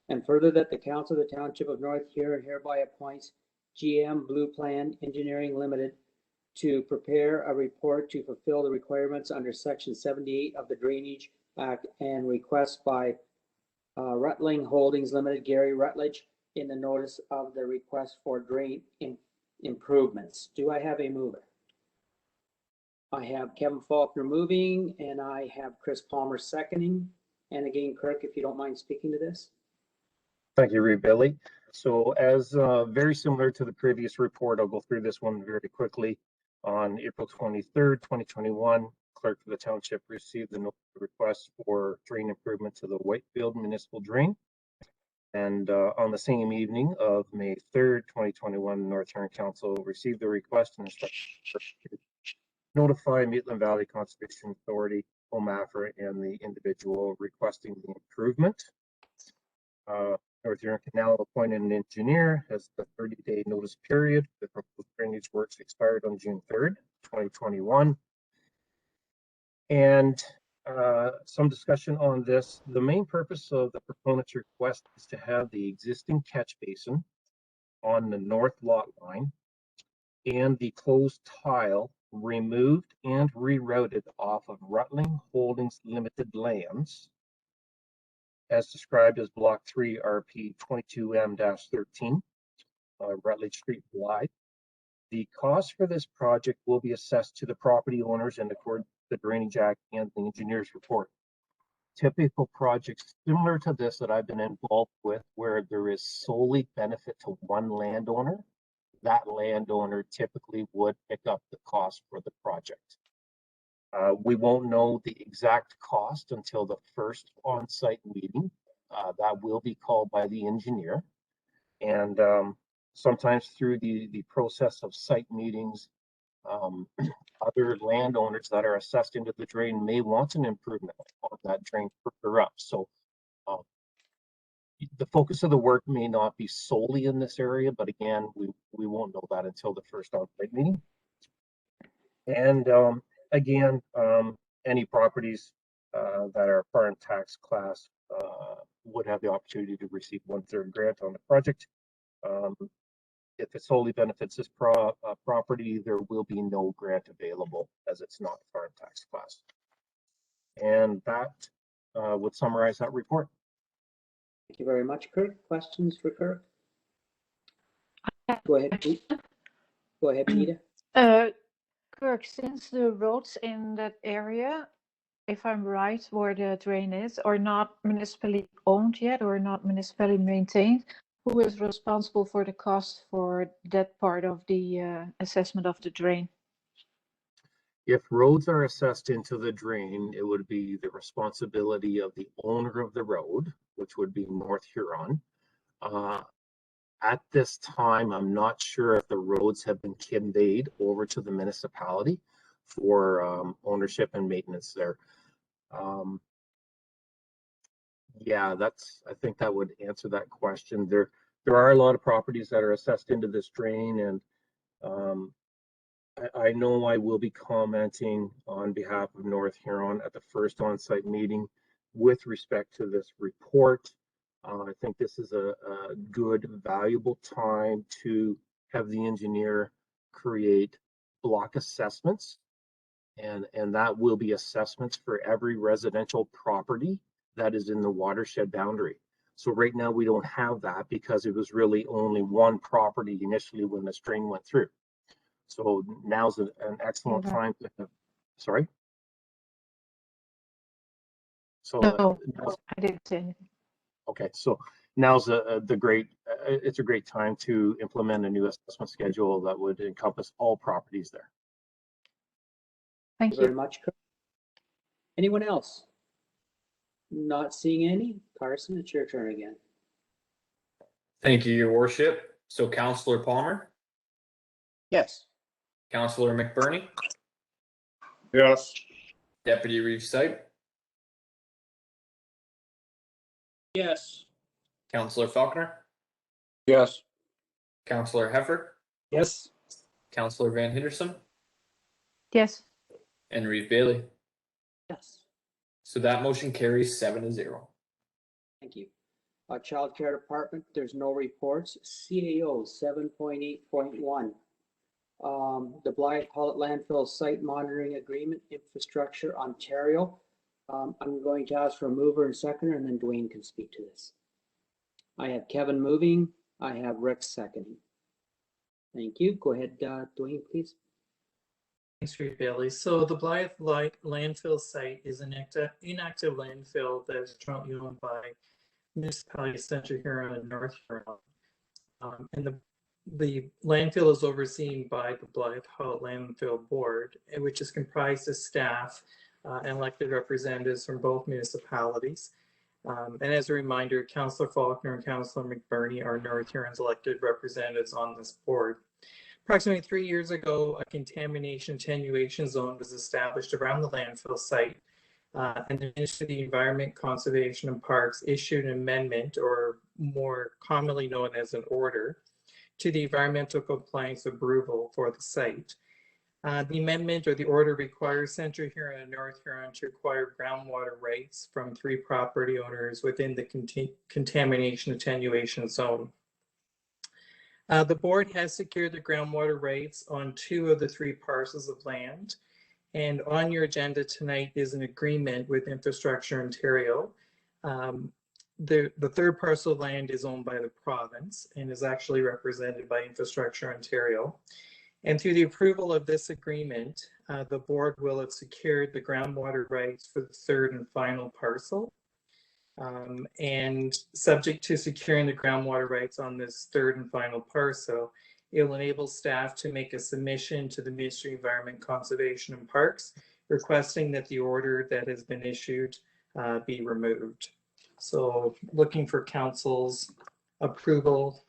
And further, that the Council of the Township of North Huron hereby appoints GM Blue Plan Engineering Limited to prepare a report to fulfill the requirements under Section 78 of the Drainage Act and request by Rutling Holdings Limited, Gary Rutledge, in the notice of the request for drain improvements. Do I have a mover? I have Kevin Faulkner moving, and I have Chris Palmer seconding. And again, Kirk, if you don't mind speaking to this. Thank you, Reeve Bailey. So as very similar to the previous report, I'll go through this one very quickly. On April 23rd, 2021, clerk for the township received the request for drain improvement to the Whitefield Municipal Drain. And on the same evening of May 3rd, 2021, North Huron Council received the request and instructed to notify Maitland Valley Conservation Authority, OMAFRA, and the individual requesting the improvement. North Huron Canal appointed an engineer, has the 30-day notice period. The proposed drainage works expired on June 3rd, 2021. And some discussion on this. The main purpose of the proponent's request is to have the existing catch basin on the north lot line and the closed tile removed and rerouted off of Rutling Holdings Limited lands as described as Block 3 RP 22M-13, Rutledge Street, Blythe. The cost for this project will be assessed to the property owners in accordance with the Drainage Act and the engineer's report. Typical projects similar to this that I've been involved with, where there is solely benefit to one landowner, that landowner typically would pick up the cost for the project. We won't know the exact cost until the first on-site meeting. That will be called by the engineer. And sometimes through the process of site meetings, other landowners that are assessed into the drain may want an improvement on that drain further up. So the focus of the work may not be solely in this area, but again, we won't know that until the first on-site meeting. And again, any properties that are farm tax class would have the opportunity to receive 1/3 grant on the project. If it solely benefits this property, there will be no grant available as it's not farm tax class. And that would summarize that report. Thank you very much, Kirk. Questions for Kirk? Go ahead, Pete. Go ahead, Peter. Kirk, since the roads in that area, if I'm right, where the drain is, are not municipally owned yet or not municipally maintained, who is responsible for the cost for that part of the assessment of the drain? If roads are assessed into the drain, it would be the responsibility of the owner of the road, which would be North Huron. At this time, I'm not sure if the roads have been conveyed over to the municipality for ownership and maintenance there. Yeah, I think that would answer that question. There are a lot of properties that are assessed into this drain, and I know I will be commenting on behalf of North Huron at the first on-site meeting with respect to this report. I think this is a good, valuable time to have the engineer create block assessments, and that will be assessments for every residential property that is in the watershed boundary. So right now we don't have that because it was really only one property initially when the drain went through. So now's an excellent time to have, sorry? So no, I didn't say anything. Okay, so now's it's a great time to implement a new assessment schedule that would encompass all properties there. Thank you very much, Kirk. Anyone else? Not seeing any. Carson, it's your turn again. Thank you, Your Worship. So Councillor Palmer? Yes. Councillor McBurney? Yes. Deputy Reeve Sipe? Yes. Councillor Falconer? Yes. Councillor Heffer? Yes. Councillor Van Henderson? Yes. And Reeve Bailey? Yes. So that motion carries 7-0. Thank you. Child Care Department, there's no reports. CAO 7.8.1. The Blythe Hulett Landfill Site Monitoring Agreement, Infrastructure, Ontario. I'm going to ask for a mover and seconder, and then Dwayne can speak to this. I have Kevin moving. I have Rick seconding. Thank you. Go ahead, Dwayne, please. Thanks, Reeve Bailey. So the Blythe landfill site is an inactive landfill that is jointly owned by municipalities Central Huron and North Huron. And The landfill is overseen by the Blythe Hall Landfill Board, which is comprised of staff and elected representatives from both municipalities. And as a reminder, Councillor Faulkner and Councillor McBurney are North Huron's elected representatives on this board. Approximately 3 years ago, a contamination attenuation zone was established around the landfill site, and the Ministry of the Environment, Conservation and Parks issued an amendment, or more commonly known as an order, to the environmental compliance approval for the site. The amendment or the order requires Central Huron and North Huron to acquire groundwater rights from 3 property owners within the contamination attenuation zone. The board has secured the groundwater rights on 2 of the 3 parcels of land. And on your agenda tonight is an agreement with Infrastructure Ontario. The 3rd parcel of land is owned by the province and is actually represented by Infrastructure Ontario. And through the approval of this agreement, the board will have secured the groundwater rights for the 3rd and final parcel. And subject to securing the groundwater rights on this 3rd and final parcel, it will enable staff to make a submission to the Ministry of Environment, Conservation and Parks, requesting that the order that has been issued be removed. So looking for council's approval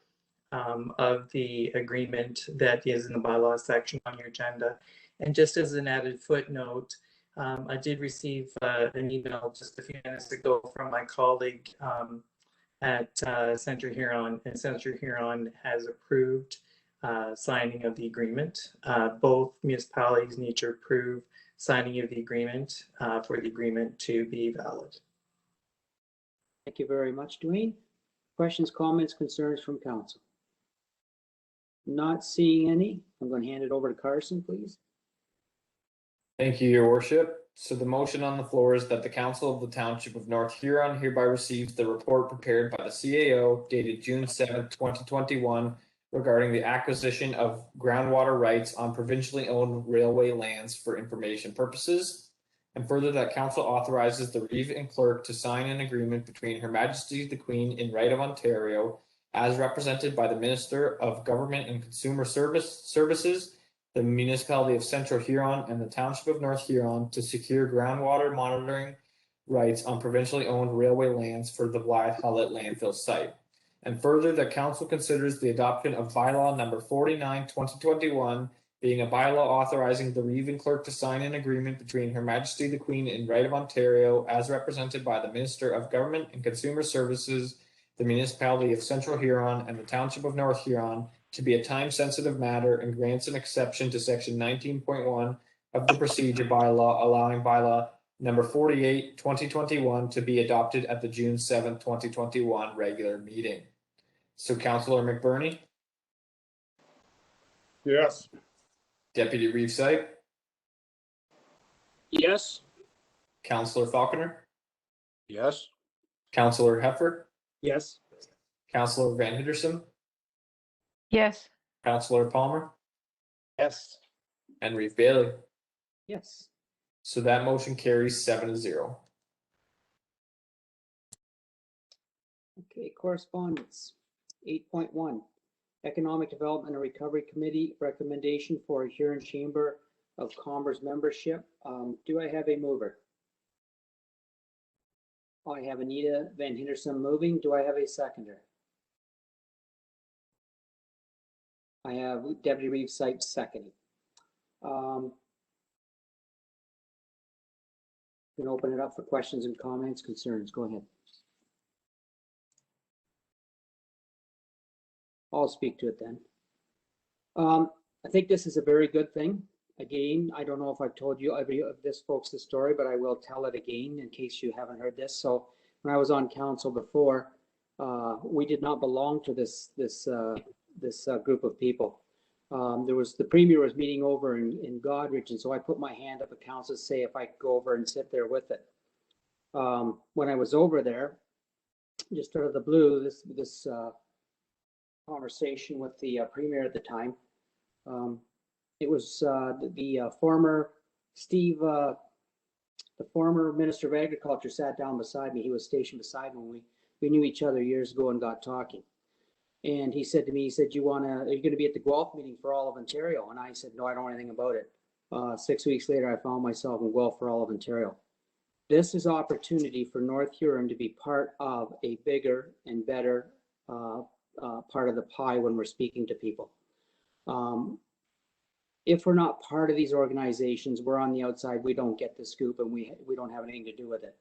of the agreement that is in the bylaws section on your agenda. And just as an added footnote, I did receive an email just a few minutes ago from my colleague at Central Huron, and Central Huron has approved signing of the agreement. Both municipalities need to approve signing of the agreement for the agreement to be valid. Thank you very much, Dwayne. Questions, comments, concerns from council? Not seeing any. I'm going to hand it over to Carson, please. Thank you, Your Worship. So the motion on the floor is that the Council of the Township of North Huron hereby receives the report prepared by the CAO dated June 7th, 2021 regarding the acquisition of groundwater rights on provincially owned railway lands for information purposes. And further, that Council authorizes the Reeve and Clerk to sign an agreement between Her Majesty the Queen in Right of Ontario, as represented by the Minister of Government and Consumer Services, the Municipality of Central Huron, and the Township of North Huron to secure groundwater monitoring rights on provincially owned railway lands for the Blythe Hullet landfill site. And further, the Council considers the adoption of bylaw number 49/2021 being a bylaw authorizing the Reeve and Clerk to sign an agreement between Her Majesty the Queen in Right of Ontario, as represented by the Minister of Government and Consumer Services, the Municipality of Central Huron, and the Township of North Huron, to be a time-sensitive matter, and grants an exception to section 19.1 of the procedure bylaw, allowing bylaw number 48/2021 to be adopted at the June 7th, 2021 regular meeting. So Councillor McBurney? Yes. Deputy Reeve Sipe? Yes. Councillor Falconer? Yes. Councillor Heffer? Yes. Councillor Van Henderson? Yes. Councillor Palmer? Yes. And Reeve Bailey? Yes. So that motion carries 7-0. Okay, correspondence. 8.1, Economic Development and Recovery Committee recommendation for Huron Chamber of Commerce membership. Do I have a mover? I have Anita Van Henderson moving. Do I have a seconder? I have Deputy Reeve Sipe seconding. Going to open it up for questions and comments, concerns. Go ahead. I'll speak to it then. I think this is a very good thing. Again, I don't know if I've told you every of this folks the story, but I will tell it again in case you haven't heard this. So when I was on council before, we did not belong to this group of people. The premier was meeting over in Godrich, and so I put my hand up at council to say if I could go over and sit there with it. When I was over there, just out of the blue, this conversation with the premier at the time. It was the former Steve, the former Minister of Agriculture sat down beside me. He was stationed beside me when we knew each other years ago and got talking. And he said to me, he said, are you going to be at the Guelph meeting for all of Ontario? And I said, no, I don't know anything about it. 6 weeks later, I found myself in Guelph for all of Ontario. This is opportunity for North Huron to be part of a bigger and better part of the pie when we're speaking to people. If we're not part of these organizations, we're on the outside, we don't get the scoop, and we don't have anything to do with it.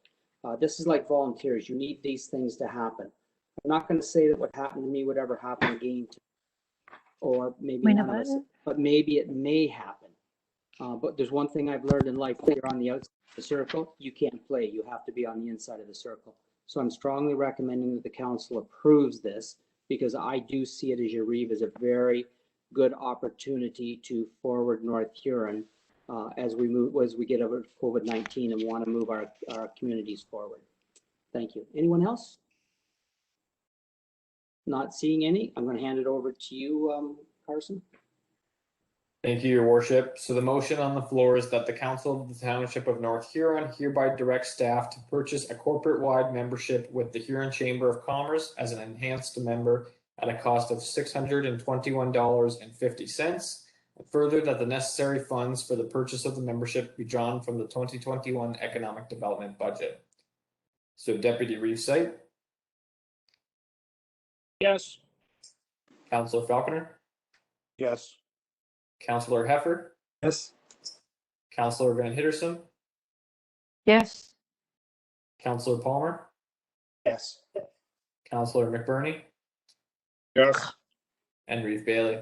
This is like volunteers. You need these things to happen. I'm not going to say that what happened to me would ever happen again, or maybe none of us, but maybe it may happen. But there's one thing I've learned in life: when you're on the outside of the circle, you can't play. You have to be on the inside of the circle. So I'm strongly recommending that the council approves this, because I do see it, as Yariv, as a very good opportunity to forward North Huron as we get over COVID-19 and want to move our communities forward. Thank you. Anyone else? Not seeing any. I'm going to hand it over to you, Carson. Thank you, Your Worship. So the motion on the floor is that the Council of the Township of North Huron hereby directs staff to purchase a corporate-wide membership with the Huron Chamber of Commerce as an enhanced member at a cost of $621.50. And further, that the necessary funds for the purchase of the membership be drawn from the 2021 Economic Development Budget. So Deputy Reeve-Sight. Yes. Councillor Falconer. Yes. Councillor Heffer. Yes. Councillor Van Hittersum. Yes. Councillor Palmer. Yes. Councillor McBurney. Yes. And Reeve Bailey.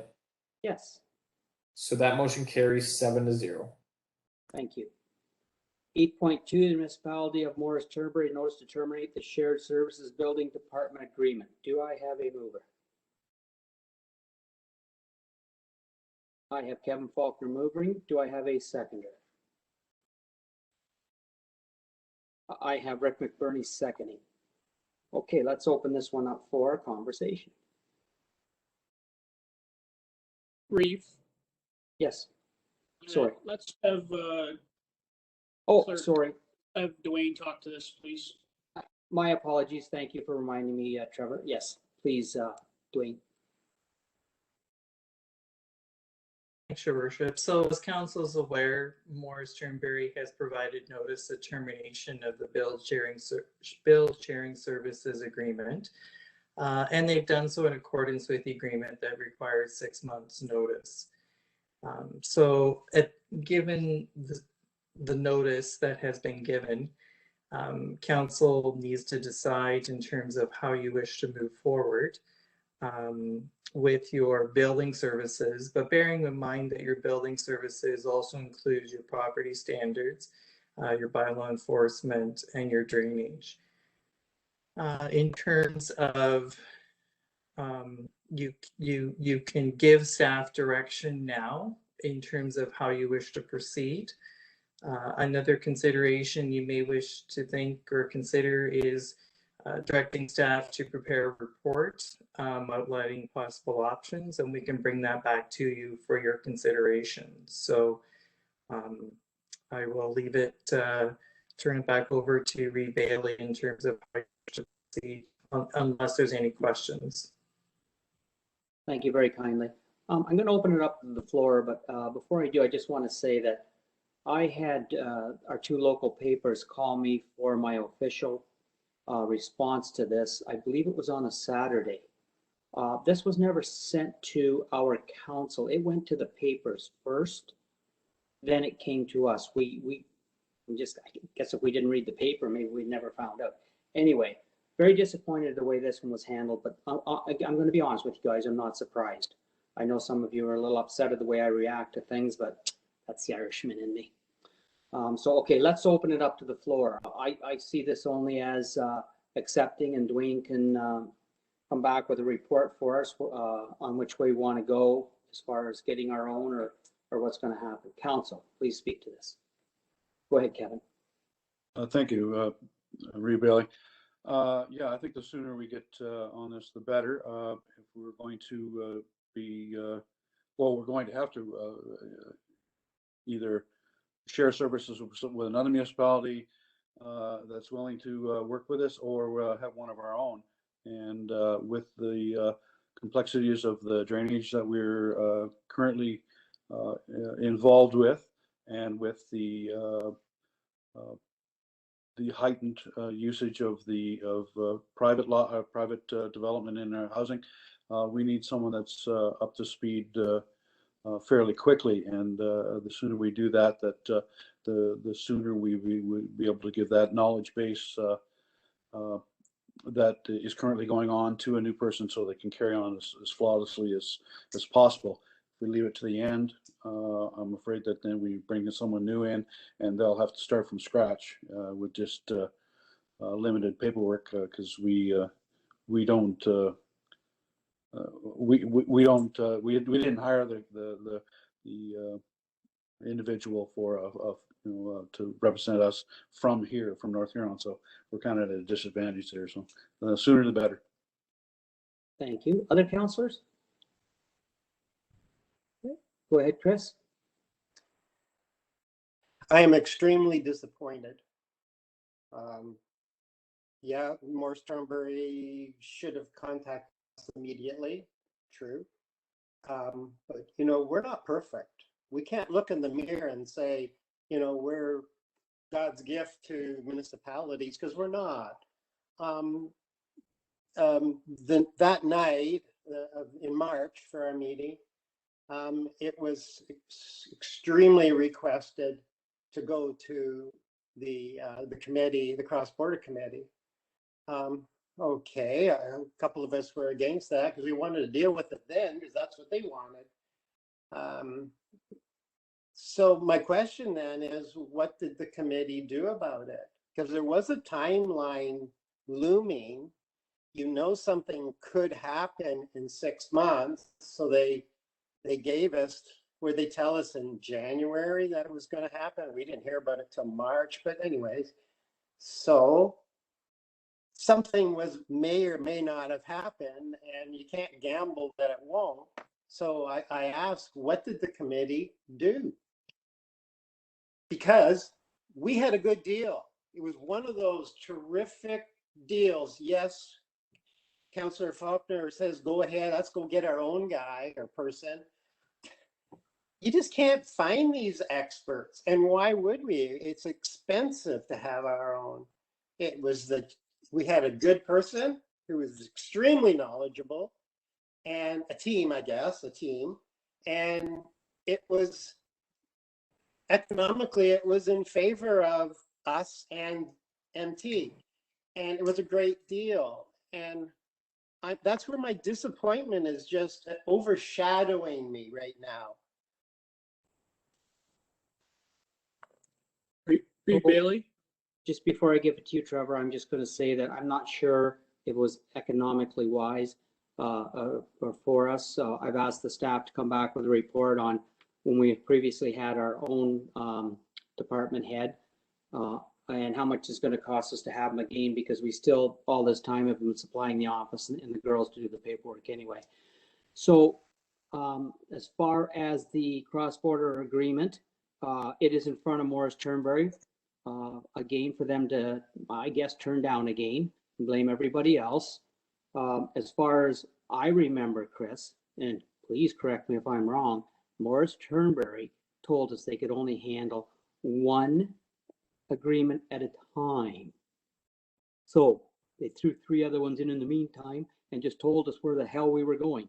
Yes. So that motion carries 7-0. Thank you. 8.2, the municipality of Morris Turnberry notice to terminate the shared services building department agreement. Do I have a mover? I have Kevin Faulkner moving. Do I have a seconder? I have Rick McBurney seconding. Okay, let's open this one up for a conversation. Reeve. Yes. Sorry. Let's have Oh, Clerk. sorry. have Dwayne talk to this, please. My apologies. Thank you for reminding me, Trevor. Yes, please, Dwayne. Thanks, Your Worship. So as council is aware, Morris Turnberry has provided notice of termination of the bill sharing services agreement. And they've done so in accordance with the agreement that requires 6 months notice. So given the notice that has been given, council needs to decide in terms of how you wish to move forward with your building services, but bearing in mind that your building services also includes your property standards, your bylaw enforcement, and your drainage. In terms of you can give staff direction now in terms of how you wish to proceed. Another consideration you may wish to think or consider is directing staff to prepare a report outlining possible options, and we can bring that back to you for your consideration. So I will leave it, turn it back over to Reeve Bailey in terms of how you should proceed, unless there's any questions. Thank you very kindly. I'm going to open it up to the floor, but before I do, I just want to say that I had our two local papers call me for my official response to this. I believe it was on a Saturday. This was never sent to our council. It went to the papers first, then it came to us. We just, I guess if we didn't read the paper, maybe we never found out. Anyway, very disappointed the way this one was handled, but I'm going to be honest with you guys, I'm not surprised. I know some of you are a little upset at the way I react to things, but that's the Irishman in me. So, okay, let's open it up to the floor. I see this only as accepting, and Dwayne can come back with a report for us on which way we want to go as far as getting our own or what's going to happen. Council, please speak to this. Go ahead, Kevin. Thank you, Reeve Bailey. Yeah, I think the sooner we get on this, the better. If we're going to we're going to have to either share services with another municipality that's willing to work with us, or have one of our own. And with the complexities of the drainage that we're currently involved with, and with the heightened usage of private development in our housing. We need someone that's up to speed fairly quickly, and the sooner we do that, the sooner we would be able to give that knowledge base that is currently going on to a new person, so they can carry on as flawlessly as possible. If we leave it to the end, I'm afraid that then we bring someone new in, and they'll have to start from scratch with just limited paperwork, because we didn't hire the individual to represent us from North Huron, so we're kind of at a disadvantage there. So the sooner the better. Thank you. Other councillors? Go ahead, Chris. I am extremely disappointed. Yeah, Morris Turnberry should have contacted us immediately. True. But we're not perfect. We can't look in the mirror and say, we're God's gift to municipalities, because we're not. That night in March for our meeting, it was extremely requested to go to the committee, the cross-border committee. Okay, a couple of us were against that because we wanted to deal with it then, because that's what they wanted. So my question then is, what did the committee do about it? Because there was a timeline looming. Something could happen in 6 months, so they gave us, where they tell us in January that it was going to happen. We didn't hear about it till March, but anyways, so something may or may not have happened, and you can't gamble that it won't. So I asked, what did the committee do? Because we had a good deal. It was one of those terrific deals. Yes, Councillor Faulkner says, go ahead, let's go get our own guy or person. You just can't find these experts. And why would we? It's expensive to have our own. We had a good person who was extremely knowledgeable, and a team. And it was economically, it was in favor of us and MT. And it was a great deal. And that's where my disappointment is just overshadowing me right now. Reed Bailey? Just before I give it to you, Trevor, I'm just going to say that I'm not sure it was economically wise for us. I've asked the staff to come back with a report on when we previously had our own department head and how much it's going to cost us to have them again, because we still all this time have been supplying the office and the girls to do the paperwork anyway. So as far as the cross-border agreement, it is in front of Morris Turnberry. Again, for them to, I guess, turn down again and blame everybody else. As far as I remember, Chris, and please correct me if I'm wrong, Morris Turnberry told us they could only handle one agreement at a time. So they threw 3 other ones in the meantime and just told us where the hell we were going.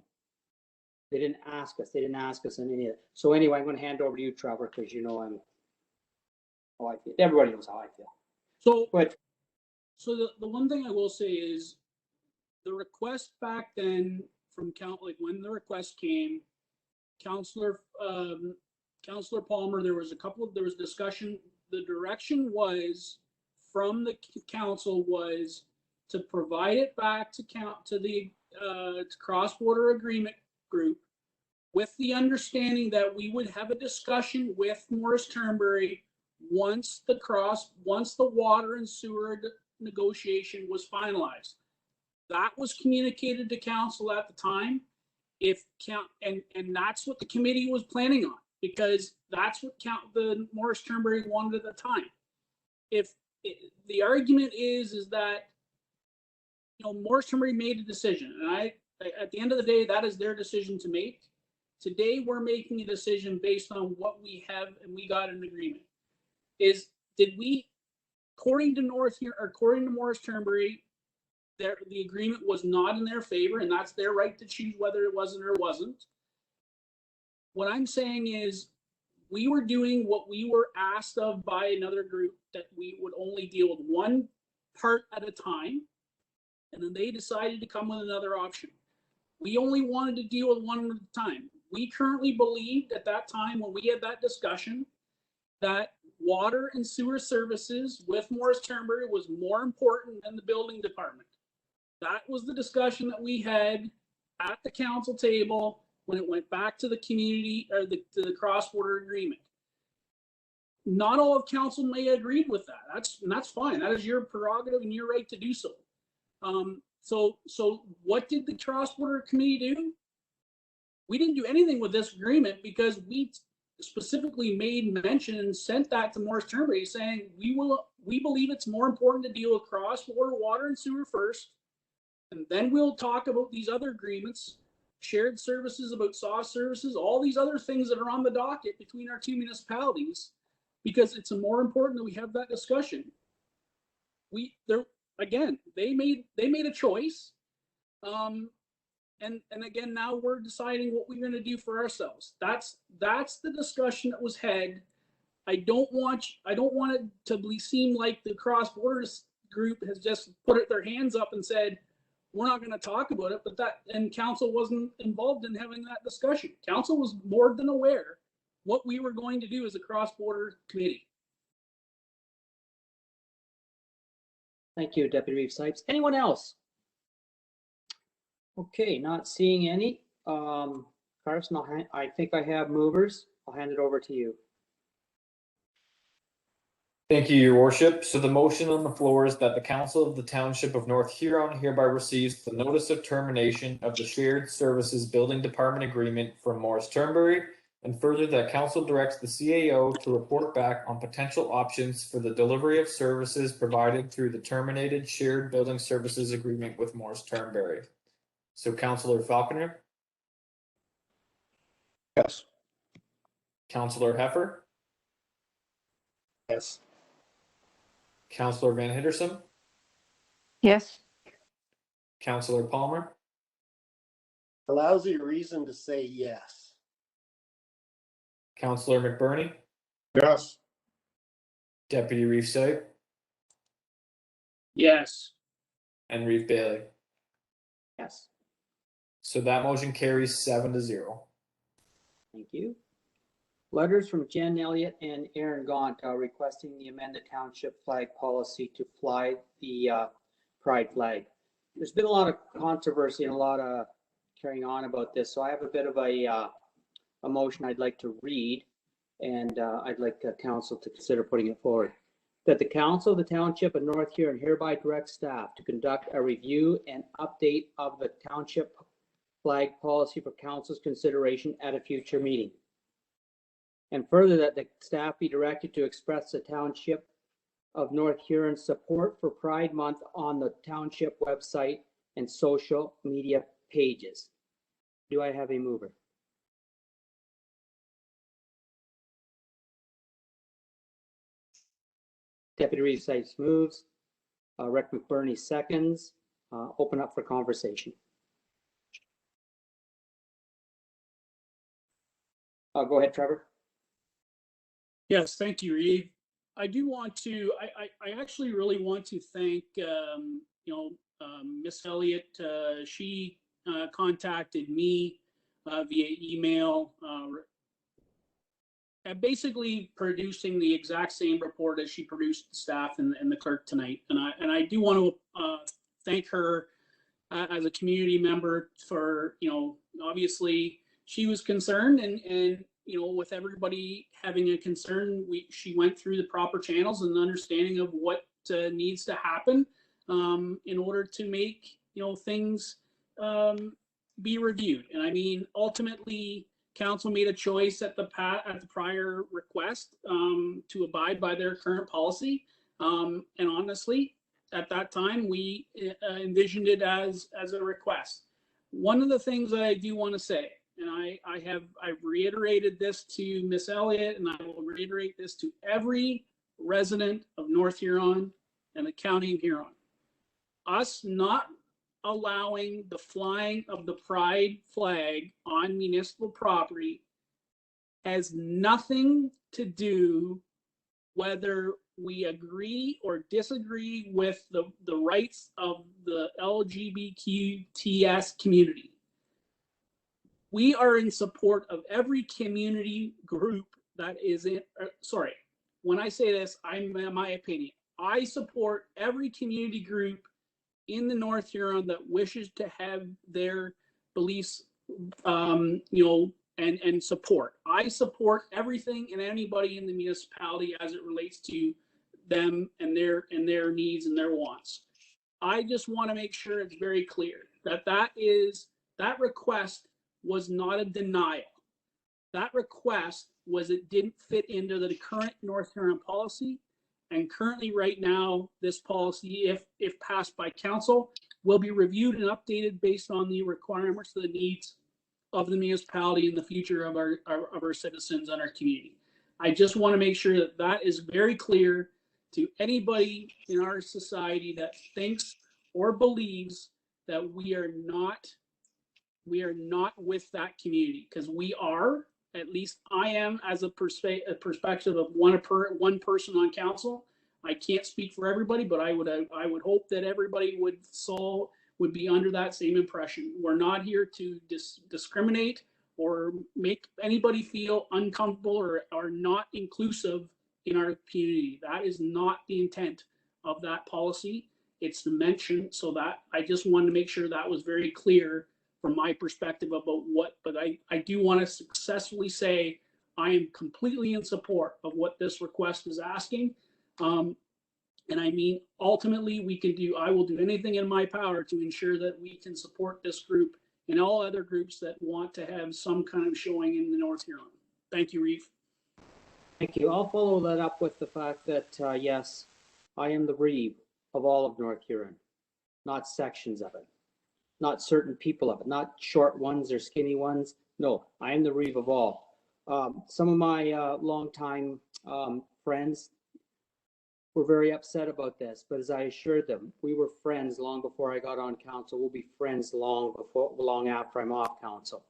They didn't ask us. They didn't ask us in any of it. So anyway, I'm going to hand over to you, Trevor, because how I feel. Everybody knows how I feel. So the one thing I will say is the request back then from when the request came, Councillor Palmer, there was discussion. The direction was from the council was to provide it back to the cross-border agreement group, with the understanding that we would have a discussion with Morris Turnberry once the water and sewer negotiation was finalized. That was communicated to council at the time. And that's what the committee was planning on, because that's what the Morris Turnberry wanted at the time. The argument is that Morris Turnberry made a decision, and At the end of the day, that is their decision to make. Today, we're making a decision based on what we have, and we got an agreement. Did we, according to according to Morris Turnberry, the agreement was not in their favor, and that's their right to choose whether it wasn't or wasn't. What I'm saying is, we were doing what we were asked of by another group, that we would only deal with one part at a time, and then they decided to come with another option. We only wanted to deal with one at a time. We currently believed at that time, when we had that discussion, that water and sewer services with Morris Turnberry was more important than the building department. That was the discussion that we had at the council table when it went back to the community, or to the cross-border agreement. Not all of council may have agreed with that. That's fine. That is your prerogative and your right to do so. So what did the cross-border committee do? We didn't do anything with this agreement, because we specifically made mention and sent that to Morris Turnberry saying, we believe it's more important to deal with cross-border water and sewer first, and then we'll talk about these other agreements, shared services, about soft services, all these other things that are on the docket between our two municipalities, because it's more important that we have that discussion. Again, they made a choice. And again, now we're deciding what we're going to do for ourselves. That's the discussion that was had. I don't want it to seem like the cross borders group has just put their hands up and said, we're not going to talk about it, and council wasn't involved in having that discussion. Council was more than aware what we were going to do as a cross-border committee. Thank you, Deputy Reeve Sipes. Anyone else? Okay, not seeing any. Carson, I think I have movers. I'll hand it over to you. Thank you, Your Worship. So the motion on the floor is that the Council of the Township of North Huron hereby receives the notice of termination of the Shared Services Building Department Agreement from Morris Turnberry, and further that Council directs the CAO to report back on potential options for the delivery of services provided through the terminated Shared Building Services Agreement with Morris Turnberry. So Councillor Falconer? Yes. Councillor Heffer? Yes. Councillor Van Hittersum? Yes. Councillor Palmer? A lousy reason to say yes. Councillor McBurney? Yes. Deputy Reeve Sipe? Yes. And Reeve Bailey? Yes. So that motion carries 7-0. Thank you. Letters from Jen Elliott and Aaron Gaunt requesting the amended township flag policy to fly the pride flag. There's been a lot of controversy and a lot of carrying on about this, so I have a bit of a motion I'd like to read, and I'd like council to consider putting it forward. That the council of the township of North Huron hereby directs staff to conduct a review and update of the township flag policy for council's consideration at a future meeting. And further, that the staff be directed to express the township of North Huron's support for Pride Month on the township website and social media pages. Do I have a mover? Deputy Reeve Sipes moves. Rick McBurney seconds. Open up for conversation. Go ahead, Trevor. Yes, thank you, Reeve. I do want to, I actually really want to thank, Miss Elliott. She contacted me via email, basically producing the exact same report as she produced the staff and the clerk tonight. And I do want to thank her as a community member for, obviously she was concerned, and with everybody having a concern, she went through the proper channels and understanding of what needs to happen in order to make things be reviewed. And I mean, ultimately, council made a choice at the prior request to abide by their current policy. And honestly, at that time, we envisioned it as a request. One of the things that I do want to say, and I've reiterated this to Miss Elliott, and I will reiterate this to every resident of North Huron and the county of Huron. Us not allowing the flying of the pride flag on municipal property has nothing to do whether we agree or disagree with the rights of the LGBTQTS community. We are in support of every community group that is in, sorry, when I say this, I'm my opinion. I support every community group in the North Huron that wishes to have their beliefs, you know, and support. I support everything and anybody in the municipality as it relates to them and their needs and their wants. I just want to make sure it's very clear that that request was not a denial. That request was it didn't fit into the current North Huron policy. And currently right now, this policy, if passed by council, will be reviewed and updated based on the requirements of the needs of the municipality and the future of our citizens and our community. I just want to make sure that that is very clear to anybody in our society that thinks or believes that we are not with that community, because we are. At least I am, as a perspective of one person on council. I can't speak for everybody, but I would hope that everybody would be under that same impression. We're not here to discriminate or make anybody feel uncomfortable or are not inclusive in our community. That is not the intent of that policy. It's to mention, so that I just wanted to make sure that was very clear from my perspective about but I do want to successfully say I am completely in support of what this request is asking. And I mean, ultimately I will do anything in my power to ensure that we can support this group and all other groups that want to have some kind of showing in the North Huron. Thank you, Reeve. Thank you. I'll follow that up with the fact that, yes, I am the Reeve of all of North Huron, not sections of it. Not certain people of it, not short ones or skinny ones. No, I am the Reeve of all. Some of my longtime friends were very upset about this, but as I assured them, we were friends long before I got on council. We'll be friends long after I'm off council.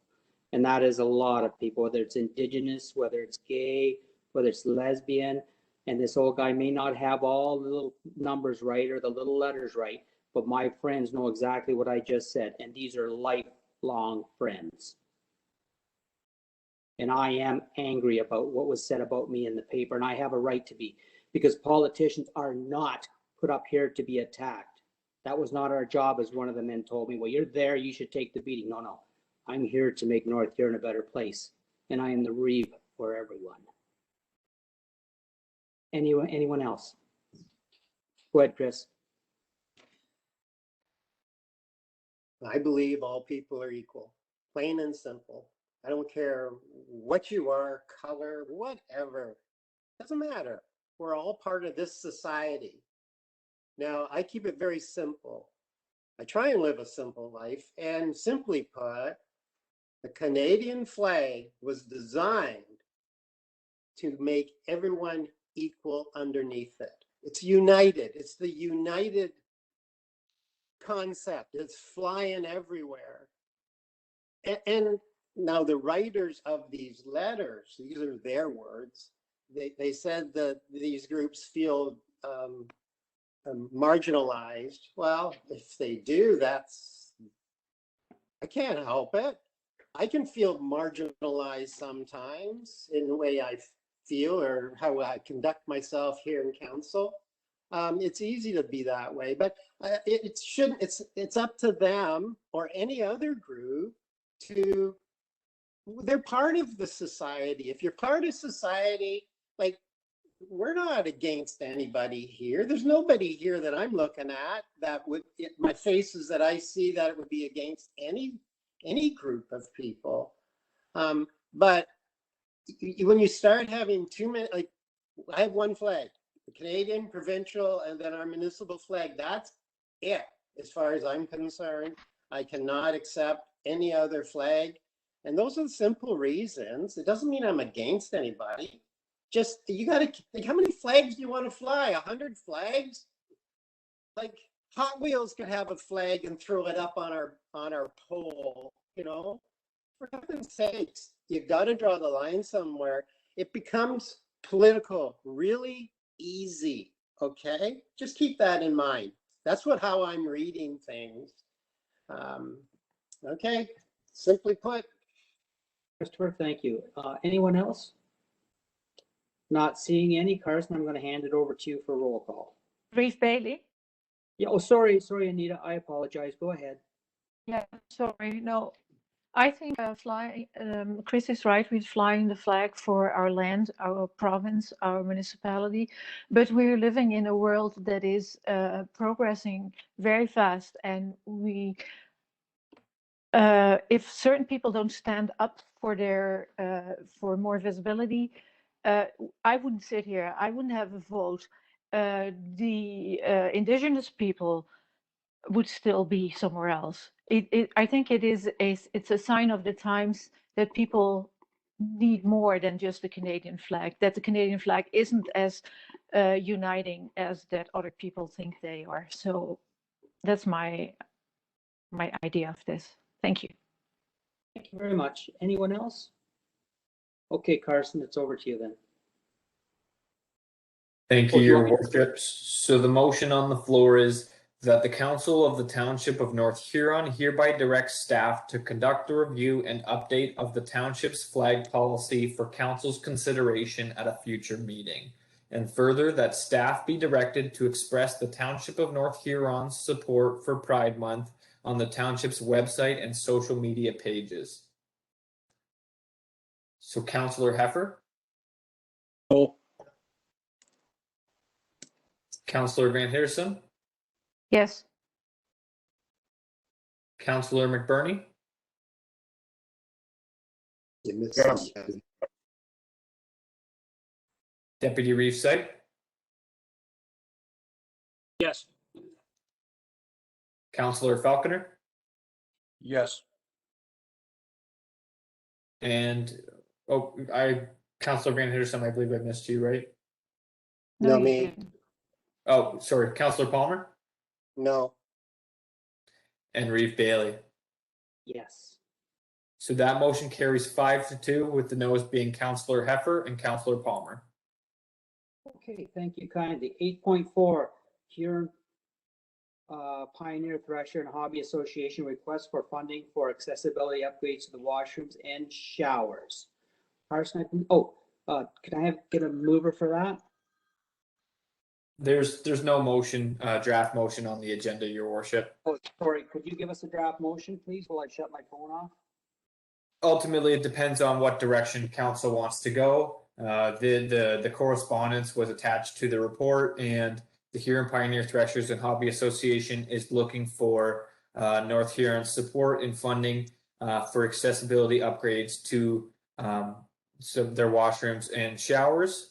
And that is a lot of people, whether it's Indigenous, whether it's gay, whether it's lesbian. And this old guy may not have all the little numbers right or the little letters right, but my friends know exactly what I just said, and these are lifelong friends. And I am angry about what was said about me in the paper, and I have a right to be, because politicians are not put up here to be attacked. That was not our job, as one of the men told me. Well, you're there, you should take the beating. No, I'm here to make North Huron a better place, and I am the Reeve for everyone. Anyone else? Go ahead, Chris. I believe all people are equal, plain and simple. I don't care what you are, color, whatever. Doesn't matter. We're all part of this society. Now, I keep it very simple. I try and live a simple life, and simply put, the Canadian flag was designed to make everyone equal underneath it. It's united. It's the united concept. It's flying everywhere. And now the writers of these letters, these are their words, they said that these groups feel marginalized. Well, if they do, I can't help it. I can feel marginalized sometimes in the way I feel or how I conduct myself here in council. It's easy to be that way, but it shouldn't. It's up to them or any other group to. They're part of the society. If you're part of society, like, we're not against anybody here. There's nobody here that I'm looking at that would, my faces that I see, that it would be against any group of people. But when you start having too many, like, I have one flag, the Canadian provincial, and then our municipal flag. That's it, as far as I'm concerned. I cannot accept any other flag. And those are the simple reasons. It doesn't mean I'm against anybody. Just, you gotta, like, how many flags do you want to fly? 100 flags? Like, Hot Wheels could have a flag and throw it up on our pole, you know? For heaven's sakes, you gotta draw the line somewhere. It becomes political really easy, okay? Just keep that in mind. That's how I'm reading things. Okay, simply put. Christopher, thank you. Anyone else? Not seeing any. Carson, I'm going to hand it over to you for roll call. Reeve Bailey? Yeah, oh, sorry, Anita, I apologize. Go ahead. Yeah, sorry. No, I think Chris is right with flying the flag for our land, our province, our municipality. But we're living in a world that is progressing very fast, and if certain people don't stand up for their for more visibility, I wouldn't sit here. I wouldn't have a vote. The indigenous people would still be somewhere else. I think it's a sign of the times that people need more than just the Canadian flag. That the Canadian flag isn't as uniting as that other people think they are. So that's my idea of this. Thank you. Thank you very much. Anyone else? Okay, Carson, it's over to you then. Thank you, Your Worships. So the motion on the floor is that the Council of the Township of North Huron hereby directs staff to conduct a review and update of the township's flag policy for council's consideration at a future meeting. And further, that staff be directed to express the Township of North Huron's support for Pride Month on the township's website and social media pages. So Councillor Heffer? No. Councillor Van Heersen? Yes. Councillor McBurney? Yes. Deputy Reeve Sight? Yes. Councillor Falconer? Yes. And Councillor Van Heersen, I believe I missed you, right? No, me. Oh, sorry, Councillor Palmer? No. And Reeve Bailey. Yes. So that motion carries 5-2, with the noes being Councillor Heffer and Councillor Palmer. Okay, thank you kindly. 8.4, Huron Pioneer Thresher and Hobby Association request for funding for accessibility upgrades to the washrooms and showers. Carson, can I get a mover for that? There's no motion, draft motion on the agenda, Your Worship. Oh, sorry, could you give us a draft motion, please, while I shut my phone off? Ultimately, it depends on what direction council wants to go. The correspondence was attached to the report, and the Huron Pioneer Threshers and Hobby Association is looking for North Huron support in funding for accessibility upgrades to their washrooms and showers.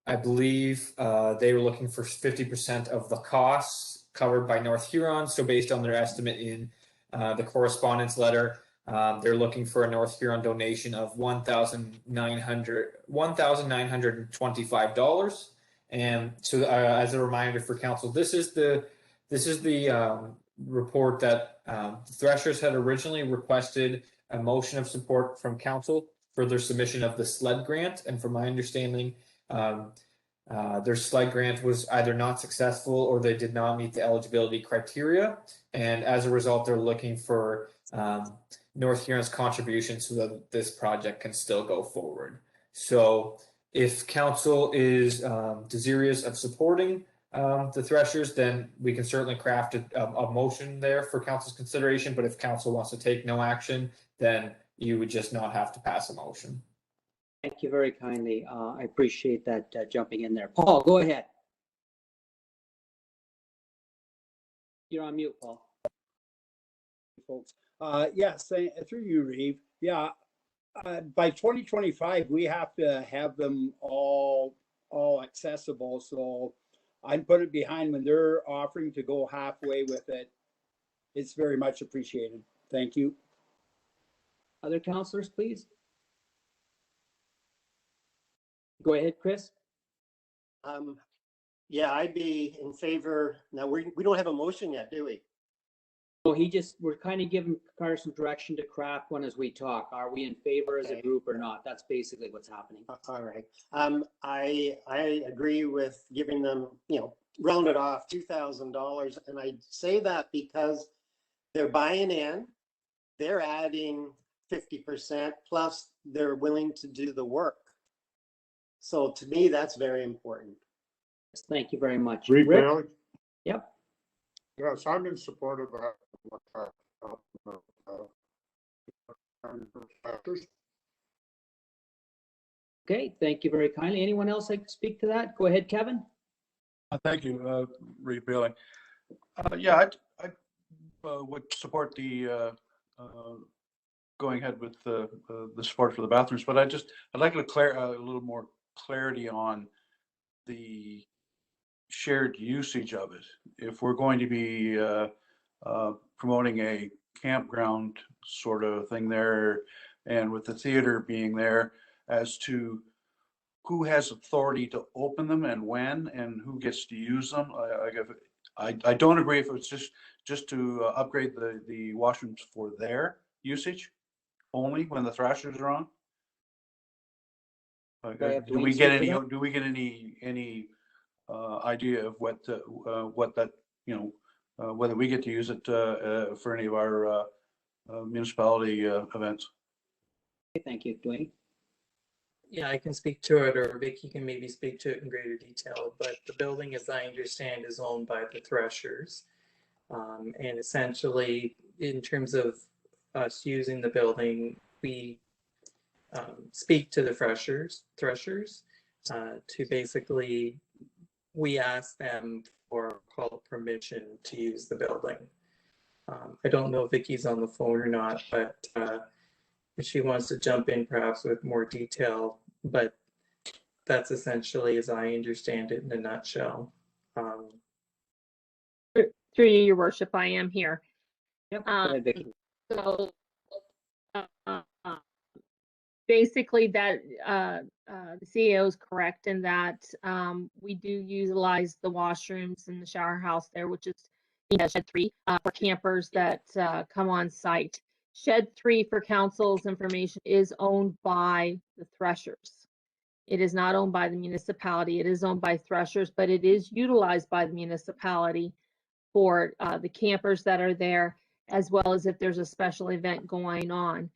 I believe they were looking for 50% of the costs covered by North Huron. So based on their estimate in the correspondence letter, they're looking for a North Huron donation of $1,925. And so as a reminder for council, this is the report that the Threshers had originally requested a motion of support from council for their submission of the SLED grant. And from my understanding, their SLED grant was either not successful or they did not meet the eligibility criteria. And as a result, they're looking for North Huron's contribution so that this project can still go forward. So if council is desirous of supporting the Threshers, then we can certainly craft a motion there for council's consideration. But if council wants to take no action, then you would just not have to pass a motion. Thank you very kindly. I appreciate that jumping in there. Paul, go ahead. You're on mute, Paul. Folks, yes, through you, Reeve. Yeah, by 2025, we have to have them all accessible. So I'm putting it behind when they're offering to go halfway with it. It's very much appreciated. Thank you. Other councillors, please? Go ahead, Chris. Yeah, I'd be in favor. Now, we don't have a motion yet, do we? Well, we're kind of giving Carson direction to craft one as we talk. Are we in favor as a Okay. group or not? That's basically what's happening. All right. I agree with giving them, round it off $2,000. And I say that because they're buying in, they're adding 50%, plus they're willing to do the work. So to me, that's very important. Thank you very much. Reed Rick? Bailey? Yep. Yes, I'm in support of that. Okay, thank you very kindly. Anyone else like to speak to that? Go ahead, Kevin. Thank you, Reed Bailey. Yeah, I would support the going ahead with the support for the bathrooms, but I'd like to a little more clarity on the shared usage of it. If we're going to be promoting a campground sort of thing there, and with the theater being there, as to who has authority to open them and when, and who gets to use them. I don't agree if it's just to upgrade the washrooms for their usage only when the Thrashers are on. Do we get any idea of what that, whether we get to use it for any of our municipality events? Okay, thank you, Dwayne. Yeah, I can speak to it, or Vicky can maybe speak to it in greater detail, but the building, as I understand, is owned by the Threshers. And essentially, in terms of us using the building, we speak to the Threshers to basically, we ask them for call permission to use the building. I don't know if Vicky's on the phone or not, but if she wants to jump in perhaps with more detail, but that's essentially, as I understand it in a nutshell. Through you, your worship, I am here. Yep, go ahead, Vicky. So basically that the CEO is correct in that we do utilize the washrooms in the shower house there, which is Shed 3 for campers that come on site. Shed 3, for council's information, is owned by the Threshers. It is not owned by the municipality. It is owned by Threshers, but it is utilized by the municipality for the campers that are there, as well as if there's a special event going on.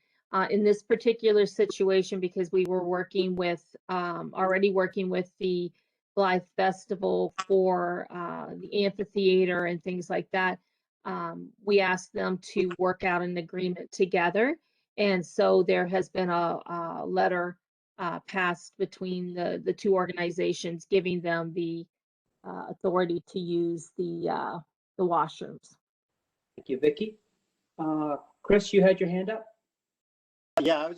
In this particular situation, because we were working with, already working with the Blythe Festival for the amphitheater and things like that, we asked them to work out an agreement together. And so there has been a letter passed between the two organizations, giving them the authority to use the washrooms. Thank you, Vicky. Chris, you had your hand up? Yeah,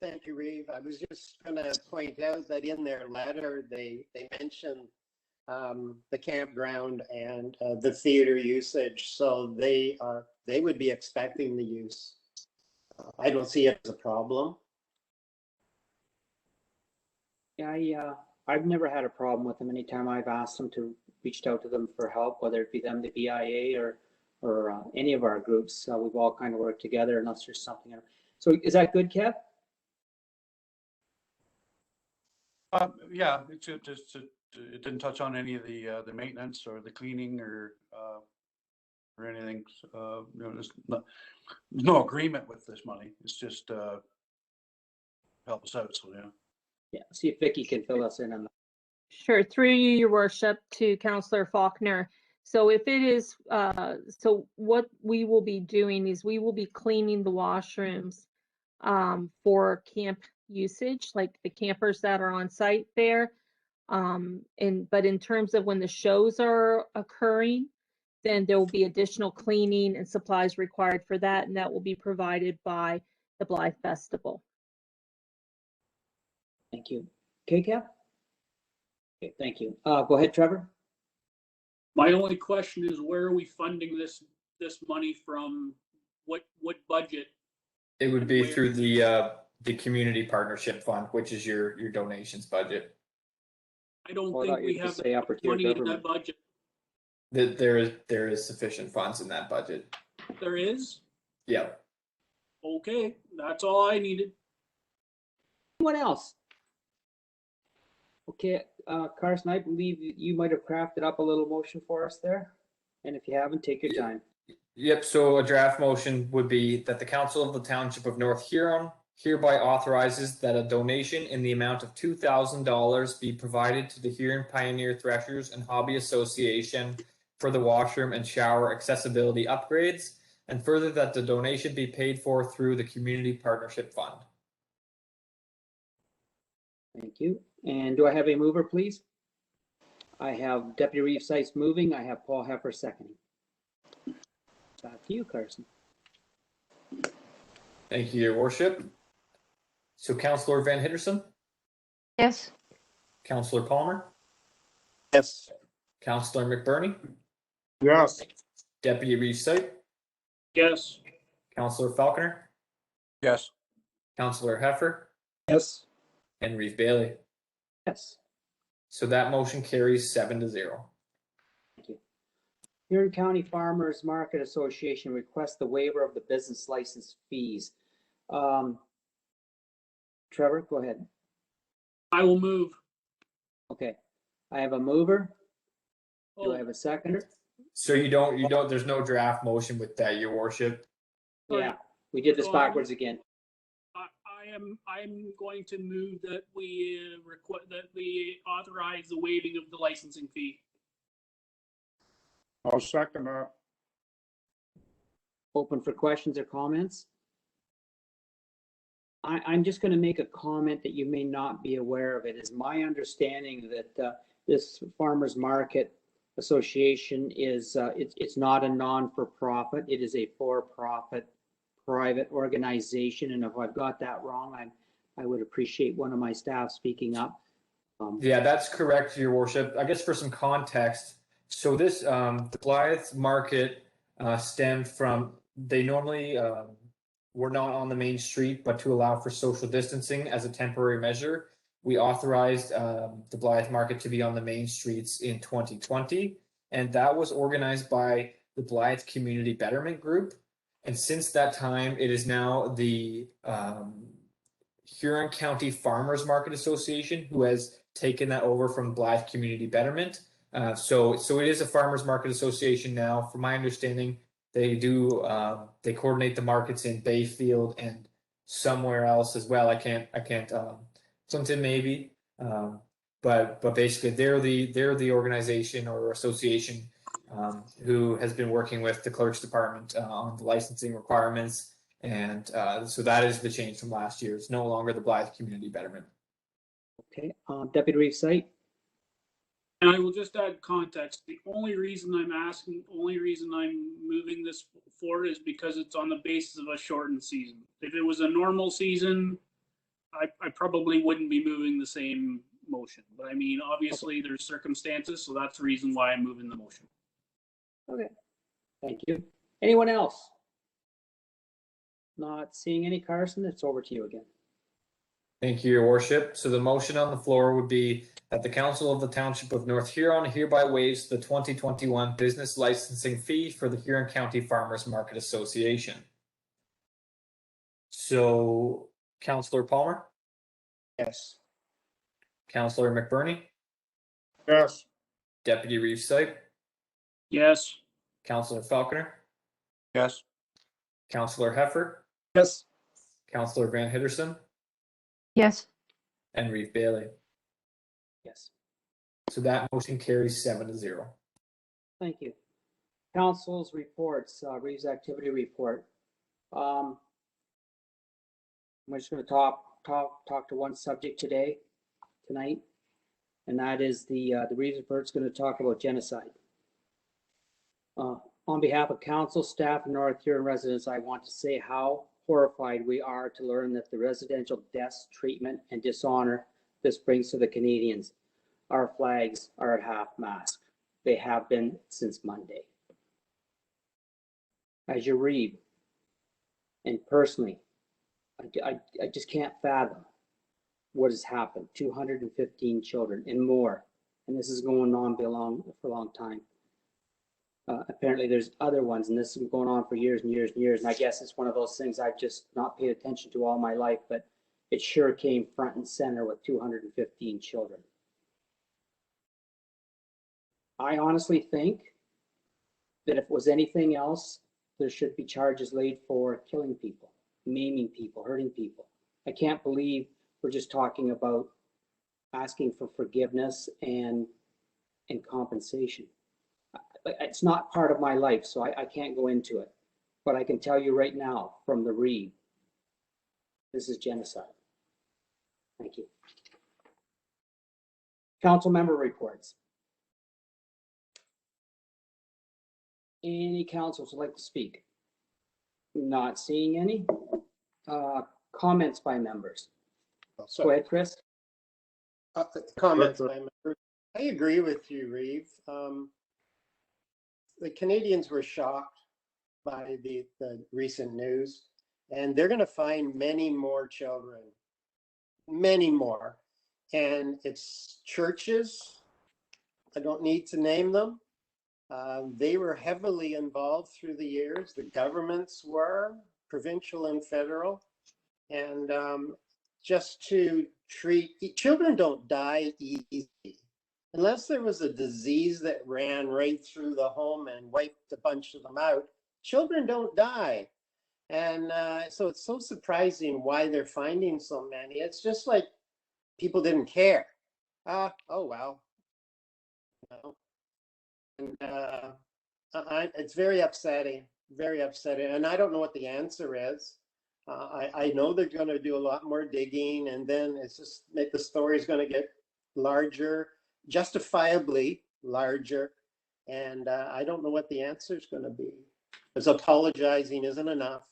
thank you, Reeve. I was just going to point out that in their letter, they mentioned the campground and the theater usage. So they would be expecting the use. I don't see it as a problem. Yeah, I've never had a problem with them. Anytime I've asked them to reached out to them for help, whether it be them, the BIA, or any of our groups, we've all kind of worked together unless there's something. So is that good, Kev? Yeah, it didn't touch on any of the maintenance or the cleaning or anything. There's no agreement with this money. It's just help us out. So yeah. Yeah. See if Vicky can fill us in on that. Sure. Through you, your worship, to Councillor Faulkner. So if it is, so what we will be doing is we will be cleaning the washrooms for camp usage, like the campers that are on site there. But in terms of when the shows are occurring, then there will be additional cleaning and supplies required for that, and that will be provided by the Blythe Festival. Thank you. Okay, Kev? Okay, thank you. Go ahead, Trevor. My only question is, where are we funding this money from What budget? It would be Where? through the community partnership fund, which is your donations budget. I don't Well, I thought think you we were gonna have say upper tier money in government. that budget. That there is sufficient funds in that budget. There is? Yeah. Okay, that's all I needed. Anyone else? Okay, Carson, I believe you might have crafted up a little motion for us there. And if you haven't, take your time. Yep, so a draft motion would be that the council of the township of North Huron hereby authorizes that a donation in the amount of $2,000 be provided to the Huron Pioneer Threshers and Hobby Association for the washroom and shower accessibility upgrades, and further that the donation be paid for through the Community Partnership Fund. Thank you. And do I have a mover, please? I have Deputy Reeve Sites moving. I have Paul Heffer seconding. Back to you, Carson. Thank you, Your Worship. So Councillor Van Henderson, Yes. Councillor Palmer, Yes. Councillor McBurney, Yes. Deputy Reeve Site, Yes. Councillor Falconer, Yes. Councillor Heffer, Yes. and Reeve Bailey. Yes. So that motion carries 7-0. Thank you. Huron County Farmers Market Association requests the waiver of the business license fees. Trevor, go ahead. I will move. Okay. I have a mover. Do I Oh, have a seconder? So there's no draft motion with that, Your Worship. Yeah, we did this So backwards again. I'm going to move that we authorize the waiving of the licensing fee. I'll second that. Open for questions or comments. I'm just going to make a comment that you may not be aware of. It is my understanding that this farmers market association is it's not a non-for-profit. It is a for-profit private organization. And if I've got that wrong, I would appreciate one of my staff speaking up. Yeah, that's correct, Your Worship. I guess for some context, so this the Blythe market stemmed from they normally were not on the main street, but to allow for social distancing as a temporary measure, we authorized the Blythe market to be on the main streets in 2020, and that was organized by the Blythe Community Betterment Group. And since that time, it is now the Huron County Farmers Market Association who has taken that over from Blythe Community Betterment. So it is a farmers market association now. From my understanding, they do they coordinate the markets in Bayfield and somewhere else as well. I can't something maybe, but basically they're the organization or association who has been working with the clerk's department on the licensing requirements, and so that is the change from last year. It's no longer the Blythe Community Betterment. Okay, Deputy Reeve Site. And I will just add context. The only reason I'm moving this forward is because it's on the basis of a shortened season. If it was a normal season, I probably wouldn't be moving the same motion. But I mean, obviously there's circumstances, so that's the reason why I'm moving the motion. Okay, thank you. Anyone else? Not seeing any, Carson, it's over to you again. Thank you, Your Worship. So the motion on the floor would be that the Council of the Township of North Huron hereby waives the 2021 business licensing fee for the Huron County Farmers Market Association. So, Councillor Palmer? Yes. Councillor McBurney? Yes. Deputy Reeve Site? Yes. Councillor Falconer? Yes. Councillor Heffer? Yes. Councillor Van Henderson? Yes. And Reeve Bailey. Yes. So that motion carries 7-0. Thank you. Council's reports, Reeves activity report. I'm just going to talk to one subject tonight, and that is the Reeves report's going to talk about genocide. On behalf of council, staff, and North Huron residents, I want to say how horrified we are to learn that the residential deaths, treatment, and dishonor this brings to the Canadians. Our flags are at half-mast. They have been since Monday. As you read, And personally, I just can't fathom what has happened. 215 children and more. And this is going on for a long time. Apparently there's other ones, and this has been going on for years and years and years. And I guess it's one of those things I've just not paid attention to all my life, but it sure came front and center with 215 children. I honestly think that if it was anything else, there should be charges laid for killing people, maiming people, hurting people. I can't believe we're just talking about asking for forgiveness and compensation. It's not part of my life, so I can't go into it. But I can tell you right now from the Reeve, this is genocide. Thank you. Council member reports. Any councils would like to speak? Not seeing any. Comments by members. Go ahead, Chris. Comments by members. I agree with you, Reeve. The Canadians were shocked by the recent news, and they're going to find many more children, many more. And it's churches. I don't need to name them. They were heavily involved through the years. The governments were, provincial and federal. And just to treat, children don't die easy. Unless there was a disease that ran right through the home and wiped a bunch of them out, children don't die. And so it's so surprising why they're finding so many. It's just like people didn't care. Oh, well. No. And it's very upsetting, very upsetting. And I don't know what the answer is. I know they're going to do a lot more digging, and then it's just the story's going to get larger, justifiably larger. And I don't know what the answer is going to be. Because apologizing isn't enough.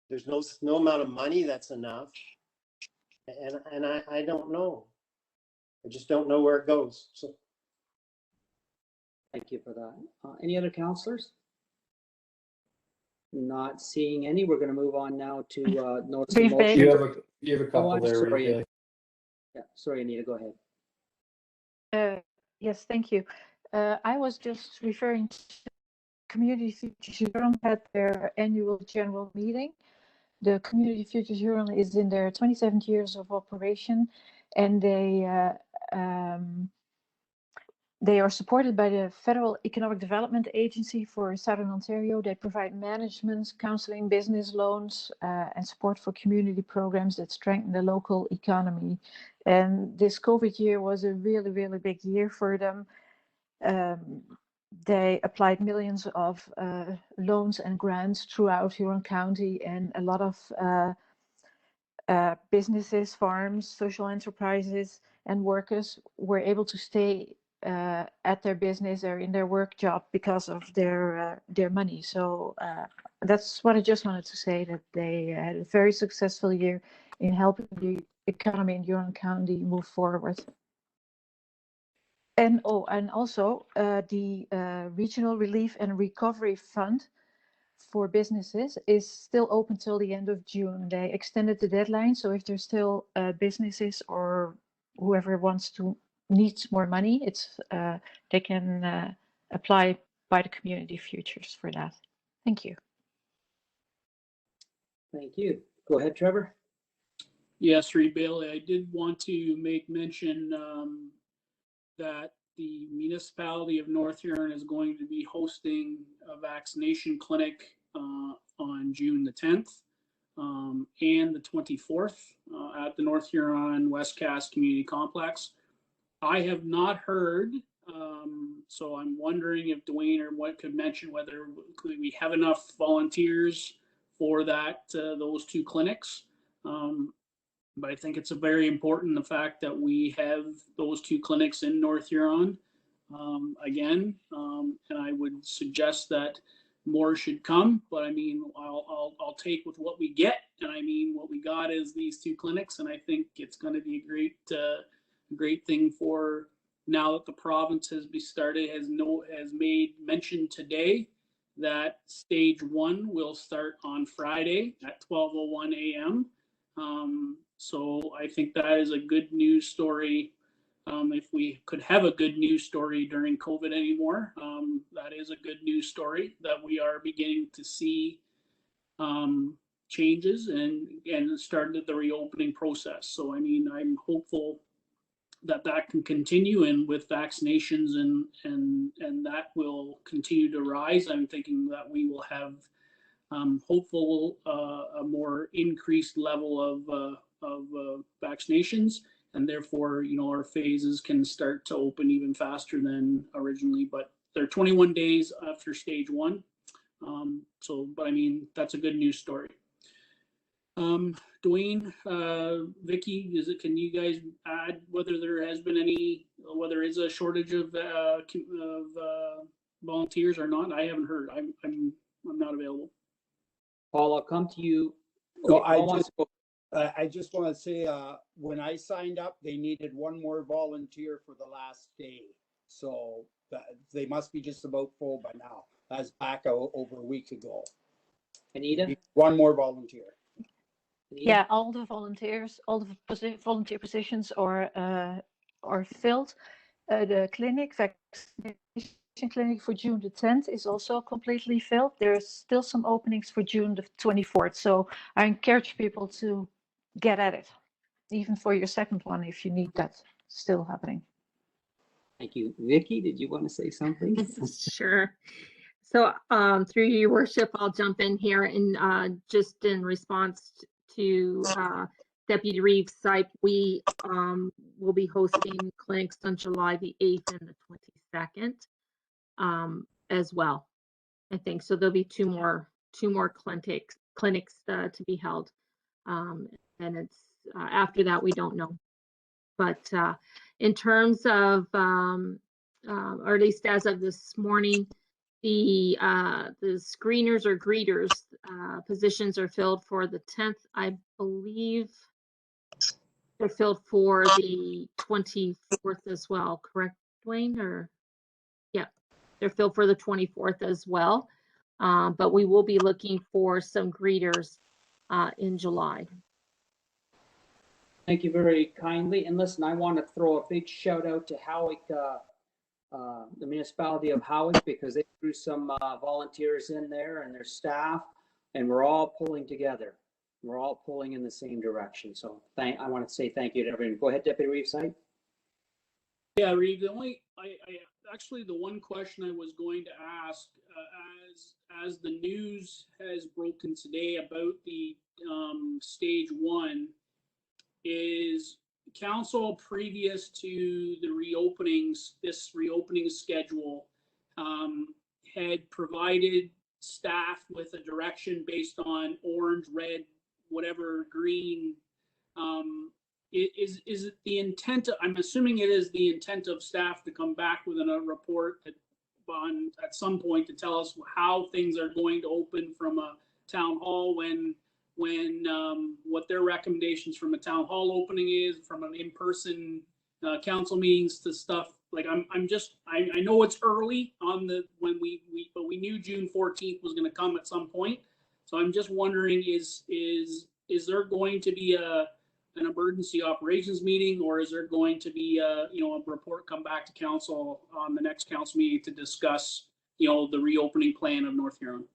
There's no amount of money that's enough. And I don't know. I just don't know where it goes. So. Thank you for that. Any other councillors? Not seeing any. We're going to move on now to notice of motion. You have a couple there. Sorry. Yeah, sorry, Anita, go ahead. Yes, thank you. I was just referring to Community Futures Huron had their annual general meeting. The Community Futures Huron is in their 27th years of operation, and they are supported by the Federal Economic Development Agency for Southern Ontario. They provide management, counseling, business loans, and support for community programs that strengthen the local economy. And this COVID year was a really, really big year for them. They applied millions of loans and grants throughout Huron County, and a lot of businesses, farms, social enterprises, and workers were able to stay at their business or in their work job because of their money. So that's what I just wanted to say, that they had a very successful year in helping the economy in Huron County move forward. And also the Regional Relief and Recovery Fund for businesses is still open till the end of June. They extended the deadline, so if there's still businesses or whoever needs more money, they can apply by the Community Futures for that. Thank you. Thank you. Go ahead, Trevor. Yes, Reed Bailey. I did want to make mention that the municipality of North Huron is going to be hosting a vaccination clinic on June the 10th and the 24th at the North Huron Westcast Community Complex. I have not heard, so I'm wondering if Dwayne or what could mention whether we have enough volunteers for those two clinics. But I think it's very important, the fact that we have those two clinics in North Huron again, and I would suggest that more should come. But I mean, I'll take with what we get, and I mean, what we got is these two clinics, and I think it's going to be a great thing for now that the province has made mention today that stage 1 will start on Friday at 12:01 a.m. So I think that is a good news story. If we could have a good news story during COVID anymore, that is a good news story that we are beginning to see changes and started the reopening process. So I mean, I'm hopeful that that can continue, and with vaccinations and that will continue to rise. I'm thinking that we will have hopeful a more increased level of vaccinations, and therefore, you know, our phases can start to open even faster than originally. But they're 21 days after stage 1. But I mean, that's a good news story. Dwayne, Vicky, can you guys add whether there has been whether is a shortage of volunteers or not? I haven't heard. I'm not available. Paul, I'll come to you. No, Okay, I just want to say, when I signed up, they needed one more volunteer for the last day. So they must be just about full by now. That's back over a week ago. Anita? One more volunteer. Yeah, all the volunteers, all the volunteer positions are filled. The vaccination clinic for June the 10th is also completely filled. There's still some openings for June the 24th. So I encourage people to get at it, even for your second one, if you need that still happening. Thank you. Vicky, did you want to say something? Sure. So through your worship, I'll jump in here and just in response to Deputy Reeves' site, we will be hosting clinics on July the 8th and the 22nd as well. I think so. There'll be two more clinics to be held, and it's after that we don't know. But in terms of, or at least as of this morning, the screeners or greeters positions are filled for the 10th. I believe they're filled for the 24th as well, correct, Dwayne? Or yeah, they're filled for the 24th as well. But we will be looking for some greeters in July. Thank you very kindly. And listen, I want to throw a big shout out to Howick, the municipality of Howick, because they threw some volunteers in there and their staff, and we're all pulling together. We're all pulling in the same direction. So I want to say thank you to everyone. Go ahead, Deputy Reeves. Yeah, Reeve, actually the one question I was going to ask, as the news has broken today about the stage 1, is council previous to the reopenings, this reopening schedule, had provided staff with a direction based on orange, red, whatever, green. Is it the intent? I'm assuming it is the intent of staff to come back with a report at some point to tell us how things are going to open from a town hall, when what their recommendations from a town hall opening is, from an in-person council meetings to stuff. Like I know it's early on but we knew June 14th was going to come at some point. So I'm just wondering, is there going to be an emergency operations meeting, or is there going to be a report come back to council on the next council meeting to discuss the reopening plan of North Huron?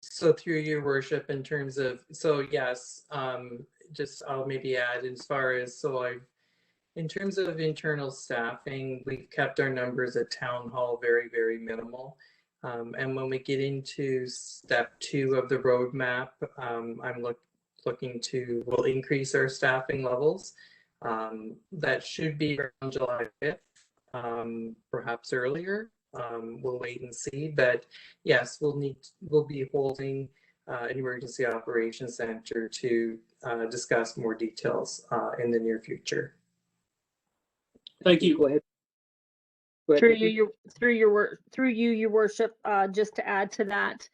So through your worship, in terms of, so yes, just I'll maybe add as far as, in terms of internal staffing, we've kept our numbers at town hall very, very minimal. And when we get into step 2 of the roadmap, I'm looking to, we'll increase our staffing levels. That should be around July 5th, perhaps earlier. We'll wait and see, but yes, we'll be holding an emergency operations center to discuss more details in the near future. Thank you. Go ahead. Through you, your worship, just to add to that,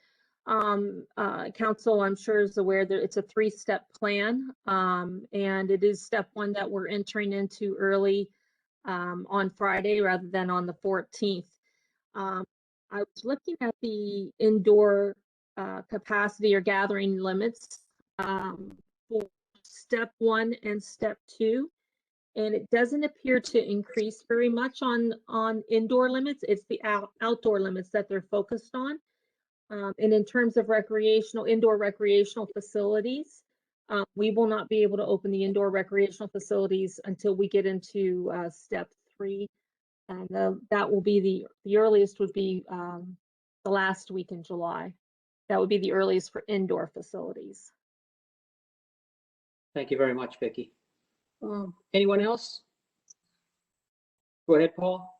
council, I'm sure, is aware that it's a 3-step plan, and it is step 1 that we're entering into early on Friday rather than on the 14th. I was looking at the indoor capacity or gathering limits for step 1 and step 2, and it doesn't appear to increase very much on indoor limits. It's the outdoor limits that they're focused on. And in terms of indoor recreational facilities, we will not be able to open the indoor recreational facilities until we get into step 3. And that will be the earliest would be the last week in July. That would be the earliest for indoor facilities. Thank you very much, Vicki. Anyone else? Go ahead, Paul.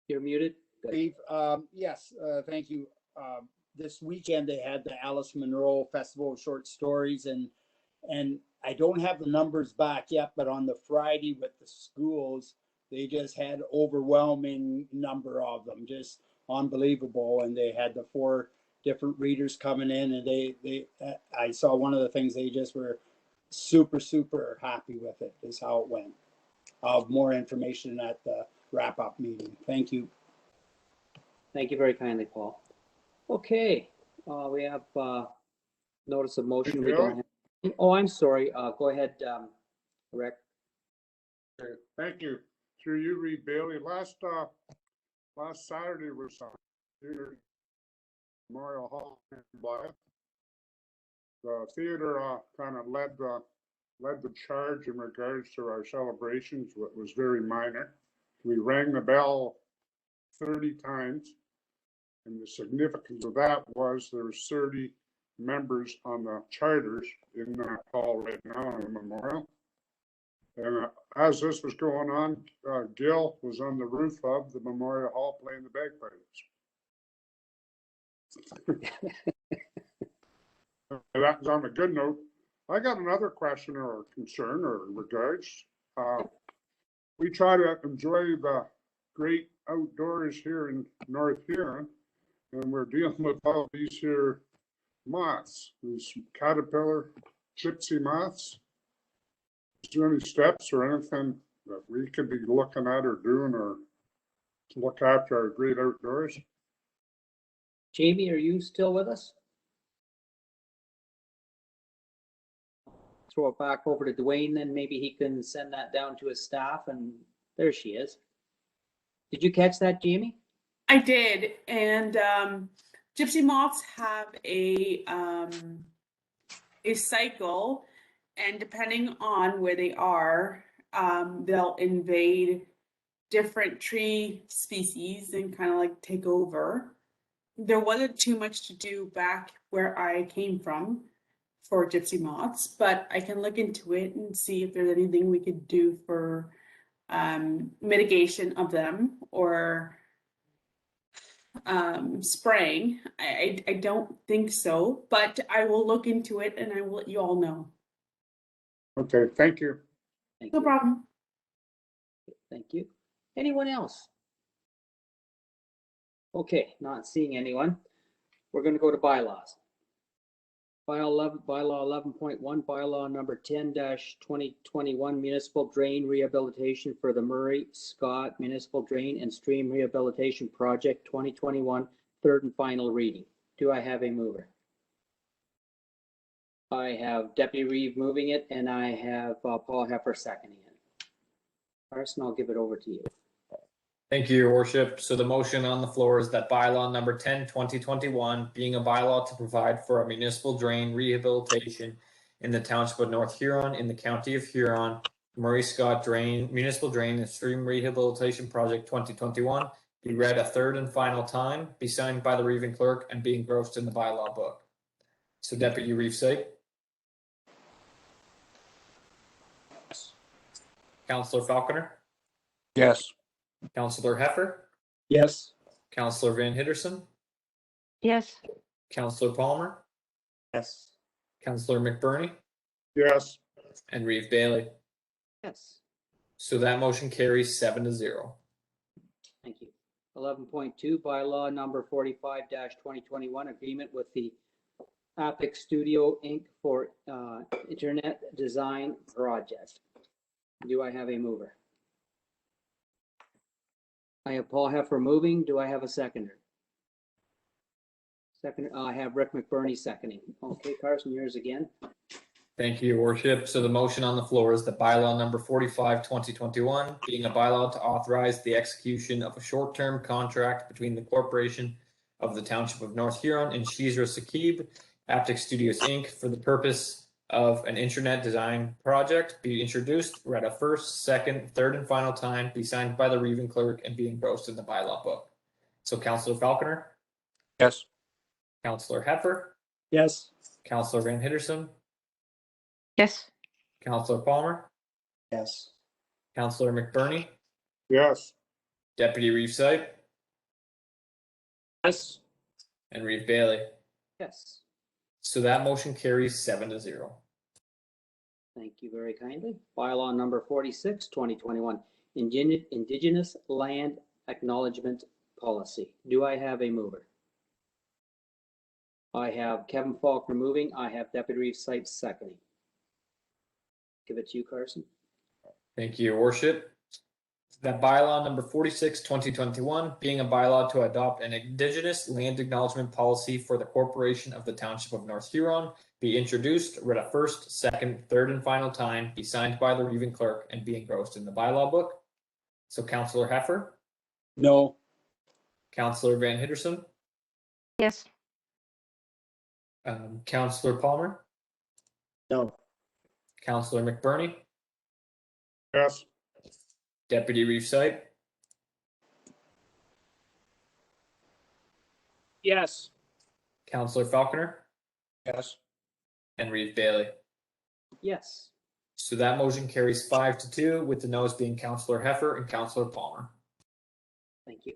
You're muted. Good. Steve, yes, thank you. This weekend they had the Alice Munro Festival of Short Stories, and I don't have the numbers back yet, but on the Friday with the schools, they just had overwhelming number of them, just unbelievable. And they had the 4 different readers coming in, and I saw one of the things, they just were super happy with it, is how it went. I'll have more information at the wrap-up meeting. Thank you. Thank you very kindly, Paul. Okay, we have notice of motion. We don't have. Oh, I'm sorry. Go ahead, Rick. Thank you. Through you, Reed Bailey. Last Saturday was here Memorial Hall in Blythe. The theater kind of led the charge in regards to our celebrations. What was very minor. We rang the bell 30 times, and the significance of that was there's 30 members on the charters in that hall right now in the memorial. And as this was going on, Gil was on the roof of the memorial hall playing the bagpipes. That was on a good note. I got another question or concern or regards. We try to enjoy the great outdoors here in North Huron, and we're dealing with all these here moths, these caterpillar gypsy moths. Is there any steps or anything that we could be looking at or doing or to look after our great outdoors? Jamie, are you still with us? Throw it back over to Dwayne, then maybe he can send that down to his staff, and there she is. Did you catch that, Jamie? I did, and gypsy moths have a cycle, and depending on where they are, they'll invade different tree species and kind of like take over. There wasn't too much to do back where I came from for gypsy moths, but I can look into it and see if there's anything we could do for mitigation of them or spraying. I don't think so, but I will look into it and I will let you all know. Okay, thank you. No problem. Thank you. Anyone else? Okay, not seeing anyone. We're going to go to bylaws. Bylaw 11.1, bylaw number 10-2021, municipal drain rehabilitation for the Murray Scott Municipal Drain and Stream Rehabilitation Project 2021, third and final reading. Do I have a mover? I have Deputy Reeve moving it, and I have Paul Heffer seconding it. Carson, I'll give it over to you. Thank you, Your Worship. So the motion on the floor is that bylaw number 10/2021, being a bylaw to provide for a municipal drain rehabilitation in the township of North Huron in the county of Huron, Murray Scott Municipal Drain and Stream Rehabilitation Project 2021, be read a third and final time, be signed by the Reeve clerk, and be engrossed in the bylaw book. So Deputy Reeve Sipe. Councillor Falconer. Yes. Councillor Heffer. Yes. Councillor Van Hitterson. Yes. Councillor Palmer. Yes. Councillor McBurney. Yes. And Reeve Bailey. Yes. So that motion carries 7-0. Thank you. 11.2, bylaw number 45-2021, agreement with the Apex Studio Inc. for internet design project. Do I have a mover? I have Paul Heffer moving. Do I have a seconder? Second, I have Rick McBurney seconding. Okay, Carson, yours again. Thank you, Your Worship. So the motion on the floor is the bylaw number 45, 2021, being a bylaw to authorize the execution of a short-term contract between the corporation of the Township of North Huron and Shizra Sakib, Aptic Studios, Inc., for the purpose of an intranet design project, be introduced, read a first, second, third, and final time, be signed by the Reeve clerk, and be engrossed in the bylaw book. So Councillor Falconer, Yes. Councillor Heffer, Yes. Councillor Van Hitterson, Yes. Councillor Palmer, Yes. Councillor McBurney, Yes. Deputy Reeve Sipe, Yes. and Reeve Bailey. Yes. So that motion carries 7-0. Thank you very kindly. Bylaw number 46, 2021, Indigenous Land Acknowledgement Policy. Do I have a mover? I have Kevin Faulkner moving. I have Deputy Reeve Sipe seconding. Give it to you, Carson. Thank you, Your Worship. That bylaw number 46, 2021, being a bylaw to adopt an Indigenous land acknowledgement policy for the corporation of the Township of North Huron, be introduced, read a first, second, third, and final time, be signed by the Reeve clerk, and be engrossed in the bylaw book. So Councillor Heffer, No. Councillor Van Hitterson, Yes. Councillor Palmer, No. Councillor McBurney, Yes. Deputy Reeve Sipe, Yes. Councillor Falconer, Yes. and Reeve Bailey. Yes. So that motion carries 5-2, with the noes being Councillor Heffer and Councillor Palmer. Thank you.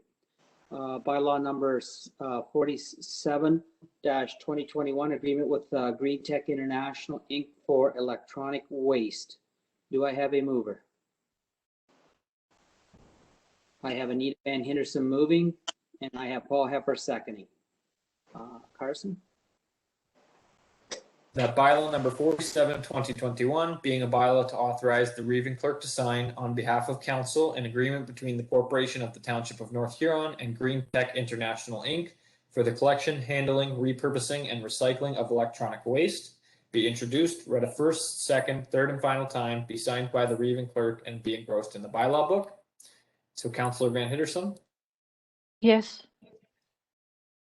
Bylaw number 47-2021, agreement with Green Tech International, Inc. for electronic waste. Do I have a mover? I have Anita Van Henderson moving, and I have Paul Heffer seconding. Carson? That bylaw number 47, 2021, being a bylaw to authorize the Reeve clerk to sign on behalf of council an agreement between the corporation of the Township of North Huron and Green Tech International, Inc. for the collection, handling, repurposing, and recycling of electronic waste, be introduced, read a first, second, third, and final time, be signed by the Reeve clerk, and be engrossed in the bylaw book. So Councillor Van Hitterson, Yes.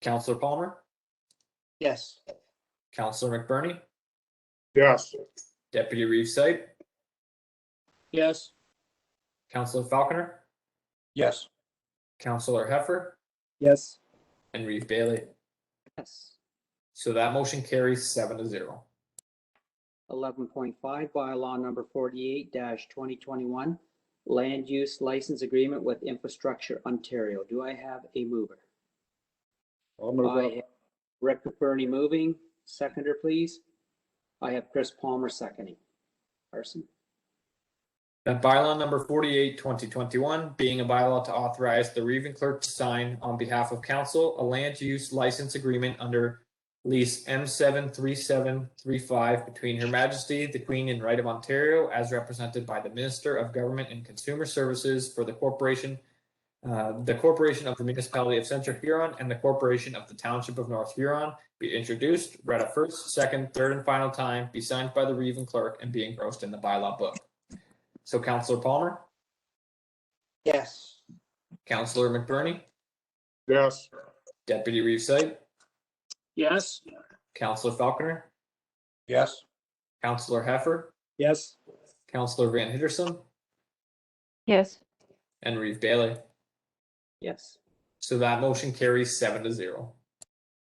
Councillor Palmer, Yes. Councillor McBurney, Yes. Deputy Reeve Sipe, Yes. Councillor Falconer, Yes. Councillor Heffer, Yes. and Reeve Bailey. Yes. So that motion carries 7-0. 11.5, bylaw number 48-2021, land use license agreement with Infrastructure Ontario. Do I have a mover? I'll move I up. have Rick McBurney moving. Seconder, please. I have Chris Palmer seconding. Carson? That bylaw number 48, 2021, being a bylaw to authorize the Reeve clerk to sign on behalf of council a land use license agreement under lease M73735 between Her Majesty the Queen and Right of Ontario as represented by the Minister of Government and Consumer Services for the corporation of the Municipality of Central Huron and the Corporation of the Township of North Huron, be introduced, read a first, second, third, and final time, be signed by the Reeve clerk, and be engrossed in the bylaw book. So Councillor Palmer, Yes. Councillor McBurney, Yes. Deputy Reeve Sipe, Yes. Councillor Falconer, Yes. Councillor Heffer, Yes. Councillor Van Hitterson, Yes. and Reeve Bailey. Yes. So that motion carries 7-0.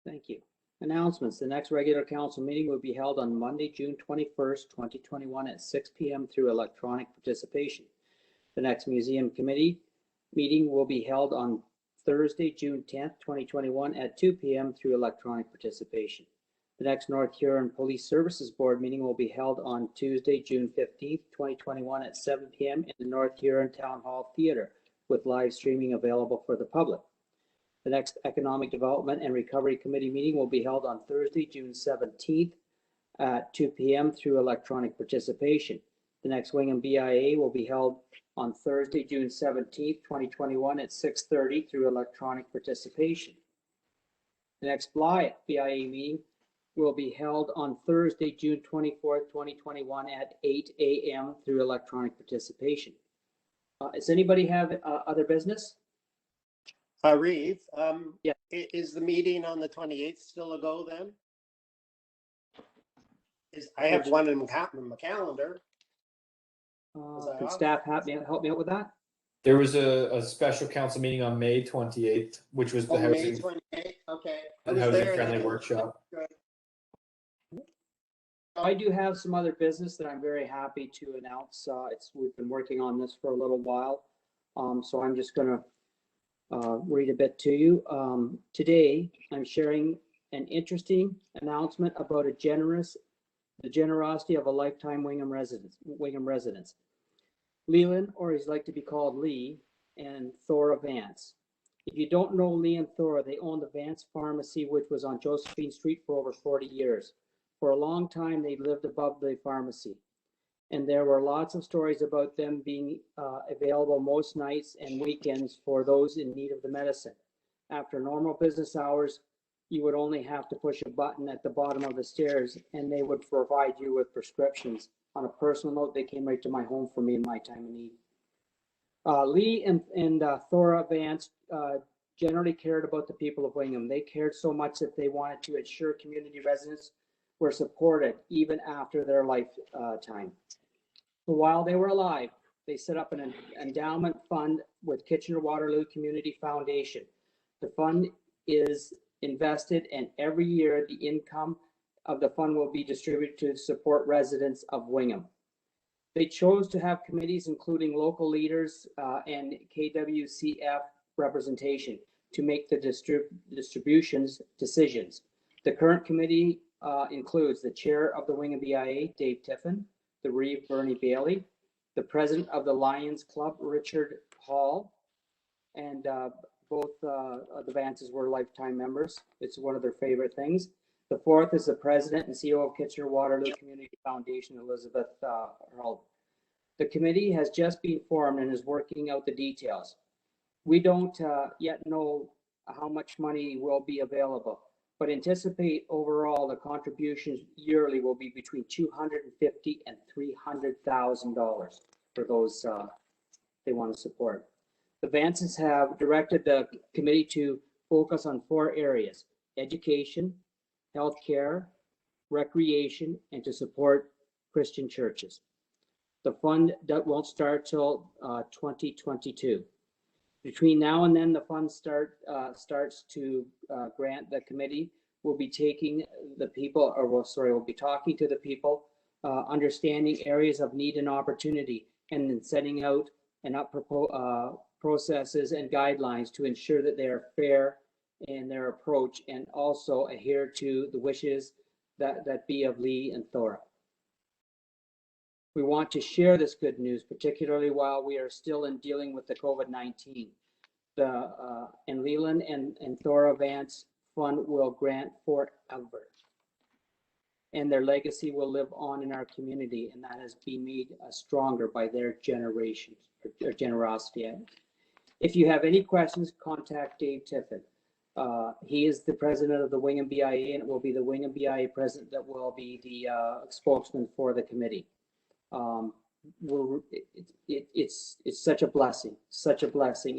Thank you. Announcements. The next regular council meeting will be held on Monday, June 21st, 2021 at 6 p.m. through electronic participation. The next museum committee meeting will be held on Thursday, June 10th, 2021 at 2 p.m. through electronic participation. The next North Huron Police Services Board meeting will be held on Tuesday, June 15th, 2021 at 7 p.m. in the North Huron Town Hall Theater with live streaming available for the public. The next Economic Development and Recovery Committee meeting will be held on Thursday, June 17th at 2 p.m. through electronic participation. The next Wingham BIA will be held on Thursday, June 17th, 2021 at 6:30 through electronic participation. The next BIA meeting will be held on Thursday, June 24th, 2021 at 8 a.m. through electronic participation. Does anybody have other business? Reeve, Yeah. is the meeting on the 28th still a go then? I have one in my calendar. Can staff help me out with that? There was a special council meeting on May 28th, which was the Oh, May housing, 28th, okay. I the was housing there friendly then. workshop. Good. I do have some other business that I'm very happy to announce. We've been working on this for a little while. So I'm just gonna read a bit to you. Today, I'm sharing an interesting announcement about the generosity of a lifetime Wingham residents. Leland, or he's like to be called Lee, and Thora Vance. If you don't know Lee and Thora, they own the Vance Pharmacy, which was on Josephine Street for over 40 years. For a long time, they lived above the pharmacy. And there were lots of stories about them being available most nights and weekends for those in need of the medicine. After normal business hours, you would only have to push a button at the bottom of the stairs and they would provide you with prescriptions. On a personal note, they came right to my home for me in my time of need. Lee and Thora Vance generally cared about the people of Wingham. They cared so much that they wanted to ensure community residents were supported even after their lifetime. So while they were alive, they set up an endowment fund with Kitchener-Waterloo Community Foundation. The fund is invested, and every year the income of the fund will be distributed to support residents of Wingham. They chose to have committees including local leaders and KWCF representation to make the distributions decisions. The current committee includes the chair of the Wingham BIA, Dave Tiffin, the Reeve, Bernie Bailey, the president of the Lions Club, Richard Hall, and both the Vances were lifetime members. It's one of their favorite things. The fourth is the president and CEO of Kitchener-Waterloo Community Foundation, Elizabeth Hurl. The committee has just been formed and is working out the details. We don't yet know how much money will be available, but anticipate overall the contributions yearly will be between $250,000 and $300,000 for those they want to support. The Vances have directed the committee to focus on 4 areas: education, healthcare, recreation, and to support Christian churches. The fund won't start till 2022. Between now and then, the fund starts to grant. The committee will be taking the people, will be talking to the people, understanding areas of need and opportunity, and then setting out and processes and guidelines to ensure that they are fair in their approach and also adhere to the wishes that be of Lee and Thora. We want to share this good news, particularly while we are still in dealing with the COVID-19. And Leland and Thora Vance Fund will grant forever. And their legacy will live on in our community, and that has been made stronger by their generosity. If you have any questions, contact Dave Tiffin. He is the president of the Wingham BIA, and it will be the Wingham BIA president that will be the spokesman for the committee. It's such a blessing,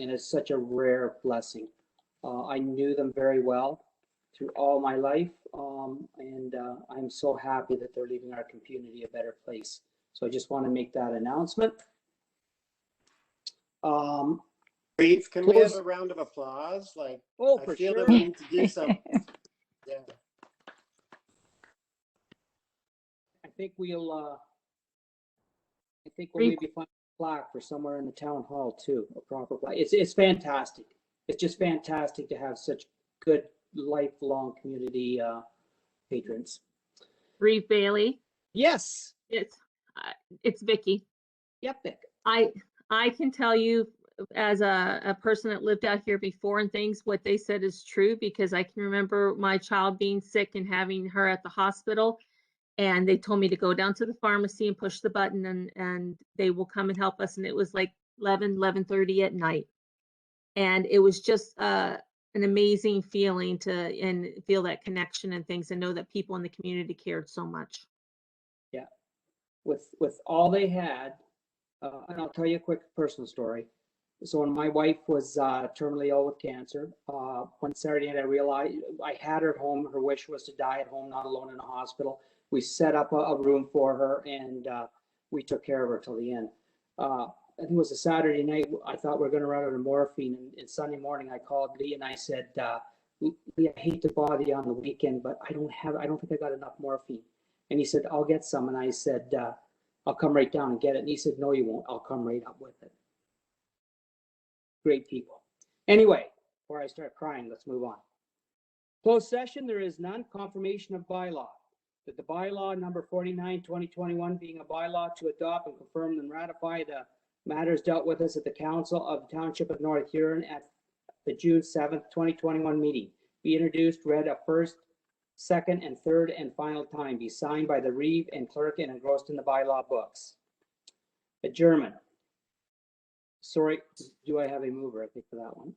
and it's such a rare blessing. I knew them very well through all my life, and I'm so happy that they're leaving our community a better place. So I just want to make that announcement. Reeve, can we have a round of applause? Like, oh, I for feel sure. that we need to do something. Yeah. I think we'll maybe find a plaque for somewhere in the town hall too, a proper plaque. It's fantastic. It's just fantastic to have such good lifelong community patrons. Reeve Bailey. Yes. It's Vicky. Yep, Vic. I can tell you as a person that lived out here before and things, what they said is true, because I can remember my child being sick and having her at the hospital. And they told me to go down to the pharmacy and push the button and they will come and help us. And it was like 11:30 at night. And it was just an amazing feeling and feel that connection and things and know that people in the community cared so much. Yeah. With all they had, and I'll tell you a quick personal story. So when my wife was terminally ill with cancer, one Saturday night I realized I had her at home. Her wish was to die at home, not alone in a hospital. We set up a room for her and we took care of her till the end. I think it was a Saturday night. I thought we were going to run out of morphine. And Sunday morning I called Lee and I said, Lee, I hate to bother you on the weekend, but I don't think I got enough morphine. And he said, I'll get some. And I said, I'll come right down and get it. And he said, no, you won't. I'll come right up with it. Great people. Anyway, before I start crying, let's move on. Closed session, there is none. Confirmation of bylaw. That the bylaw number 49, 2021 being a bylaw to adopt and confirm and ratify the matters dealt with us at the Council of the Township of North Huron at the June 7th, 2021 meeting. Be introduced, read a first, second, and third and final time. Be signed by the Reeve and clerk and engrossed in the bylaw books. Adjournment. Sorry, do I have a mover, I think, for that one?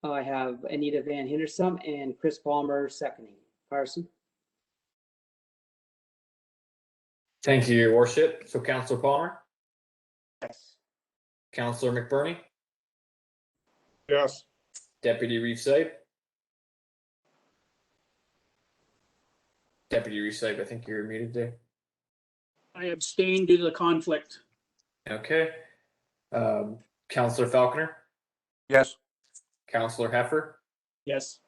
I have Anita Van Hindersum and Chris Palmer seconding. Carson? Thank you, Your Worship. So Councillor Palmer, Yes. Councillor McBurney, Yes. Deputy Reeve Sype. Deputy Reeve Sype, I think you're muted there. I abstain due to the conflict. Okay. Councillor Falconer, Yes. Councillor Heifer, Yes.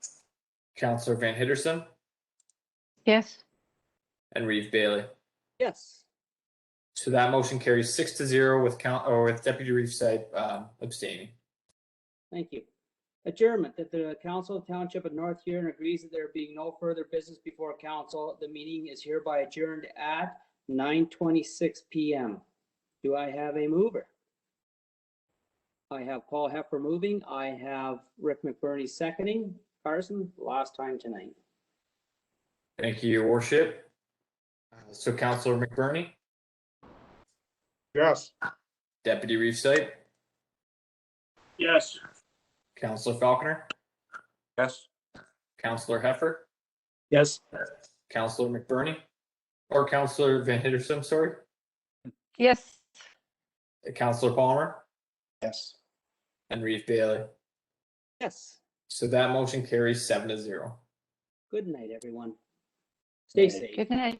Councillor Van Hittersum, Yes. and Reeve Bailey. Yes. So that motion carries 6-0 with Deputy Reeve Sype abstaining. Thank you. Adjournment, that the Council of Township of North Huron agrees that there being no further business before council, the meeting is hereby adjourned at 9:26 p.m. Do I have a mover? I have Paul Heffer moving. I have Rick McBurney seconding. Carson, last time tonight. Thank you, Your Worship. So Councillor McBurney, Yes. Deputy Reeve Sype, Yes. Councillor Falconer, Yes. Councillor Heifer, Yes. Councillor McBurney, or Councillor Van Hittersum, sorry, Yes. Councillor Palmer, Yes. and Reeve Bailey. Yes. So that motion carries 7-0. Good night, everyone. Stay safe. Good night.